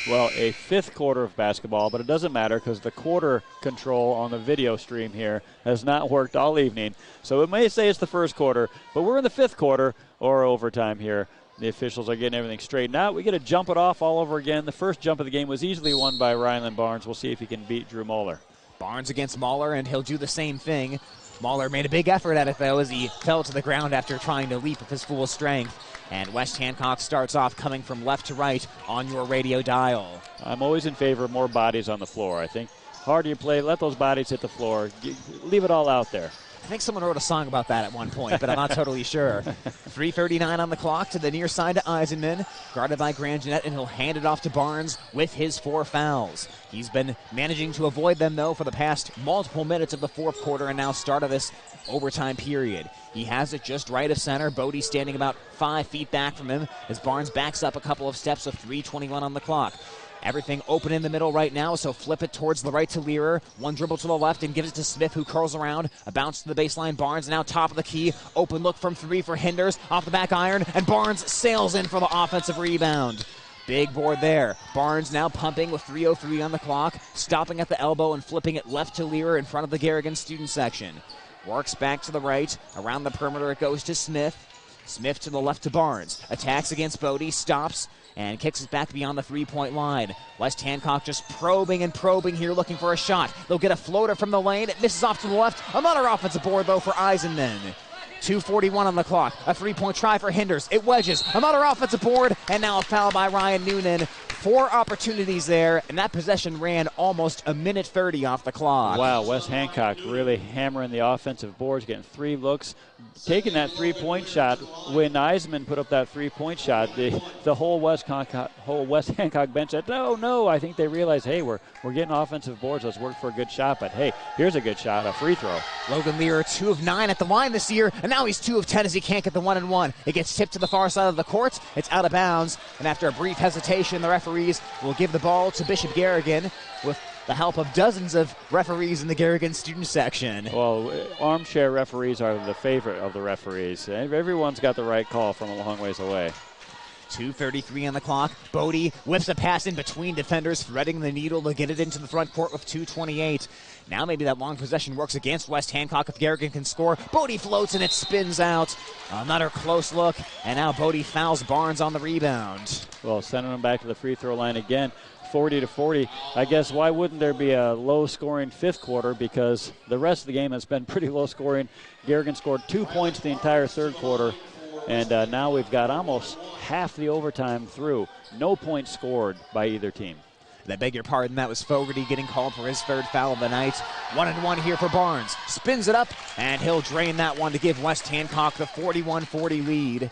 Well, a 5th quarter of basketball, but it doesn't matter because the quarter control on the video stream here has not worked all evening. So it may say it's the 1st quarter, but we're in the 5th quarter or overtime here. The officials are getting everything straightened out. We get to jump it off all over again. The first jump of the game was easily won by Ryland Barnes. We'll see if he can beat Drew Mahler. Barnes against Mahler, and he'll do the same thing. Mahler made a big effort at it, though, as he fell to the ground after trying to leap with his full strength. And West Hancock starts off coming from left to right on your radio dial. I'm always in favor of more bodies on the floor. I think harder you play, let those bodies hit the floor. Leave it all out there. I think someone wrote a song about that at one point, but I'm not totally sure. 3:39 on the clock to the near side to Eisenman, guarded by Grand Jeanette, and he'll hand it off to Barnes with his 4 fouls. He's been managing to avoid them, though, for the past multiple minutes of the 4th quarter and now start of this overtime period. He has it just right of center. Bodie standing about 5 feet back from him as Barnes backs up a couple of steps with 3:21 on the clock. Everything open in the middle right now, so flip it towards the right to Learer. One dribble to the left and gives it to Smith, who curls around. A bounce to the baseline. Barnes now top of the key. Open look from 3 for Hinders. Off the back iron, and Barnes sails in for the offensive rebound. Big board there. Barnes now pumping with 3:03 on the clock. Stopping at the elbow and flipping it left to Learer in front of the Garrigan student section. Works back to the right. Around the perimeter it goes to Smith. Smith to the left to Barnes. Attacks against Bodie. Stops and kicks it back beyond the three-point line. West Hancock just probing and probing here, looking for a shot. They'll get a floater from the lane. It misses off to the left. Another offensive board, though, for Eisenman. 2:41 on the clock. A three-point try for Hinders. It wedges. Another offensive board, and now a foul by Ryan Noonan. 4 opportunities there, and that possession ran almost a minute 30 off the clock. Wow, West Hancock really hammering the offensive boards, getting 3 looks, taking that three-point shot. When Eisman put up that three-point shot, the whole West Hancock bench said, no. I think they realized, hey, we're getting offensive boards. Let's work for a good shot. But, hey, here's a good shot, a free throw. Logan Lear, 2 of 9 at the line this year, and now he's 2 of 10 as he can't get the 1-and-1. It gets tipped to the far side of the court. It's out of bounds, and after a brief hesitation, the referees will give the ball to Bishop Garrigan with the help of dozens of referees in the Garrigan student section. Well, armchair referees are the favorite of the referees. Everyone's got the right call from a long ways away. 2:33 on the clock. Bodie whips a pass in between defenders, threading the needle to get it into the front court with 2:28. Now maybe that long possession works against West Hancock if Garrigan can score. Bodie floats and it spins out. Another close look, and now Bodie fouls Barnes on the rebound. Well, sending him back to the free throw line again. 40-40. I guess why wouldn't there be a low-scoring 5th quarter? Because the rest of the game has been pretty low-scoring. Garrigan scored 2 points the entire 3rd quarter, and now we've got almost half the overtime through. No points scored by either team. I beg your pardon, that was Fogarty getting called for his 3rd foul of the night. 1-and-1 here for Barnes. Spins it up, and he'll drain that one to give West Hancock the 41-40 lead.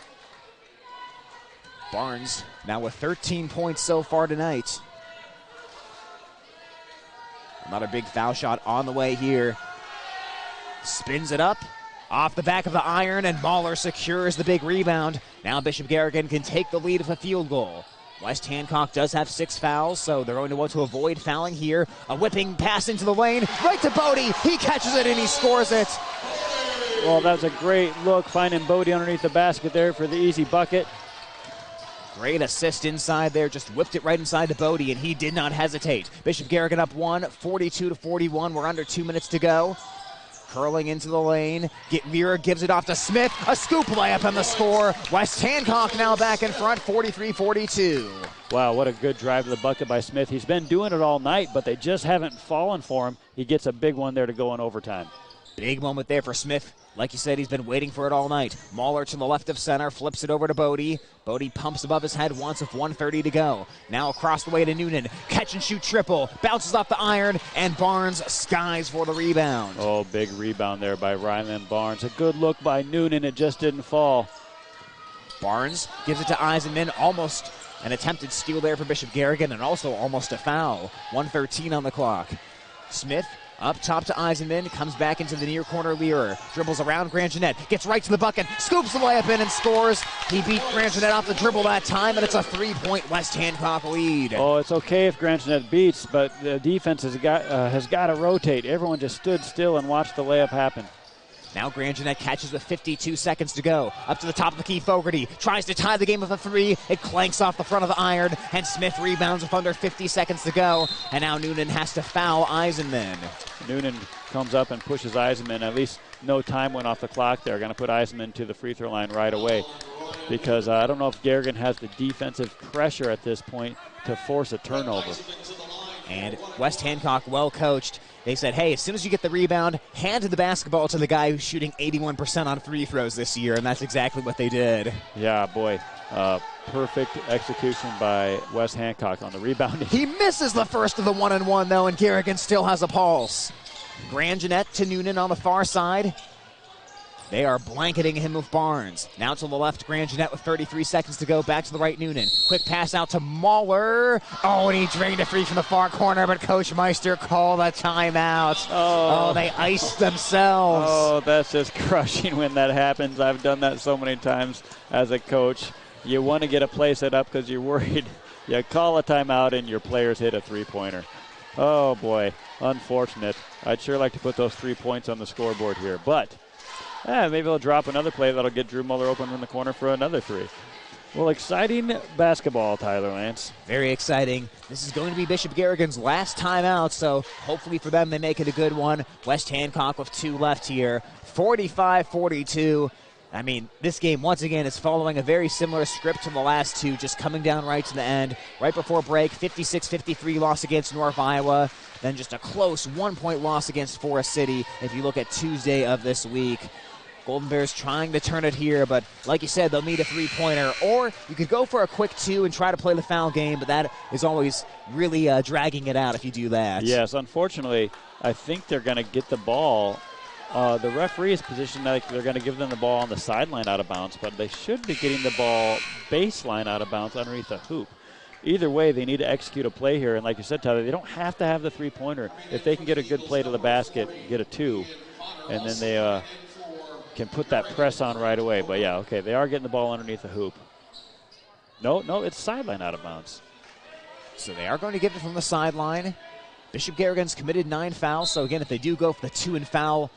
Barnes now with 13 points so far tonight. Another big foul shot on the way here. Spins it up. Off the back of the iron, and Mahler secures the big rebound. Now Bishop Garrigan can take the lead with a field goal. West Hancock does have 6 fouls, so they're going to want to avoid fouling here. A whipping pass into the lane, right to Bodie. He catches it and he scores it. Well, that's a great look, finding Bodie underneath the basket there for the easy bucket. Great assist inside there, just whipped it right inside to Bodie, and he did not hesitate. Bishop Garrigan up 1, 42-41. We're under 2 minutes to go. Curling into the lane. Vera gives it off to Smith. A scoop layup on the score. West Hancock now back in front, 43-42. Wow, what a good drive to the bucket by Smith. He's been doing it all night, but they just haven't fallen for him. He gets a big one there to go in overtime. Big moment there for Smith. Like you said, he's been waiting for it all night. Mahler to the left of center, flips it over to Bodie. Bodie pumps above his head once with 1:30 to go. Now across the way to Noonan. Catch and shoot triple. Bounces off the iron, and Barnes skies for the rebound. Oh, big rebound there by Ryland Barnes. A good look by Noonan. It just didn't fall. Barnes gives it to Eisenman. Almost an attempted steal there for Bishop Garrigan, and also almost a foul. 1:13 on the clock. Smith up top to Eisenman, comes back into the near corner. Learer dribbles around Grandjeanette, gets right to the bucket, scoops the layup in and scores. He beat Grandjeanette off the dribble that time, and it's a 3-point West Hancock lead. Oh, it's okay if Grandjeanette beats, but the defense has got to rotate. Everyone just stood still and watched the layup happen. Now Grandjeanette catches with 52 seconds to go. Up to the top of the key, Fogarty tries to tie the game with a 3. It clanks off the front of the iron, and Smith rebounds with under 50 seconds to go. And now Noonan has to foul Eisenman. Noonan comes up and pushes Eisenman. At least no time went off the clock there. Going to put Eisenman to the free throw line right away, because I don't know if Garrigan has the defensive pressure at this point to force a turnover. And West Hancock, well coached. They said, hey, as soon as you get the rebound, hand the basketball to the guy who's shooting 81% on free throws this year, and that's exactly what they did. Yeah, boy. Perfect execution by West Hancock on the rebounding. He misses the first of the 1-and-1, though, and Garrigan still has a pulse. Grandjeanette to Noonan on the far side. They are blanketing him with Barnes. Now to the left, Grandjeanette with 33 seconds to go. Back to the right, Noonan. Quick pass out to Mahler. Oh, and he drained it free from the far corner, but Coach Meister called a timeout. Oh, they iced themselves. Oh, that's just crushing when that happens. I've done that so many times as a coach. You want to get a play set up because you're worried You call a timeout and your players hit a three-pointer. Oh, boy, unfortunate. I'd sure like to put those 3 points on the scoreboard here. But maybe they'll drop another play that'll get Drew Muller open in the corner for another three. Well, exciting basketball, Tyler Lance. Very exciting. This is going to be Bishop Garrigan's last timeout, so hopefully for them they make it a good one. West Hancock with 2 left here, 45-42. I mean, this game, once again, is following a very similar script to the last two, just coming down right to the end. Right before break, 56-53 loss against North Iowa. Then just a close 1-point loss against Forest City if you look at Tuesday of this week. Golden Bears trying to turn it here, but like you said, they'll need a three-pointer. Or you could go for a quick 2 and try to play the foul game, but that is always really dragging it out if you do that. Yes, unfortunately, I think they're going to get the ball. The referee is positioned like they're going to give them the ball on the sideline out of bounds, but they should be getting the ball baseline out of bounds underneath the hoop. Either way, they need to execute a play here, and like you said, Tyler, they don't have to have the three-pointer. If they can get a good play to the basket, get a 2, and then they can put that press on right away. But, yeah, okay, they are getting the ball underneath the hoop. No, it's sideline out of bounds. So they are going to give it from the sideline. Bishop Garrigan's committed 9 fouls, so again, if they do go for the 2-and-foul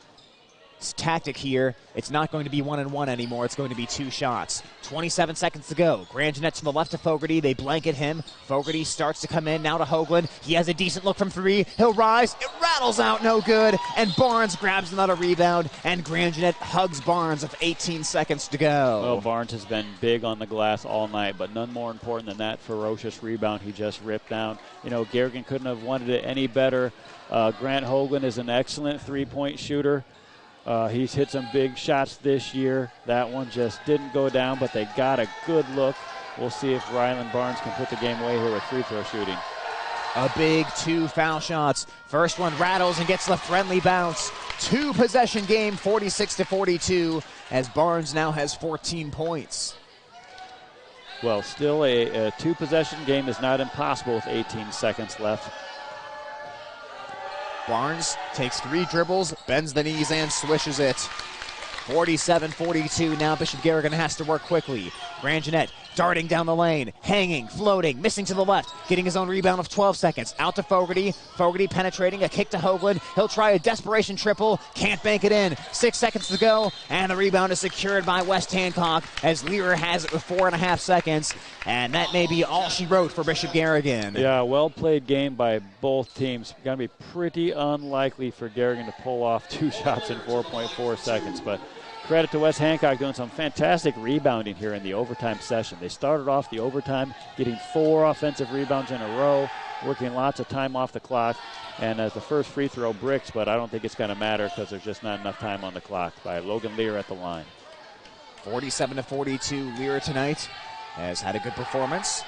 tactic here, it's not going to be 1-and-1 anymore. It's going to be 2 shots. 27 seconds to go. Grand Jeanette to the left of Fogarty. They blanket him. Fogarty starts to come in now to Hoagland. He has a decent look from 3. He'll rise. It rattles out, no good. And Barnes grabs another rebound. And Grand Jeanette hugs Barnes with 18 seconds to go. Well, Barnes has been big on the glass all night, but none more important than that ferocious rebound he just ripped down. You know, Garrigan couldn't have wanted it any better. Grant Hoagland is an excellent three-point shooter. He's hit some big shots this year. That one just didn't go down, but they got a good look. We'll see if Ryland Barnes can put the game away here with free throw shooting. A big 2 foul shots. First one rattles and gets the friendly bounce. 2-possession game, 46-42, as Barnes now has 14 points. Well, still a 2-possession game is not impossible with 18 seconds left. Barnes takes 3 dribbles, bends the knees and swishes it. 47-42. Now Bishop Garrigan has to work quickly. Grand Jeanette darting down the lane, hanging, floating, missing to the left, getting his own rebound of 12 seconds. Out to Fogarty. Fogarty penetrating, a kick to Hoagland. He'll try a desperation triple, can't bank it in. 6 seconds to go, and the rebound is secured by West Hancock as Lear has it with 4.5 seconds. And that may be all she wrote for Bishop Garrigan. Yeah, well-played game by both teams. Going to be pretty unlikely for Garrigan to pull off 2 shots in 4.4 seconds, but credit to West Hancock doing some fantastic rebounding here in the overtime session. They started off the overtime getting 4 offensive rebounds in a row, working lots of time off the clock, and as the first free throw bricks, but I don't think it's going to matter because there's just not enough time on the clock by Logan Lear at the line. 47-42. Lear tonight has had a good performance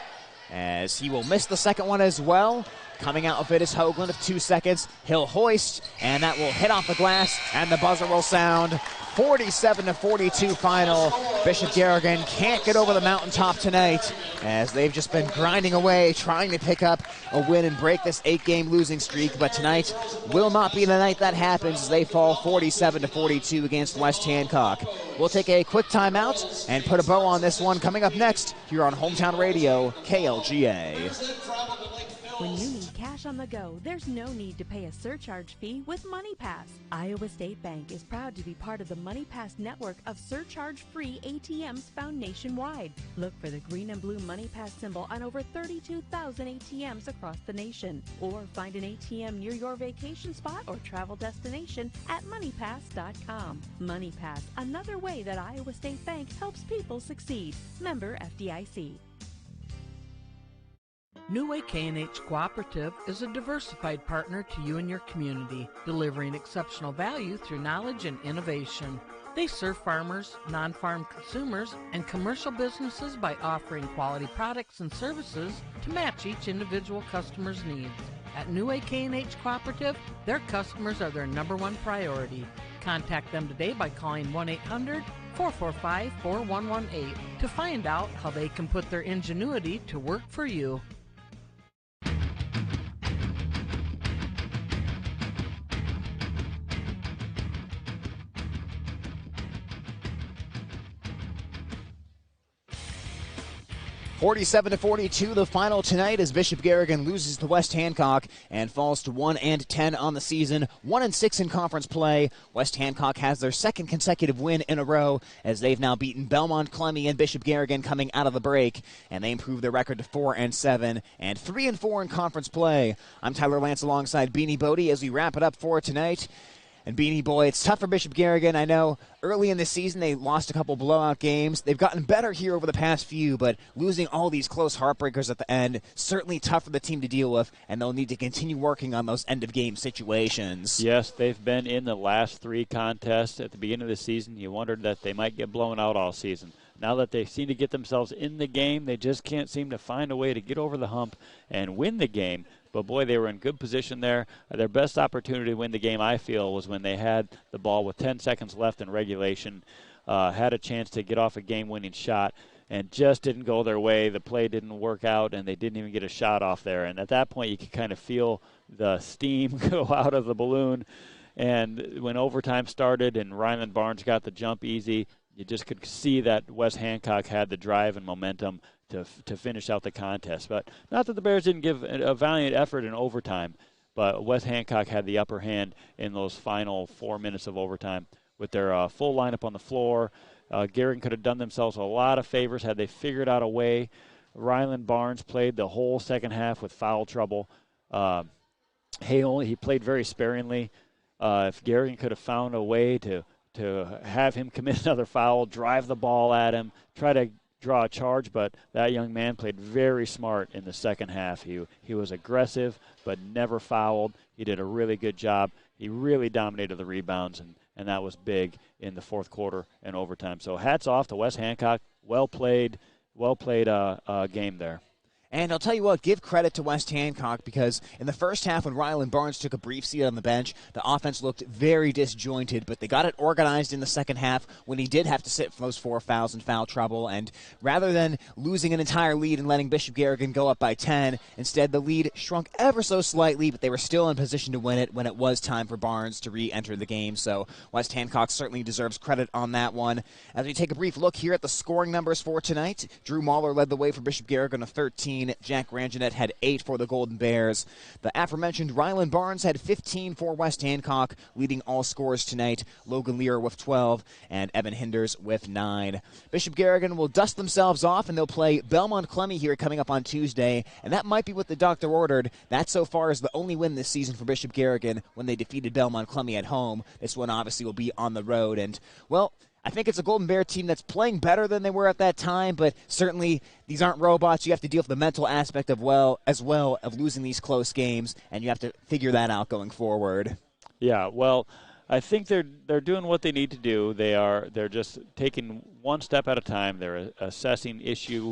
as he will miss the second one as well. Coming out of it is Hoagland of 2 seconds. He'll hoist, and that will hit off the glass, and the buzzer will sound. 47-42 final. Bishop Garrigan can't get over the mountaintop tonight as they've just been grinding away, trying to pick up a win and break this 8-game losing streak. But tonight will not be the night that happens as they fall 47-42 against West Hancock. We'll take a quick timeout and put a bow on this one coming up next here on Hometown Radio, KLGA. When you need cash on the go, there's no need to pay a surcharge fee with MoneyPass. Iowa State Bank is proud to be part of the MoneyPass network of surcharge-free ATMs found nationwide. Look for the green and blue MoneyPass symbol on over 32,000 ATMs across the nation. Or find an ATM near your vacation spot or travel destination at MoneyPass.com. MoneyPass, another way that Iowa State Bank helps people succeed. Member FDIC. New Way K&H Cooperative is a diversified partner to you and your community, delivering exceptional value through knowledge and innovation. They serve farmers, non-farm consumers, and commercial businesses by offering quality products and services to match each individual customer's needs. At New Way K&H Cooperative, their customers are their #1 priority. Contact them today by calling 1-800-445-4118 to find out how they can put their ingenuity to work for you. 47-42, the final tonight as Bishop Garrigan loses to West Hancock and falls to 1-10 on the season, 1-6 in conference play. West Hancock has their second consecutive win in a row as they've now beaten Belmont Clemmy and Bishop Garrigan coming out of the break, and they improve their record to 4-7 and 3-4 in conference play. I'm Tyler Lance alongside Beanie Bodie as we wrap it up for tonight. And Beanie Boy, it's tough for Bishop Garrigan. I know early in the season they lost a couple blowout games. They've gotten better here over the past few, but losing all these close heartbreakers at the end, certainly tough for the team to deal with, and they'll need to continue working on those end-of-game situations. Yes, they've been in the last 3 contests at the beginning of the season. You wondered that they might get blown out all season. Now that they seem to get themselves in the game, they just can't seem to find a way to get over the hump and win the game. But, boy, they were in good position there. Their best opportunity to win the game, I feel, was when they had the ball with 10 seconds left in regulation, had a chance to get off a game-winning shot, and just didn't go their way. The play didn't work out, and they didn't even get a shot off there. And at that point, you could kind of feel the steam go out of the balloon. And when overtime started and Ryland Barnes got the jump easy, you just could see that West Hancock had the drive and momentum to finish out the contest. But not that the Bears didn't give a valiant effort in overtime, but West Hancock had the upper hand in those final 4 minutes of overtime with their full lineup on the floor. Garrigan could have done themselves a lot of favors had they figured out a way. Ryland Barnes played the whole second half with foul trouble. He played very sparingly. If Garrigan could have found a way to have him commit another foul, drive the ball at him, try to draw a charge, but that young man played very smart in the second half. He was aggressive but never fouled. He did a really good job. He really dominated the rebounds, and that was big in the fourth quarter and overtime. So hats off to West Hancock. Well played game there. And I'll tell you what, give credit to West Hancock because in the first half when Ryland Barnes took a brief seat on the bench, the offense looked very disjointed, but they got it organized in the second half when he did have to sit for those 4 fouls and foul trouble. And rather than losing an entire lead and letting Bishop Garrigan go up by 10, instead the lead shrunk ever so slightly, but they were still in position to win it when it was time for Barnes to re-enter the game. So West Hancock certainly deserves credit on that one. As we take a brief look here at the scoring numbers for tonight, Drew Mahler led the way for Bishop Garrigan with 13. Jack Ranjanet had 8 for the Golden Bears. The aforementioned Ryland Barnes had 15 for West Hancock, leading all scorers tonight. Logan Lear with 12 and Evan Hinders with 9. Bishop Garrigan will dust themselves off and they'll play Belmont Clemmy here coming up on Tuesday, and that might be what the doctor ordered. That so far is the only win this season for Bishop Garrigan when they defeated Belmont Clemmy at home. This one obviously will be on the road, and, well, I think it's a Golden Bear team that's playing better than they were at that time, but certainly these aren't robots. You have to deal with the mental aspect of losing these close games, and you have to figure that out going forward. Yeah, well, I think they're doing what they need to do. They're just taking one step at a time. They're assessing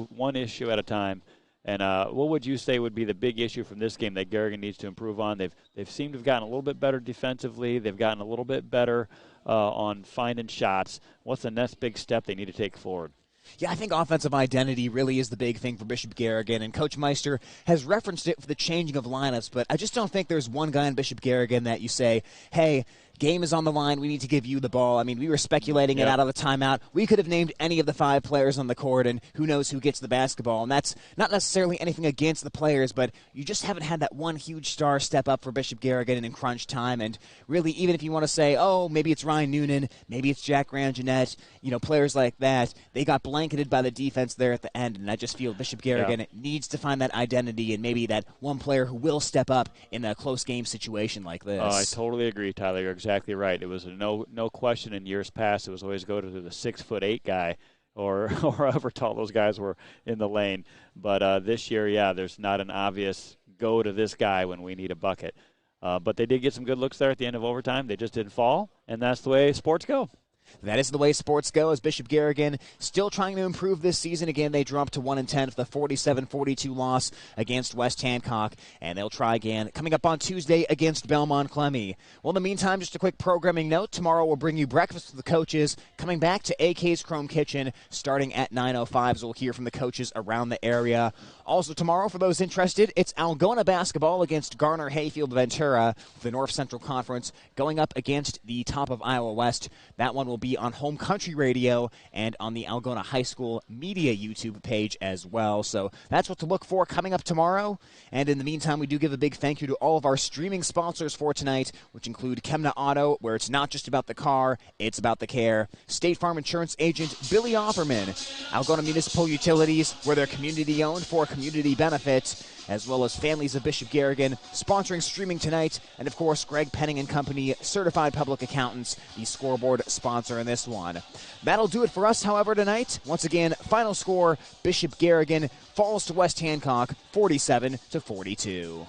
one issue at a time. And what would you say would be the big issue from this game that Garrigan needs to improve on? They've seemed to have gotten a little bit better defensively. They've gotten a little bit better on finding shots. What's the next big step they need to take forward? Yeah, I think offensive identity really is the big thing for Bishop Garrigan, and Coach Meister has referenced it for the changing of lineups, but I just don't think there's one guy in Bishop Garrigan that you say, hey, game is on the line, we need to give you the ball. I mean, we were speculating it out of the timeout. We could have named any of the 5 players on the court, and who knows who gets the basketball. And that's not necessarily anything against the players, but you just haven't had that one huge star step up for Bishop Garrigan in crunch time. And really, even if you want to say, oh, maybe it's Ryan Noonan, maybe it's Jack Ranjanet, players like that, they got blanketed by the defense there at the end. And I just feel Bishop Garrigan needs to find that identity and maybe that one player who will step up in a close game situation like this. I totally agree, Tyler. You're exactly right. It was no question in years past. It was always go to the 6'8" guy or however tall those guys were in the lane. But this year, there's not an obvious go to this guy when we need a bucket. But they did get some good looks there at the end of overtime. They just didn't fall, and that's the way sports go. That is the way sports go as Bishop Garrigan still trying to improve this season. Again, they dropped to 1-10 for the 47-42 loss against West Hancock, and they'll try again coming up on Tuesday against Belmont Clemmy. Well, in the meantime, just a quick programming note. Tomorrow we'll bring you Breakfast with the Coaches coming back to AK's Chrome Kitchen starting at 9:05, so we'll hear from the coaches around the area. Also tomorrow, for those interested, it's Algona basketball against Garner Hayfield Ventura, the North Central Conference, going up against the top of Iowa West. That one will be on Home Country Radio and on the Algona High School Media YouTube page as well. So that's what to look for coming up tomorrow. And in the meantime, we do give a big thank you to all of our streaming sponsors for tonight, which include Kemna Auto, where it's not just about the car, it's about the care. State Farm Insurance Agent Billy Offerman. Algona Municipal Utilities, where they're community-owned for community benefit, as well as Families of Bishop Garrigan, sponsoring streaming tonight, and of course, Greg Penning and Company, Certified Public Accountants, the scoreboard sponsor in this one. That'll do it for us, however, tonight. Once again, final score, Bishop Garrigan falls to West Hancock, 47-42.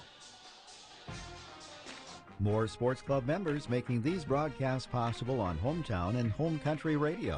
More Sports Club members making these broadcasts possible on Hometown and Home Country Radio.